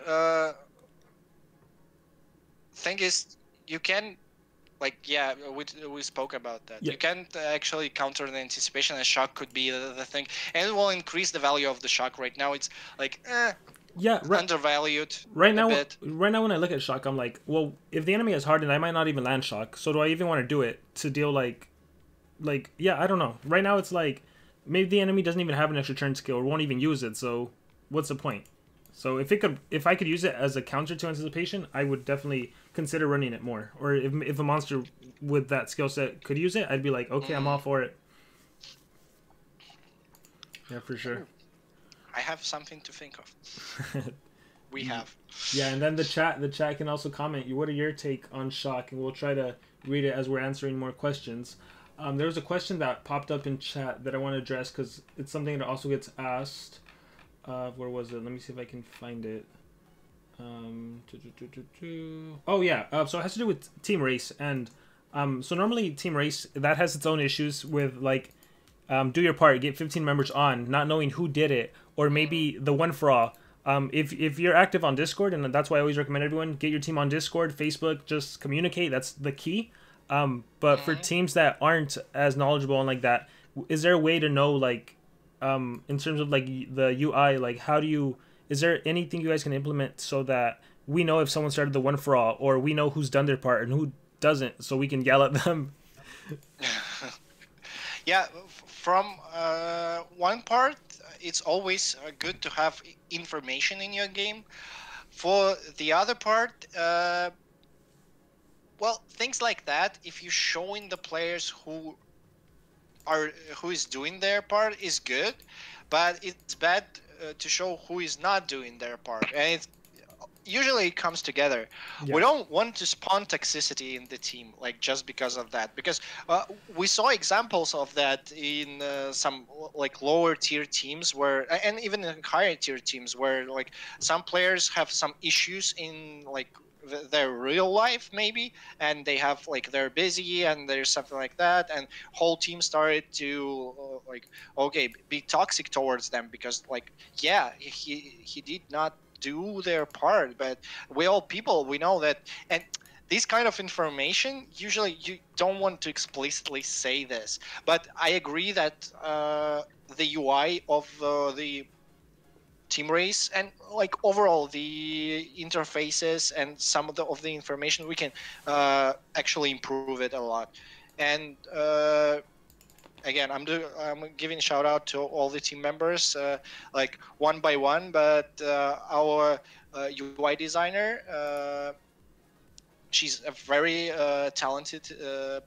[SPEAKER 2] thing is, you can, like, yeah, we spoke about that.
[SPEAKER 1] Yeah.
[SPEAKER 2] You can't actually counter the anticipation, and shock could be the thing, and it will increase the value of the shock. Right now, it's like
[SPEAKER 1] Yeah,
[SPEAKER 2] undervalued
[SPEAKER 1] right
[SPEAKER 2] a
[SPEAKER 1] now,
[SPEAKER 2] bit.
[SPEAKER 1] right now when I look at shock, I'm like, well, if the enemy is hardened, I might not even land shock. So do I even want to do it to deal yeah, I don't know. Right now it's like maybe the enemy doesn't even have an extra turn skill or won't even use it. So what's the point? So if I could use it as a counter to anticipation, I would definitely consider running it more. Or if a monster with that skill set could use it, I'd be like, okay, I'm all for it. Yeah, for sure.
[SPEAKER 2] Ooh, I have something to think of. We have.
[SPEAKER 1] Yeah, and then the chat can also comment. What are your take on shock? And we'll try to read it as we're answering more questions. There was a question that popped up in chat that I want to address because it's something that also gets asked. Where was it? Let me see if I can find it. Oh yeah. So it has to do with team race, and so normally team race that has its own issues with like do your part, get 15 members on, not knowing who did it, or maybe the one for all. If you're active on Discord, and that's why I always recommend everyone get your team on Discord, Facebook, just communicate. That's the key. But for teams that aren't as knowledgeable and like that, is there a way to know like in terms of like the UI, like how do you? Is there anything you guys can implement so that we know if someone started the one for all, or we know who's done their part and who doesn't, so we can yell at them?
[SPEAKER 2] Yeah, from one part, it's always good to have information in your game. For the other part, well, things like that, if you're showing the players who is doing their part, is good, but it's bad to show who is not doing their part, and it's usually it comes together.
[SPEAKER 1] Yeah.
[SPEAKER 2] We don't want to spawn toxicity in the team, like just because of that, because we saw examples of that in some like lower tier teams where, and even in higher tier teams where like some players have some issues in like their real life maybe, and they have like they're busy and there's something like that, and whole team started to like okay be toxic towards them because like yeah he did not do their part, but we all people, we know that. And this kind of information, usually you don't want to explicitly say this, but I agree that the UI of the team race and like overall the interfaces and some of the information, we can actually improve it a lot. And again, I'm giving a shout out to all the team members, like one by one. But our UI designer, she's a very talented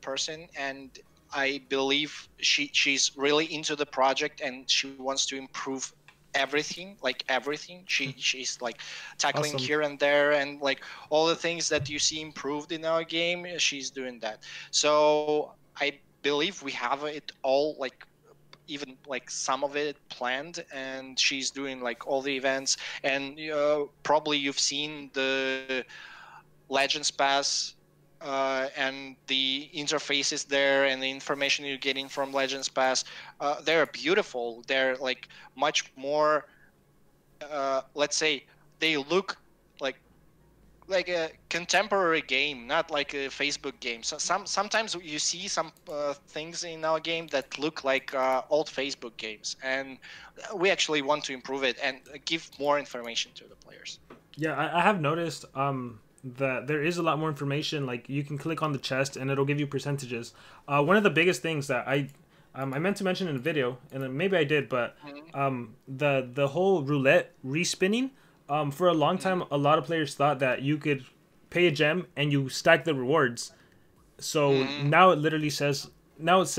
[SPEAKER 2] person, and I believe she's really into the project and she wants to improve everything, like everything. She's like tackling
[SPEAKER 1] Awesome.
[SPEAKER 2] here and there, and like all the things that you see improved in our game, she's doing that. So I believe we have it all, like even like some of it planned, and she's doing like all the events. And probably you've seen the Legends Pass and the interfaces there and the information you're getting from Legends Pass. They're beautiful. They're like much more, let's say, they look like a contemporary game, not like a Facebook game. So sometimes you see some things in our game that look like old Facebook games, and we actually want to improve it and give more information to the players.
[SPEAKER 1] Yeah, I have noticed that there is a lot more information. Like you can click on the chest and it'll give you percentages. One of the biggest things that I meant to mention in a video, and then maybe I did, but the whole roulette respinning. For a long time, a lot of players thought that you could pay a gem and you stack the rewards. So now it literally says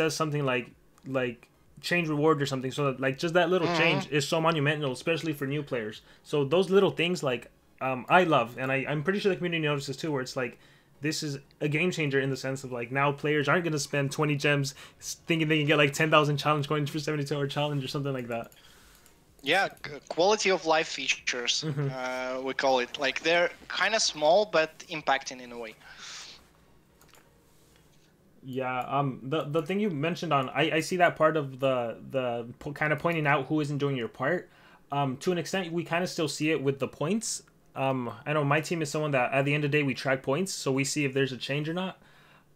[SPEAKER 1] something like change reward or something. So that, like just that little change is so monumental, especially for new players. So those little things like I love, and I'm pretty sure the community notices too, where it's like this is a game changer in the sense of like now players aren't going to spend 20 gems thinking they can get like 10,000 challenge coins for 72-hour challenge or something like that.
[SPEAKER 2] Yeah, quality of life features, we call it. Like they're kind of small, but impacting in a way.
[SPEAKER 1] Yeah, the thing you mentioned on, I see that part of kind of pointing out who isn't doing your part. To an extent, we kind of still see it with the points. I know my team is someone that at the end of the day we track points, so we see if there's a change or not.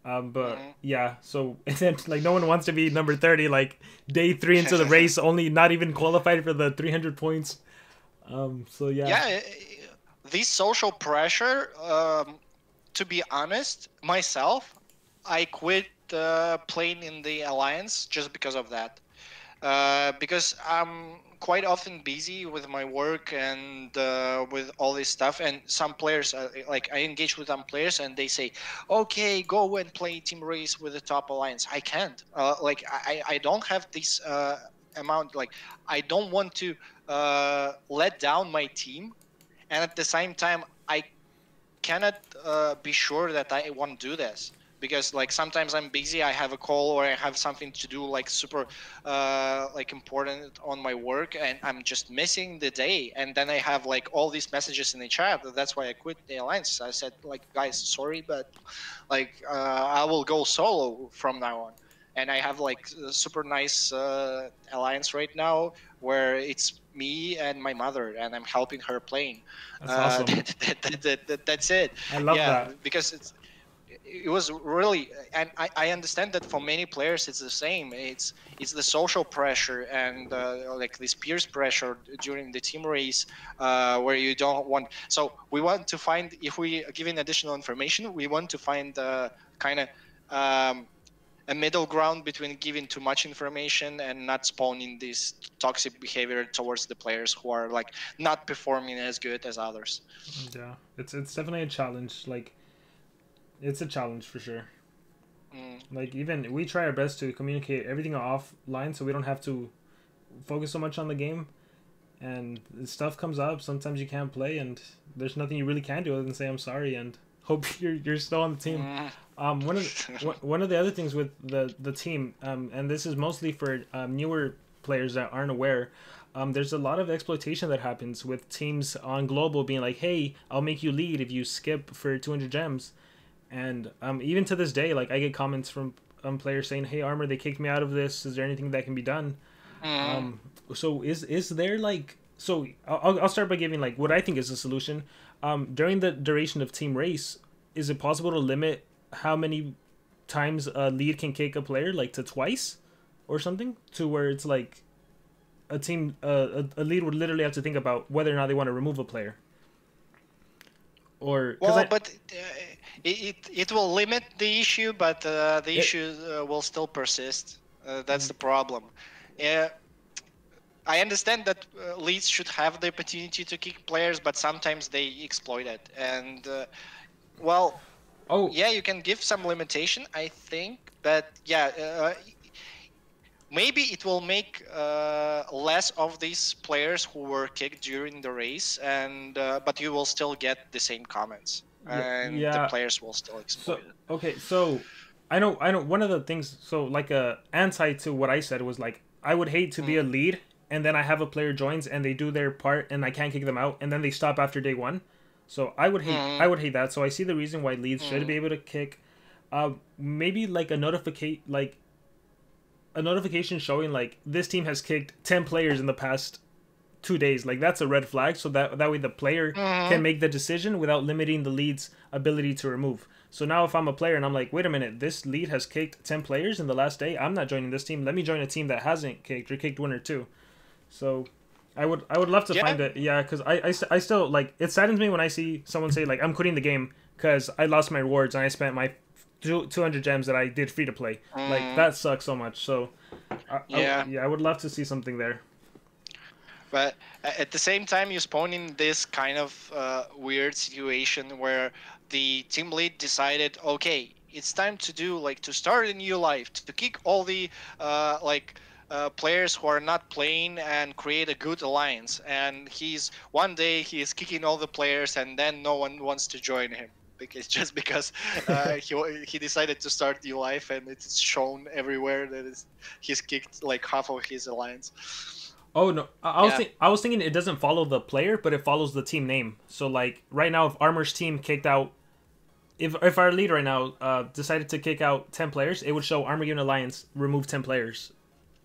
[SPEAKER 1] But yeah, so and then like no one wants to be number 30 like day 3 into the race, only not even qualified for the 300 points. So yeah.
[SPEAKER 2] Yeah, this social pressure. To be honest, myself, I quit playing in the alliance just because of that. Because I'm quite often busy with my work and with all this stuff. And some players, like I engage with some players, and they say, "Okay, go and play team race with the top alliance." I can't. Like I don't have this amount. Like I don't want to let down my team, and at the same time, I cannot be sure that I want to do this, because like sometimes I'm busy, I have a call or I have something to do like super like important on my work, and I'm just missing the day, and then I have like all these messages in the chat. That's why I quit the alliance. I said like, guys, sorry, but like I will go solo from now on. And I have like a super nice alliance right now where it's me and my mother, and I'm helping her playing.
[SPEAKER 1] That's awesome.
[SPEAKER 2] That's it.
[SPEAKER 1] I love
[SPEAKER 2] Yeah,
[SPEAKER 1] that.
[SPEAKER 2] because it was really, and I understand that for many players it's the same. It's the social pressure and like this peers pressure during the team race, where you don't want. So we want to find, if we give in additional information, we want to find kind of a middle ground between giving too much information and not spawning this toxic behavior towards the players who are like not performing as good as others.
[SPEAKER 1] Yeah, it's definitely a challenge. Like, it's a challenge for sure. Like, even we try our best to communicate everything offline, so we don't have to focus so much on the game. And stuff comes up. Sometimes you can't play, and there's nothing you really can do other than say I'm sorry and hope you're still on the team. One of the other things with the team, and this is mostly for newer players that aren't aware. There's a lot of exploitation that happens with teams on global being like, "Hey, I'll make you lead if you skip for 200 gems," and even to this day, like I get comments from players saying, "Hey, Armor, they kicked me out of this. Is there anything that can be done?" So is there like, so I'll start by giving like what I think is a solution. During the duration of team race, is it possible to limit how many times a lead can kick a player, like to twice or something, to where it's like a team a lead would literally have to think about whether or not they want to remove a player? Or
[SPEAKER 2] well, but it will limit the issue, but the issue will still persist. That's the problem. I understand that leads should have the opportunity to kick players, but sometimes they exploit it. And well, yeah, you can give some limitation, I think, but yeah, maybe it will make less of these players who were kicked during the race, and but you will still get the same comments, and the players will still exploit it.
[SPEAKER 1] Okay, so I know one of the things, so like a anti to what I said was like, I would hate to be a lead and then I have a player joins and they do their part and I can't kick them out and then they stop after day 1. So I would hate that. So I see the reason why leads should be able to kick. Maybe like a notification showing like this team has kicked 10 players in the past 2 days. Like that's a red flag. So that way the player can make the decision without limiting the lead's ability to remove. So now if I'm a player and I'm like, wait a minute, this lead has kicked 10 players in the last day. I'm not joining this team. Let me join a team that hasn't kicked or kicked 1 or 2. So I would love to find it. Yeah, because I still, like, it saddens me when I see someone say, like, I'm quitting the game because I lost my rewards and I spent my 200 gems that I did free to play. Like, that sucks so much. So, I would love to see something there.
[SPEAKER 2] But at the same time, you spawn in this kind of weird situation where the team lead decided, okay, it's time to do, like, to start a new life, to kick all the, players who are not playing and create a good alliance. And one day he's kicking all the players, and then no one wants to join him because he decided to start new life, and it's shown everywhere that he's kicked like half of his alliance.
[SPEAKER 1] Oh no, I was thinking it doesn't follow the player, but it follows the team name. So like right now, if Armor's team kicked out, if our lead right now decided to kick out 10 players, it would show Armor Given Alliance remove 10 players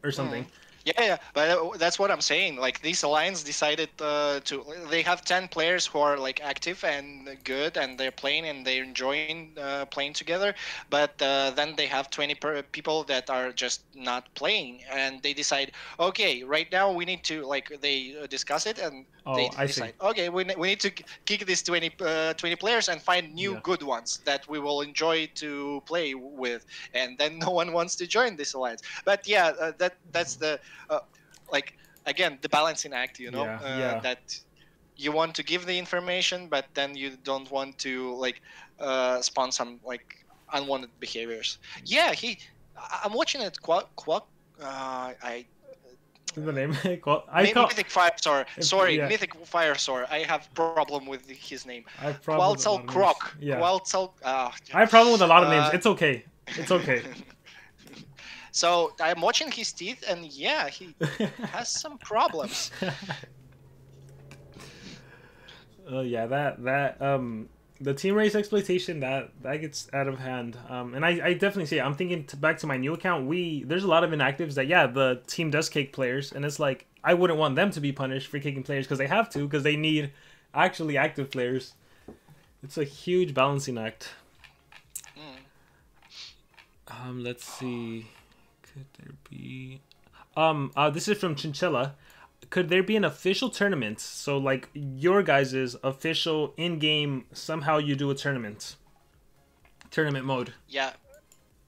[SPEAKER 1] or something.
[SPEAKER 2] Yeah, but that's what I'm saying. Like this alliance decided to. They have 10 players who are like active and good, and they're playing and they're enjoying playing together. But then they have 20 people that are just not playing, and they decide, okay, right now we need to like they discuss it and they
[SPEAKER 1] Oh, I see.
[SPEAKER 2] decide, okay, we need to kick these 20 players and find new
[SPEAKER 1] Yeah.
[SPEAKER 2] good ones that we will enjoy to play with, and then no one wants to join this alliance. But yeah, that's the uh, like again the balancing act,
[SPEAKER 1] Yeah, yeah.
[SPEAKER 2] that you want to give the information, but then you don't want to like spawn some like unwanted behaviors. Yeah, I'm watching it I
[SPEAKER 1] The name. I call.
[SPEAKER 2] Mythic Firestar. Sorry,
[SPEAKER 1] Yeah.
[SPEAKER 2] Mythic Firestar. I have problem with his name.
[SPEAKER 1] I have problem with a lot
[SPEAKER 2] Qualcel
[SPEAKER 1] of names.
[SPEAKER 2] Croc.
[SPEAKER 1] Yeah.
[SPEAKER 2] Qualcel.
[SPEAKER 1] I have problem with a lot of names.
[SPEAKER 2] Uh,
[SPEAKER 1] It's okay. It's okay.
[SPEAKER 2] So I'm watching his teeth, and yeah, he has some problems.
[SPEAKER 1] Yeah, the team race exploitation that gets out of hand. And I definitely see it. I'm thinking back to my new account. There's a lot of inactives that yeah the team does kick players, and it's like I wouldn't want them to be punished for kicking players because they have to because they need actually active players. It's a huge balancing act. Let's see. Could there be? This is from Chinchilla. Could there be an official tournament? So like your guys' official in-game, somehow you do a tournament mode.
[SPEAKER 2] Yeah.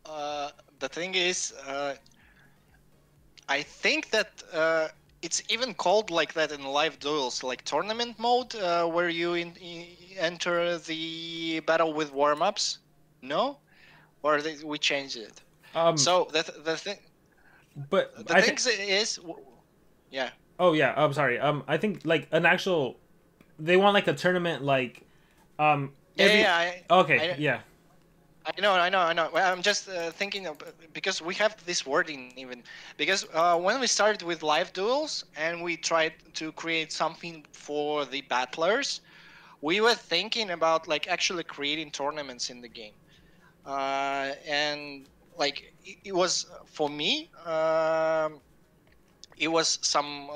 [SPEAKER 2] The thing is, I think that it's even called like that in live duels, like tournament mode, where you enter the battle with warm-ups. No, or we changed it. So the thing,
[SPEAKER 1] but
[SPEAKER 2] the thing is, yeah.
[SPEAKER 1] Oh yeah, I'm sorry. I think like an actual, they want like a tournament like, okay, yeah.
[SPEAKER 2] I know. Well, I'm just thinking of, because we have this wording even because when we started with live duels and we tried to create something for the battlers, we were thinking about like actually creating tournaments in the game, and like it was for me. It was some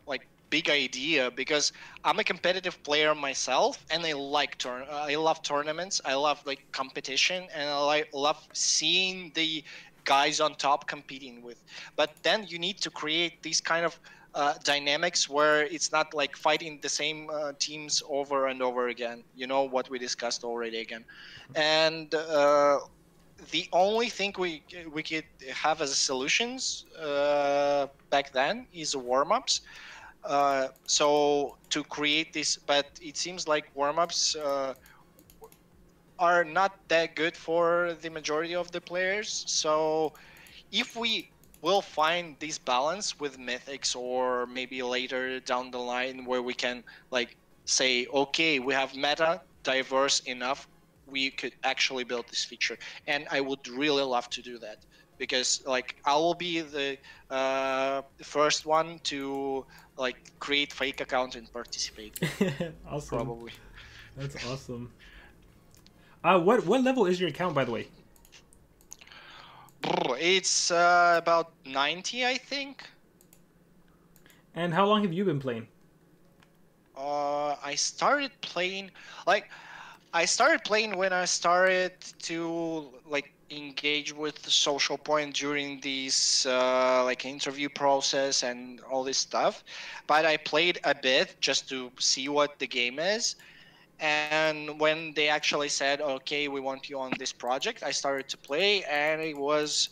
[SPEAKER 2] like big idea because I'm a competitive player myself, and I I love tournaments. I love like competition, and I love seeing the guys on top competing with. But then you need to create these kind of dynamics where it's not like fighting the same teams over and over again. You know what we discussed already again, and the only thing we could have as solutions back then is warm-ups. So to create this, but it seems like warm-ups are not that good for the majority of the players. So if we will find this balance with mythics, or maybe later down the line where we can like say, okay, we have meta diverse enough, we could actually build this feature. And I would really love to do that, because like I will be the first one to like create fake account and participate.
[SPEAKER 1] Awesome.
[SPEAKER 2] Probably.
[SPEAKER 1] That's awesome. What level is your account, by the way?
[SPEAKER 2] It's about 90, I think.
[SPEAKER 1] And how long have you been playing?
[SPEAKER 2] I started playing when I started to like engage with the social point during this like interview process and all this stuff. But I played a bit just to see what the game is. And when they actually said, okay, we want you on this project, I started to play, and it was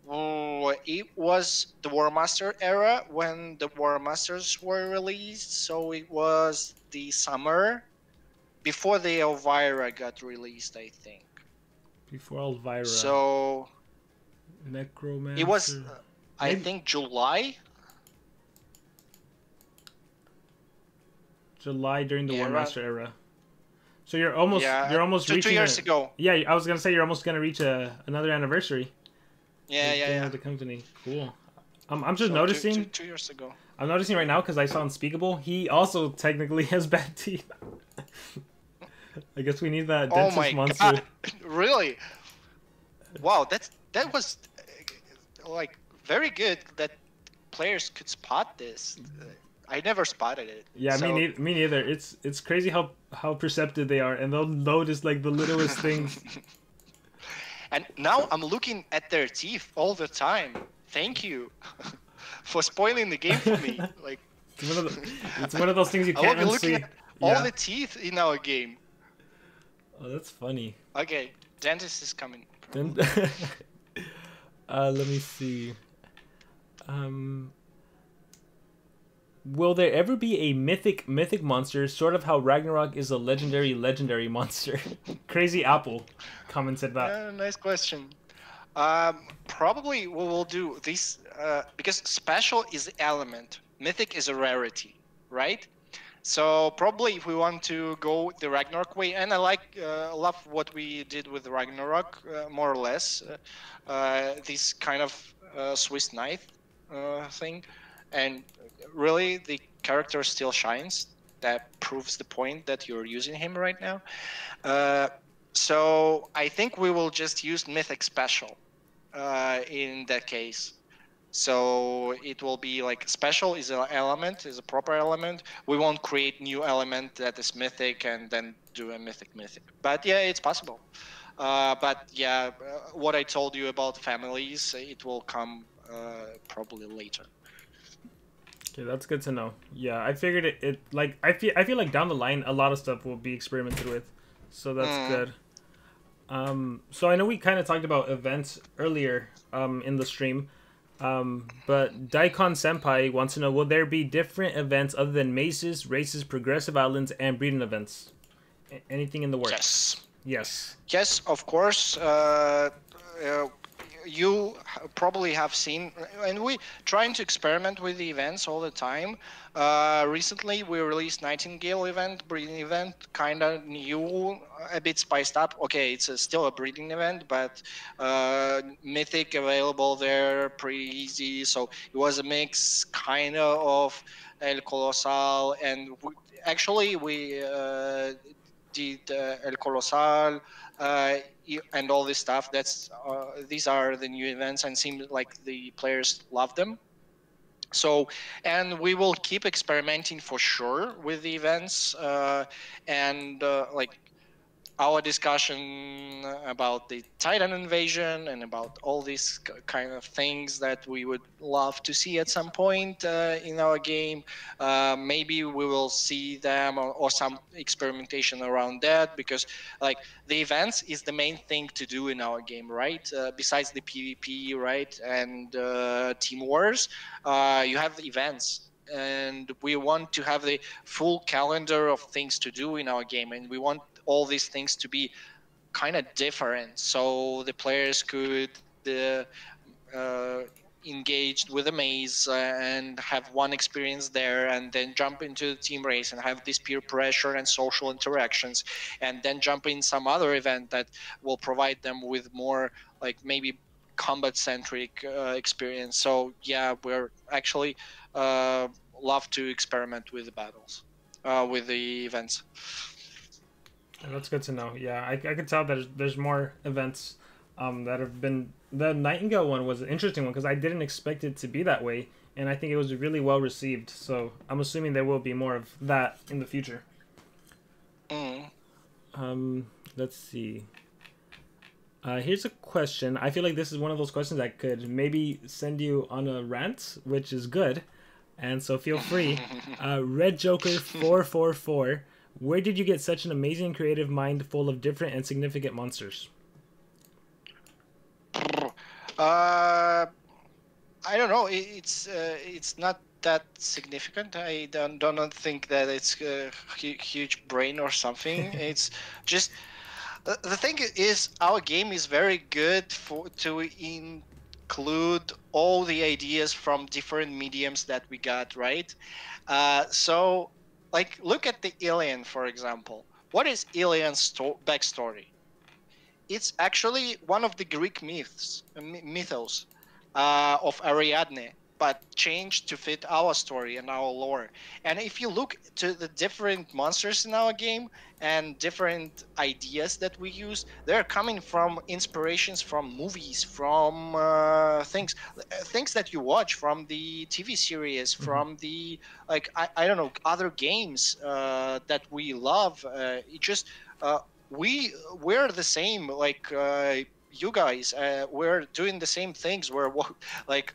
[SPEAKER 2] the War Master era when the War Masters were released. So it was the summer before the Elvira got released, I think.
[SPEAKER 1] Before Elvira.
[SPEAKER 2] So
[SPEAKER 1] Necromancer.
[SPEAKER 2] it was, I think, July.
[SPEAKER 1] July during the War Master era. So you're almost reaching
[SPEAKER 2] 2 years ago.
[SPEAKER 1] Yeah, I was gonna say you're almost gonna reach another anniversary.
[SPEAKER 2] Yeah.
[SPEAKER 1] The company, cool. I'm just noticing.
[SPEAKER 2] 2 years ago.
[SPEAKER 1] I'm noticing right now because I saw Unspeakable. He also technically has bad teeth. I guess we need that dentist monster.
[SPEAKER 2] God. Really? Wow, that was like very good. That players could spot this. I never spotted it.
[SPEAKER 1] Yeah,
[SPEAKER 2] So
[SPEAKER 1] me neither. It's crazy how perceptive they are, and they'll notice like the littlest things.
[SPEAKER 2] and now I'm looking at their teeth all the time. Thank you for spoiling the game for me. Like
[SPEAKER 1] It's one of those things you
[SPEAKER 2] I will
[SPEAKER 1] can't
[SPEAKER 2] be looking
[SPEAKER 1] unsee.
[SPEAKER 2] at all the teeth in our game.
[SPEAKER 1] Oh, that's funny.
[SPEAKER 2] Okay, dentist is coming.
[SPEAKER 1] Then, let me see. Will there ever be a mythic monster, sort of how Ragnarok is a legendary monster? Crazy Apple commented that.
[SPEAKER 2] Yeah, nice question. Probably we will do this because special is the element, mythic is a rarity, right? So probably if we want to go the Ragnarok way, and I love what we did with Ragnarok more or less, this kind of Swiss knife thing, and really the character still shines. That proves the point that you're using him right now. So I think we will just use mythic special in that case. So it will be like special is an element, is a proper element. We won't create new element that is mythic and then do a mythic. But yeah, it's possible. But yeah, what I told you about families, it will come probably later.
[SPEAKER 1] Okay, that's good to know. Yeah, I figured it like I feel like down the line a lot of stuff will be experimented with, so that's good. So I know we kind of talked about events earlier in the stream. But Daikon Senpai wants to know, will there be different events other than mazes, races, progressive islands, and breeding events? Anything in the works?
[SPEAKER 2] Yes.
[SPEAKER 1] Yes.
[SPEAKER 2] Yes, of course. You probably have seen, and we trying to experiment with the events all the time. Recently, we released Nightingale event, breeding event, kind of new, a bit spiced up. Okay, it's still a breeding event, but Mythic available there, pretty easy. So it was a mix, kind of El Colosal, and actually we did El Colosal and all this stuff. That's these are the new events, and seem like the players love them. So, and we will keep experimenting for sure with the events, and like our discussion about the Titan invasion and about all these kind of things that we would love to see at some point in our game. Maybe we will see them or some experimentation around that, because like the events is the main thing to do in our game, right? Besides the PvP, right, and team wars, you have the events. And we want to have the full calendar of things to do in our game, and we want all these things to be kind of different, so the players could engage with a maze and have one experience there, and then jump into the team race and have this peer pressure and social interactions, and then jump in some other event that will provide them with more like maybe combat centric experience. So yeah, we're actually love to experiment with the battles, with the events.
[SPEAKER 1] That's good to know. Yeah, I could tell that there's more events that have been. The Nightingale one was an interesting one because I didn't expect it to be that way, and I think it was really well received. So I'm assuming there will be more of that in the future. Let's see. Here's a question. I feel like this is one of those questions that could maybe send you on a rant, which is good, and so feel free. Red Joker 444. Where did you get such an amazing creative mind full of different and significant monsters?
[SPEAKER 2] I don't know. It's not that significant. I don't think that it's a huge brain or something. It's just the thing is our game is very good to include all the ideas from different mediums that we got, right? So like look at the Alien, for example. What is Alien's backstory? It's actually one of the Greek myths, mythos of Ariadne. but changed to fit our story and our lore. And if you look to the different monsters in our game and different ideas that we use, they're coming from inspirations from movies, from things that you watch, from the TV series,
[SPEAKER 1] Hmm.
[SPEAKER 2] from the I don't know, other games that we love. It just we're the same, like you guys. We're doing the same things. We're like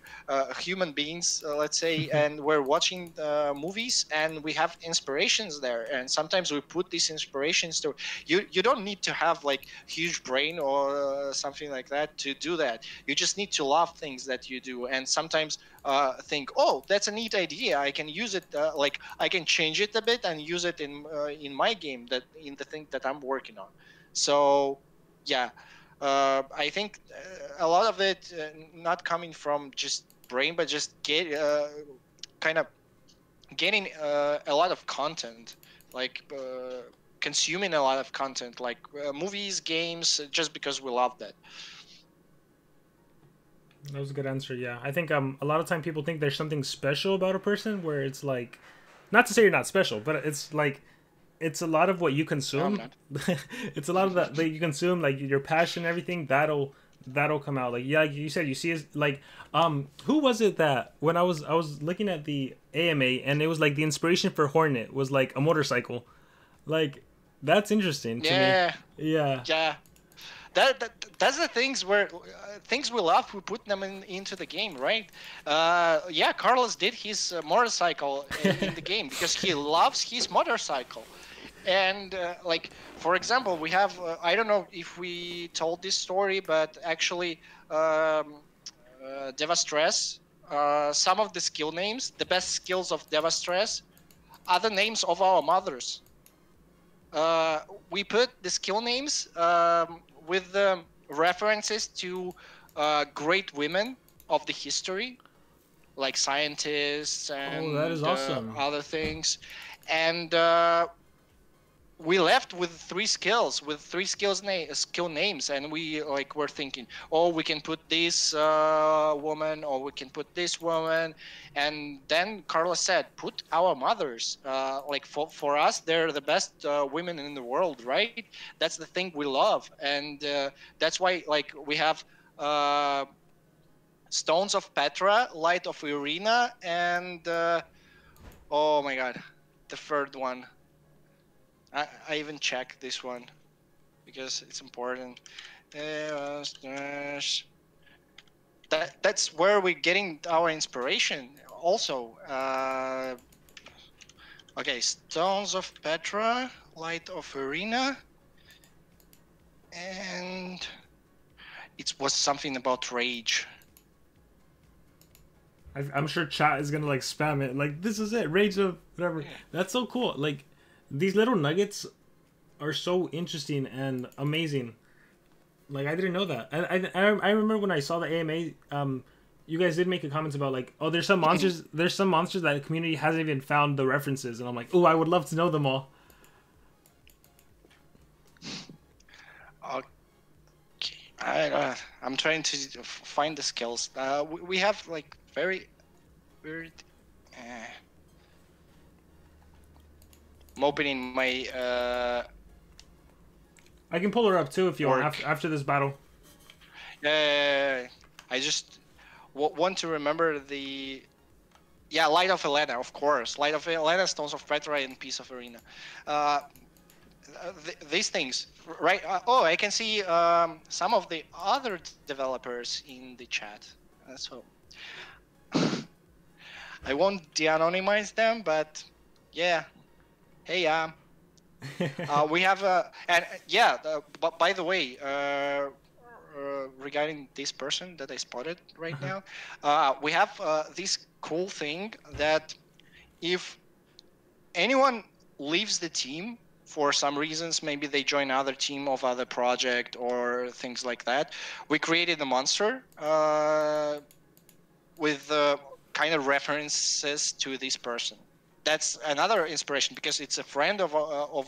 [SPEAKER 2] human beings, let's say, and we're watching movies, and we have inspirations there. And sometimes we put these inspirations to you. You don't need to have like huge brain or something like that to do that. You just need to love things that you do, and sometimes think, oh, that's a neat idea. I can use it. Like I can change it a bit and use it in my game, that in the thing that I'm working on. So yeah, I think a lot of it not coming from just brain, but just get kind of getting a lot of content, like consuming a lot of content, like movies, games, just because we love that.
[SPEAKER 1] That was a good answer. Yeah, I think a lot of time people think there's something special about a person, where it's like, not to say you're not special, but it's like it's a lot of what you
[SPEAKER 2] No, I'm
[SPEAKER 1] consume.
[SPEAKER 2] not.
[SPEAKER 1] It's a lot of that you consume, like your passion, everything that'll come out. Like yeah, like you said, you see is like who was it that when I was looking at the AMA, and it was like the inspiration for Hornet was like a motorcycle. Like that's interesting to me.
[SPEAKER 2] Yeah,
[SPEAKER 1] Yeah.
[SPEAKER 2] yeah. That's the things where things we love, we put them into the game, right? Yeah, Carlos did his motorcycle in the game because he loves his motorcycle. And like for example, we have I don't know if we told this story, but actually Devastress, some of the skill names, the best skills of Devastress are the names of our mothers. uh, we put the skill names with the references to great women of the history, like scientists
[SPEAKER 1] Oh, that is
[SPEAKER 2] and
[SPEAKER 1] awesome.
[SPEAKER 2] other things. And we left with three skill names, and we like were thinking, oh, we can put this woman, or we can put this woman. And then Carlos said, put our mothers, like for us they're the best women in the world, right? That's the thing we love. And that's why like we have uh, stones of Petra, light of Irina, and oh my god, the third one. I even checked this one because it's important. That's where we're getting our inspiration. Also, okay, Stones of Petra, Light of Arena, and it was something about rage.
[SPEAKER 1] I'm sure chat is gonna like spam it. Like this is it, Rage of whatever.
[SPEAKER 2] Yeah.
[SPEAKER 1] That's so cool. Like these little nuggets are so interesting and amazing. Like I didn't know that. I remember when I saw the AMA. You guys did make a comment about like, oh, there's some monsters. There's some monsters that the community hasn't even found the references, and I'm like, oh, I would love to know them all.
[SPEAKER 2] Okay, I'm trying to find the skills. We have like very weird. Uh, I'm opening my
[SPEAKER 1] I can pull her up too if you want
[SPEAKER 2] work.
[SPEAKER 1] after this battle.
[SPEAKER 2] I just want to remember the Light of Elena, of course. Light of Elena, Stones of Petra, and Piece of Arena. Uh, these things, right? Oh, I can see some of the other developers in the chat. So I won't de-anonymize them, but yeah. Hey, we have and yeah. But by the way, regarding this person that I spotted right now, we have this cool thing that if anyone leaves the team for some reasons, maybe they join another team of other project or things like that, we created a monster with kind of references to this person. that's another inspiration because it's a friend of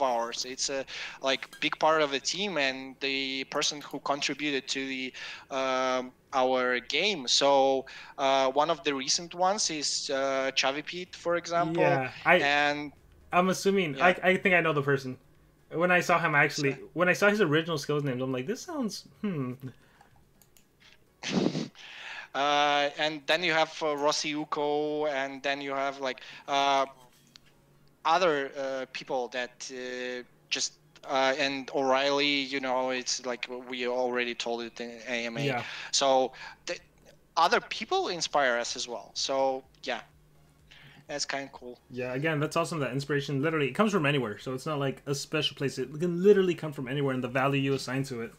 [SPEAKER 2] ours. It's a like big part of the team and the person who contributed to the our game. So one of the recent ones is Chavi Pete, for example,
[SPEAKER 1] Yeah,
[SPEAKER 2] and
[SPEAKER 1] I'm assuming
[SPEAKER 2] yeah.
[SPEAKER 1] I think I know the person. When I saw him
[SPEAKER 2] So,
[SPEAKER 1] actually, when I saw his original skills names, I'm like, this sounds
[SPEAKER 2] and then you have Rossi Uko, and then you have like other people that just and O'Reilly, you know, it's like we already told it in AMA.
[SPEAKER 1] yeah.
[SPEAKER 2] So the, other people inspire us as well. So yeah, that's kind of cool.
[SPEAKER 1] Yeah, again, that's awesome that inspiration literally it comes from anywhere. So it's not like a special place. It can literally come from anywhere and the value you assign to it.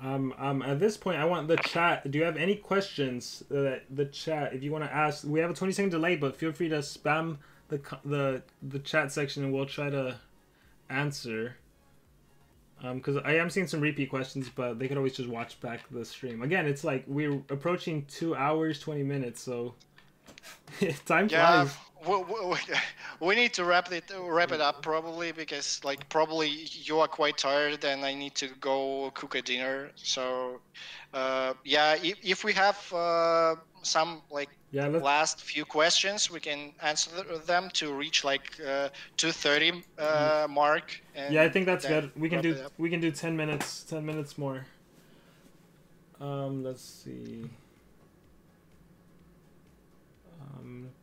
[SPEAKER 1] At this point, I want the chat. Do you have any questions? The chat, if you want to ask, we have a 20-second delay, but feel free to spam the chat section, and we'll try to answer. Because I am seeing some repeat questions, but they could always just watch back the stream. Again, it's like we're approaching 2 hours 20 minutes, so time
[SPEAKER 2] Yeah,
[SPEAKER 1] flies.
[SPEAKER 2] we need to wrap it up probably because like probably you are quite tired and I need to go cook a dinner. So yeah, if we have some like
[SPEAKER 1] Yeah, let's.
[SPEAKER 2] last few questions, we can answer them to reach like 2:30 mark
[SPEAKER 1] Yeah, I
[SPEAKER 2] and
[SPEAKER 1] think that's
[SPEAKER 2] then
[SPEAKER 1] good. We can
[SPEAKER 2] wrap
[SPEAKER 1] do
[SPEAKER 2] it up.
[SPEAKER 1] 10 minutes, 10 minutes more. Let's see.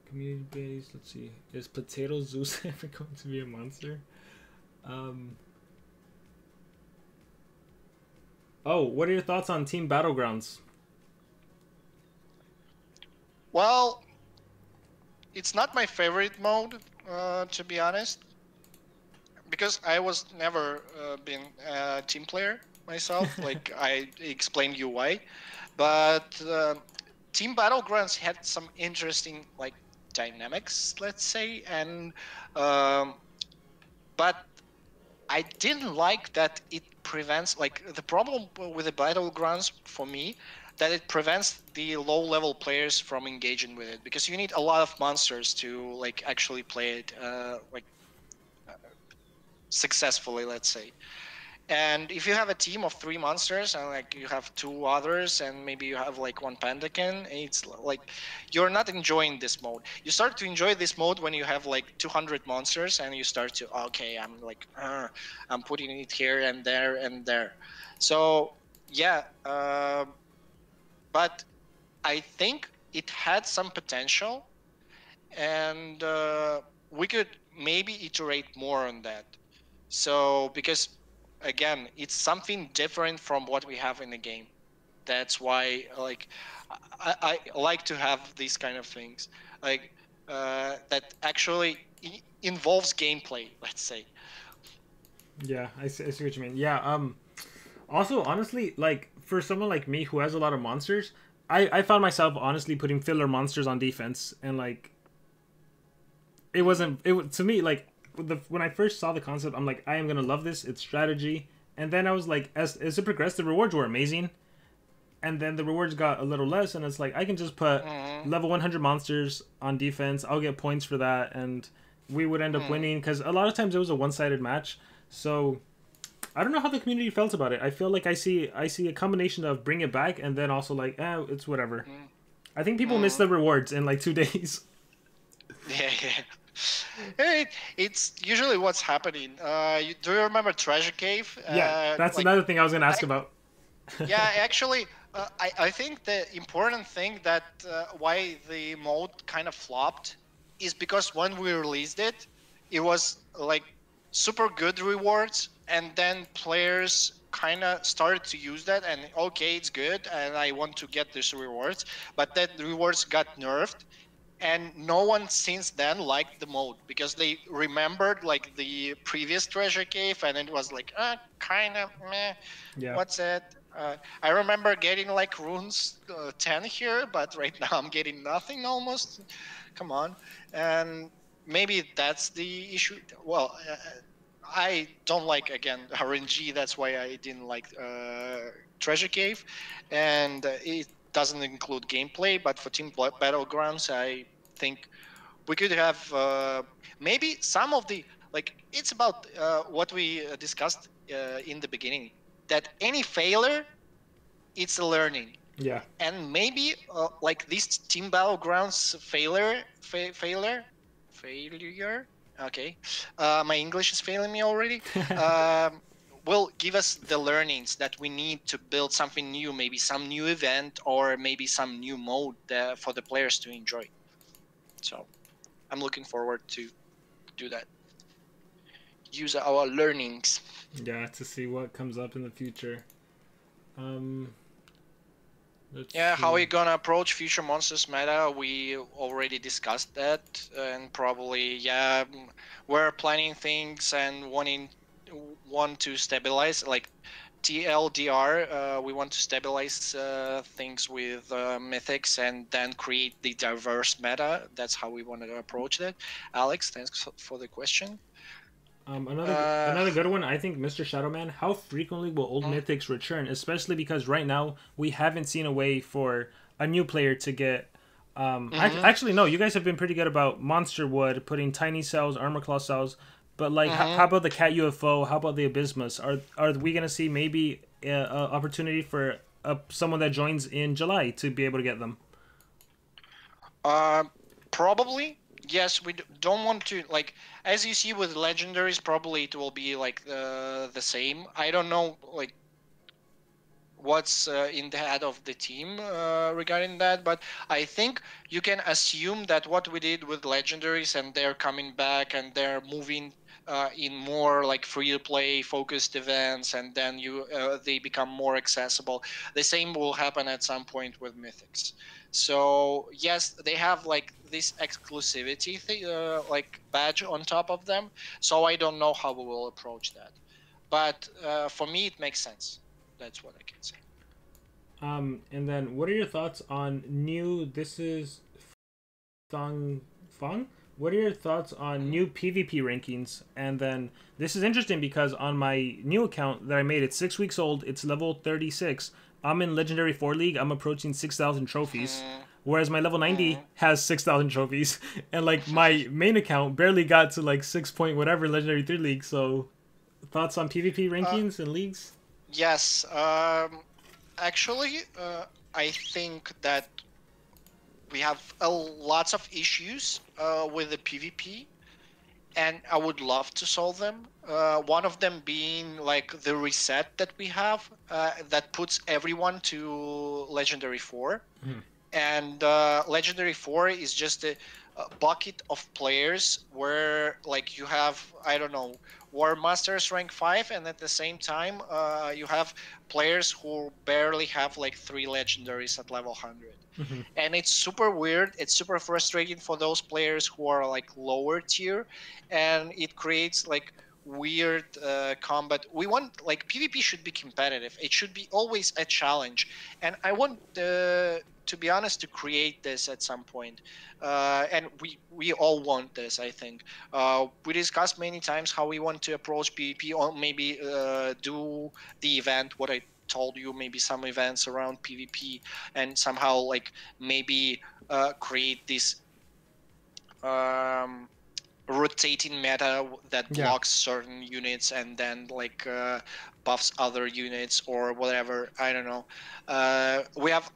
[SPEAKER 1] Community base. Let's see. Is Potato Zeus ever going to be a monster? Um. Oh, what are your thoughts on Team Battlegrounds?
[SPEAKER 2] Well, it's not my favorite mode, to be honest, because I was never been a team player myself. Like I explained you why, but Team Battlegrounds had some interesting like dynamics, let's say, and but I didn't like that it prevents like the problem with the Battlegrounds for me that it prevents the low level players from engaging with it because you need a lot of monsters to like actually play it like successfully, let's say. And if you have a team of 3 monsters and like you have 2 others and maybe you have like one pandakin, it's like you're not enjoying this mode. You start to enjoy this mode when you have like 200 monsters and you start to okay, I'm like I'm putting it here and there and there. So yeah, but I think it had some potential and we could maybe iterate more on that. So because again, it's something different from what we have in the game. That's why like I like to have these kind of things like that actually involves gameplay. Let's say.
[SPEAKER 1] Yeah, I see what you mean. Yeah. Also, honestly, like for someone like me who has a lot of monsters, I found myself honestly putting filler monsters on defense, and like it wasn't to me like when I first saw the concept, I'm like, I am gonna love this. It's strategy, and then I was like, as it progressed, the rewards were amazing, and then the rewards got a little less, and it's like I can just put
[SPEAKER 2] Mm-hmm.
[SPEAKER 1] level 100 monsters on defense. I'll get points for that, and we would end up
[SPEAKER 2] Mm-hmm.
[SPEAKER 1] winning because a lot of times it was a one-sided match. So I don't know how the community felt about it. I feel like I see a combination of bring it back and then also like, it's whatever. I think people miss
[SPEAKER 2] Mm-hmm.
[SPEAKER 1] the rewards in like 2 days.
[SPEAKER 2] Yeah, yeah. It's usually what's happening. Do you remember Treasure Cave?
[SPEAKER 1] Yeah, that's
[SPEAKER 2] Like
[SPEAKER 1] another thing I was gonna ask about.
[SPEAKER 2] yeah, actually, I think the important thing that why the mode kind of flopped is because when we released it, it was like super good rewards, and then players kind of started to use that, and okay, it's good, and I want to get these rewards, but then the rewards got nerfed, and no one since then liked the mode because they remembered like the previous treasure cave, and it was like kind of meh.
[SPEAKER 1] Yeah,
[SPEAKER 2] What's it? I remember getting like runes 10 here, but right now I'm getting nothing almost. Come on. And maybe that's the issue. Well, I don't like, again, RNG. That's why I didn't like Treasure Cave. And doesn't include gameplay, but for team battlegrounds, I think we could have maybe some of the, like, it's about what we discussed in the beginning, that any failure, it's a learning.
[SPEAKER 1] Yeah.
[SPEAKER 2] And maybe like this team battlegrounds failure, okay, my English is failing me already, um, will give us the learnings that we need to build something new, maybe some new event or maybe some new mode for the players to enjoy. So I'm looking forward to do that, use our learnings.
[SPEAKER 1] Yeah, to see what comes up in the future. Um, let's
[SPEAKER 2] Yeah, how
[SPEAKER 1] see.
[SPEAKER 2] we gonna approach future monsters meta? We already discussed that, and probably yeah, we're planning things and want to stabilize, like TLDR. We want to stabilize things with mythics and then create the diverse meta. That's how we want to approach that. Alex, thanks for the question. Uh,
[SPEAKER 1] Another good one. I think Mr. Shadowman. How frequently will old
[SPEAKER 2] mm,
[SPEAKER 1] mythics return? Especially because right now we haven't seen a way for a new player to get.
[SPEAKER 2] mhm,
[SPEAKER 1] Actually, no. You guys have been pretty good about Monster Wood, putting tiny cells, armor claw cells. But like, how
[SPEAKER 2] mhm.
[SPEAKER 1] about the Cat UFO? How about the Abysmus? Are we gonna see maybe a opportunity for someone that joins in July to be able to get them?
[SPEAKER 2] Uh, Probably yes. We don't want to, like, as you see with legendaries. Probably it will be like the same. I don't know like what's in the head of the team regarding that, but I think you can assume that what we did with legendaries and they're coming back and they're moving in more like free to play focused events, and then they become more accessible. The same will happen at some point with mythics. So yes, they have like this exclusivity like badge on top of them. So I don't know how we will approach that, but for me it makes sense. That's what I can say.
[SPEAKER 1] And then what are your thoughts on new? This is Thong Fong. What are your thoughts on
[SPEAKER 2] Mhm.
[SPEAKER 1] new PvP rankings? And then this is interesting because on my new account that I made, it's 6 weeks old. It's level 36. I'm in Legendary 4 League. I'm approaching 6,000 trophies.
[SPEAKER 2] Mhm.
[SPEAKER 1] Whereas my level 90
[SPEAKER 2] Mhm.
[SPEAKER 1] has 6,000 trophies. And like my main account barely got to like 6 point whatever Legendary 3 League. So thoughts on PvP
[SPEAKER 2] uh,
[SPEAKER 1] rankings and leagues?
[SPEAKER 2] yes. Actually, I think that we have lots of issues with the PvP, and I would love to solve them. One of them being like the reset that we have that puts everyone to Legendary 4.
[SPEAKER 1] Hmm.
[SPEAKER 2] And Legendary 4 is just a bucket of players where like you have, I don't know, War Masters rank 5, and at the same time you have players who barely have like 3 legendaries at level 100.
[SPEAKER 1] Hmm.
[SPEAKER 2] And it's super weird, it's super frustrating for those players who are like lower tier, and it creates like weird combat. We want, like, PvP should be competitive, it should be always a challenge, and I want to be honest, to create this at some point. And we all want this, I think. We discussed many times how we want to approach PvP, or maybe do the event, what I told you, maybe some events around PvP, and somehow like maybe create this um, rotating meta that
[SPEAKER 1] Yeah.
[SPEAKER 2] blocks certain units and then like buffs other units or whatever. I don't know. We have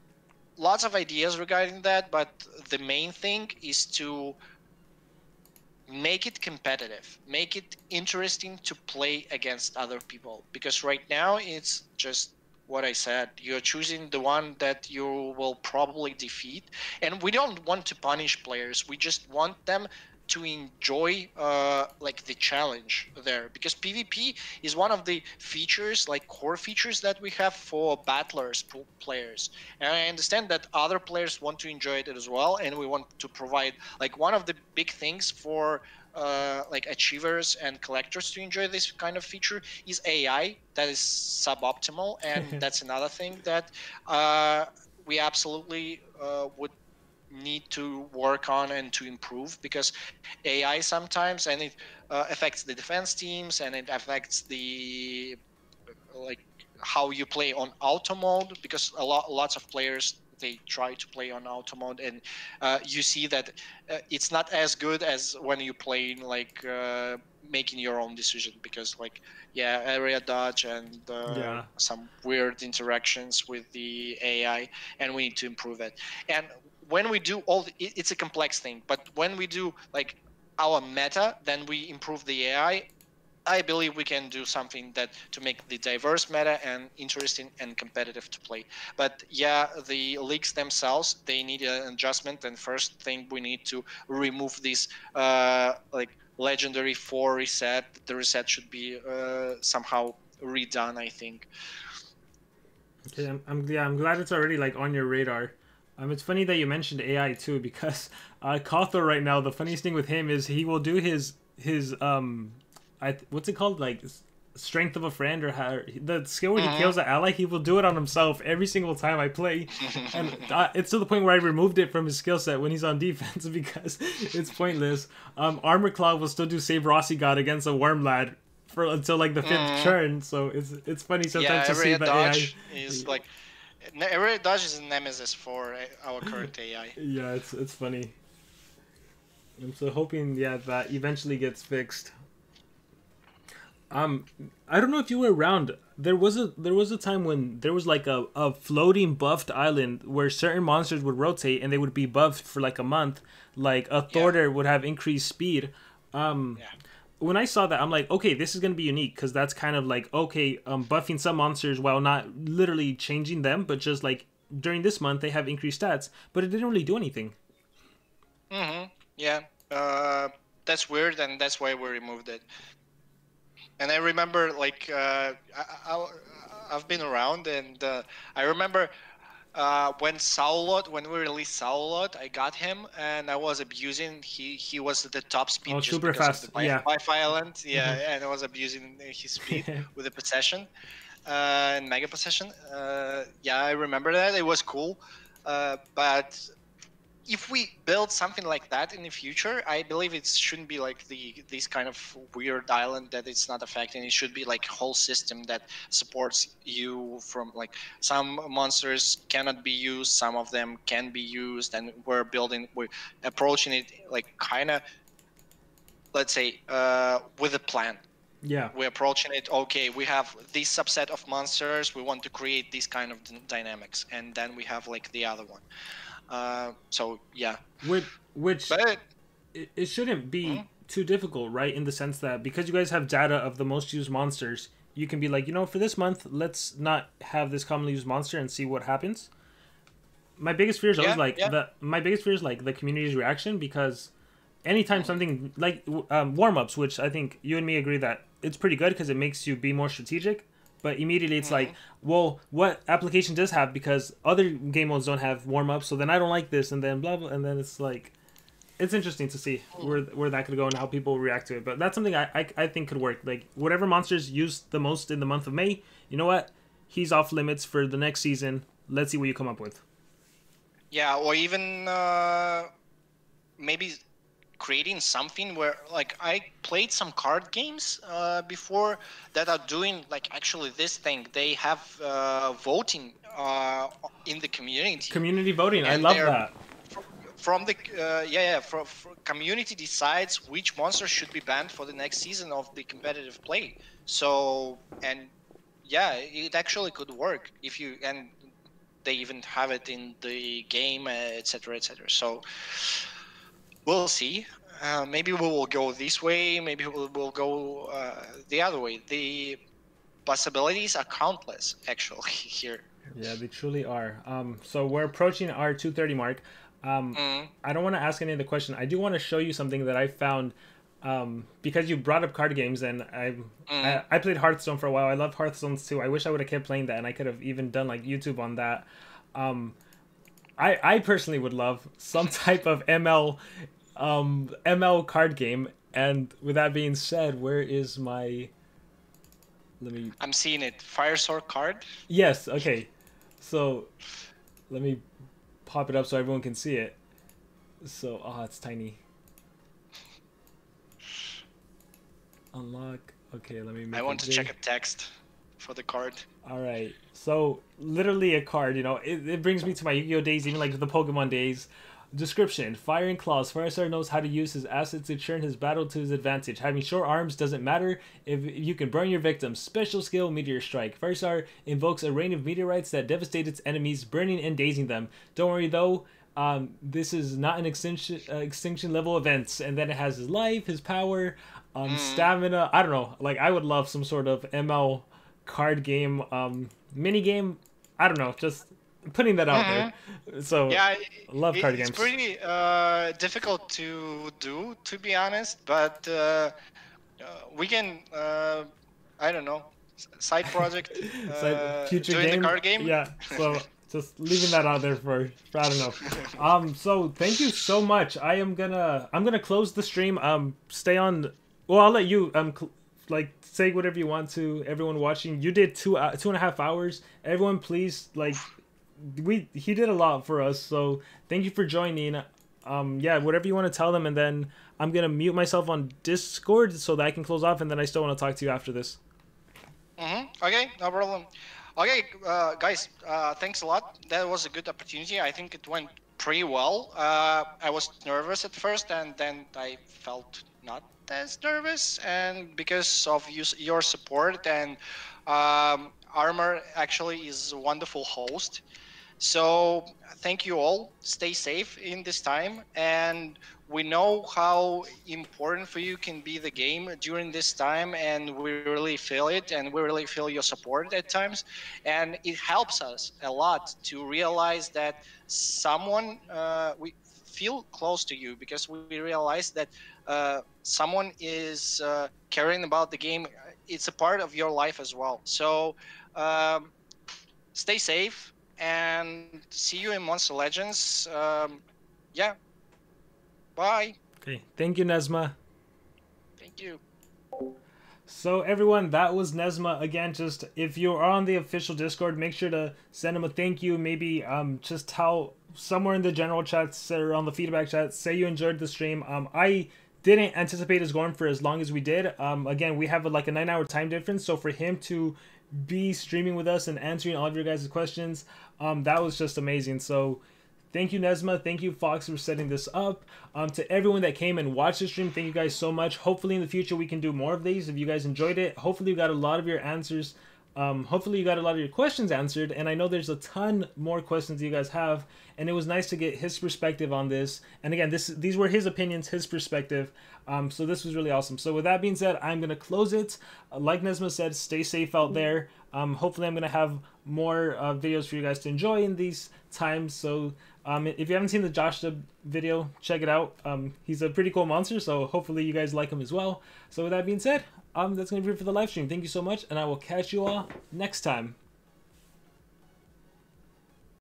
[SPEAKER 2] lots of ideas regarding that, but the main thing is to make it competitive, make it interesting to play against other people, because right now it's just what I said, you're choosing the one that you will probably defeat, and we don't want to punish players, we just want them to enjoy like the challenge there, because PvP is one of the features, like core features, that we have for battlers players. And I understand that other players want to enjoy it as well, and we want to provide, like, one of the big things for like achievers and collectors to enjoy this kind of feature is AI that is suboptimal, and that's another thing that uh, we absolutely would need to work on and to improve, because AI sometimes, and it affects the defense teams, and it affects the like how you play on auto mode, because lots of players they try to play on auto mode, and you see that it's not as good as when you play like making your own decision, because like area dodge and
[SPEAKER 1] Yeah.
[SPEAKER 2] some weird interactions with the AI, and we need to improve it. And when we do it's a complex thing, but when we do like our meta, then we improve the AI. I believe we can do something that to make the diverse meta and interesting and competitive to play. But yeah, the leagues themselves, they need an adjustment. And first thing, we need to remove this like legendary 4 reset. The reset should be somehow redone, I think.
[SPEAKER 1] Okay, I'm glad it's already like on your radar. It's funny that you mentioned AI too, because Kothor right now, the funniest thing with him is he will do his what's it called, like strength of a friend, or how the skill where he kills an ally. He will do it on himself every single time I play, and it's to the point where I removed it from his skill set when he's on defense because it's pointless. Armor Claw will still do Save Rossi God against a Worm Lad for until like the fifth turn, so it's funny sometimes to see
[SPEAKER 2] area
[SPEAKER 1] the AI.
[SPEAKER 2] dodge is like area dodge is a nemesis for our current AI.
[SPEAKER 1] Yeah, it's funny. I'm so hoping that eventually gets fixed. I don't know if you were around. There was a time when there was like a floating buffed island where certain monsters would rotate and they would be buffed for like a month. Like a Thorder would have increased speed. When I saw that, I'm like, okay, this is gonna be unique because that's kind of like, okay, buffing some monsters while not literally changing them, but just like during this month they have increased stats, but it didn't really do anything.
[SPEAKER 2] Yeah. That's weird, and that's why we removed it. And I remember, like, I've been around, and I remember when we released Saulot, I got him, and I was abusing. He was at the top speed
[SPEAKER 1] Oh,
[SPEAKER 2] just
[SPEAKER 1] super
[SPEAKER 2] because of
[SPEAKER 1] fast.
[SPEAKER 2] the
[SPEAKER 1] Yeah.
[SPEAKER 2] Life Island. Yeah, and I was abusing his speed with the possession and mega possession. Yeah, I remember that. It was cool. But if we build something like that in the future, I believe it shouldn't be like this kind of weird island that it's not affecting. It should be like a whole system that supports you from like some monsters cannot be used, some of them can be used, and we're approaching it like kind of, let's say, with a plan.
[SPEAKER 1] Yeah.
[SPEAKER 2] We're approaching it, okay, we have this subset of monsters, we want to create these kind of dynamics, and then we have like the other one. So yeah,
[SPEAKER 1] Which
[SPEAKER 2] but
[SPEAKER 1] it shouldn't
[SPEAKER 2] hmm?
[SPEAKER 1] be too difficult, right? In the sense that because you guys have data of the most used monsters, you can be like, for this month, let's not have this commonly used monster and see what happens. My biggest fear is always
[SPEAKER 2] Yeah,
[SPEAKER 1] like
[SPEAKER 2] yeah.
[SPEAKER 1] the community's reaction, because anytime something like warm ups, which I think you and me agree that it's pretty good because it makes you be more strategic. But immediately it's like, well, what application does have, because other game modes don't have warm ups, so then I don't like this, and then blah blah, and then it's like, it's interesting to see where that could go and how people react to it. But that's something I think could work. Like whatever monsters used the most in the month of May, you know what? He's off limits for the next season. Let's see what you come up with.
[SPEAKER 2] Yeah, or even maybe creating something where, like, I played some card games before that are doing like actually this thing. They have voting in the community,
[SPEAKER 1] Community voting, I
[SPEAKER 2] and
[SPEAKER 1] love
[SPEAKER 2] they're
[SPEAKER 1] that.
[SPEAKER 2] from the from community decides which monster should be banned for the next season of the competitive play. So, and yeah, it actually could work if you, and they even have it in the game, etc., etc. So we'll see. Maybe we will go this way. Maybe we'll go the other way. The possibilities are countless, actually, here.
[SPEAKER 1] Yeah, they truly are. So we're approaching our 2:30 mark.
[SPEAKER 2] Mm,
[SPEAKER 1] I don't want to ask any of the question. I do want to show you something that I found, because you brought up card games, and
[SPEAKER 2] mm.
[SPEAKER 1] I played Hearthstone for a while. I loved Hearthstone too. I wish I would have kept playing that, and I could have even done like YouTube on that. I personally would love some type of ML card game. And with that being said, where is my? Let me.
[SPEAKER 2] I'm seeing it. Fire Sword card.
[SPEAKER 1] Yes. Okay. So let me pop it up so everyone can see it. So, it's tiny. Unlock. Okay, let me
[SPEAKER 2] I
[SPEAKER 1] make
[SPEAKER 2] want
[SPEAKER 1] it
[SPEAKER 2] to check
[SPEAKER 1] big.
[SPEAKER 2] a text. for the card.
[SPEAKER 1] All right. So literally a card, it brings me to my Yu-Gi-Oh days, even like the Pokemon days. Description: Fire and Claws. Firestar knows how to use his assets to turn his battle to his advantage. Having short arms doesn't matter if you can burn your victims. Special skill: Meteor Strike. Firestar invokes a rain of meteorites that devastate its enemies, burning and dazing them. Don't worry though, this is not an extinction level event. And then it has his life, his power, stamina. I don't know. Like I would love some sort of ML card game, mini game. I don't know. Just putting that out there. So
[SPEAKER 2] Yeah,
[SPEAKER 1] love card
[SPEAKER 2] it's
[SPEAKER 1] games.
[SPEAKER 2] pretty difficult to do, to be honest. But we can, I don't know, side project,
[SPEAKER 1] It's like future
[SPEAKER 2] doing the
[SPEAKER 1] game.
[SPEAKER 2] card game.
[SPEAKER 1] Yeah. So just leaving that out there for I don't know. So thank you so much. I'm gonna close the stream. Stay on. Well, I'll let you like say whatever you want to everyone watching. You did 2.5 hours. Everyone, please like. He did a lot for us, so thank you for joining. Yeah, whatever you want to tell them, and then I'm gonna mute myself on Discord so that I can close off, and then I still want to talk to you after this.
[SPEAKER 2] Okay, no problem. Okay, guys, thanks a lot. That was a good opportunity. I think it went pretty well. I was nervous at first, and then I felt not as nervous, and because of your support and Armor actually is a wonderful host. So thank you all. Stay safe in this time, and we know how important for you can be the game during this time, and we really feel it, and we really feel your support at times, and it helps us a lot to realize that someone we feel close to you, because we realize that someone is caring about the game. It's a part of your life as well. So stay safe, and see you in Monster Legends. Yeah, bye.
[SPEAKER 1] Okay, thank you, Nesma.
[SPEAKER 2] Thank you.
[SPEAKER 1] So everyone, that was Nesma again. Just if you're on the official Discord, make sure to send him a thank you. Maybe just tell somewhere in the general chats or on the feedback chat, say you enjoyed the stream. I didn't anticipate us going for as long as we did. Again, we have like a 9-hour time difference, so for him to be streaming with us and answering all of your guys' questions, that was just amazing. So thank you, Nesma. Thank you, Fox, for setting this up. To everyone that came and watched the stream, thank you guys so much. Hopefully in the future we can do more of these if you guys enjoyed it. Hopefully you got a lot of your answers. Hopefully you got a lot of your questions answered, and I know there's a ton more questions you guys have, and it was nice to get his perspective on this. And again, these were his opinions, his perspective. So this was really awesome. So with that being said, I'm gonna close it. Like Nesma said, stay safe out there. Hopefully I'm gonna have more videos for you guys to enjoy in these times. So if you haven't seen the Joshua video, check it out. He's a pretty cool monster, so hopefully you guys like him as well. So with that being said, that's going to be it for the live stream. Thank you so much, and I will catch you all next time.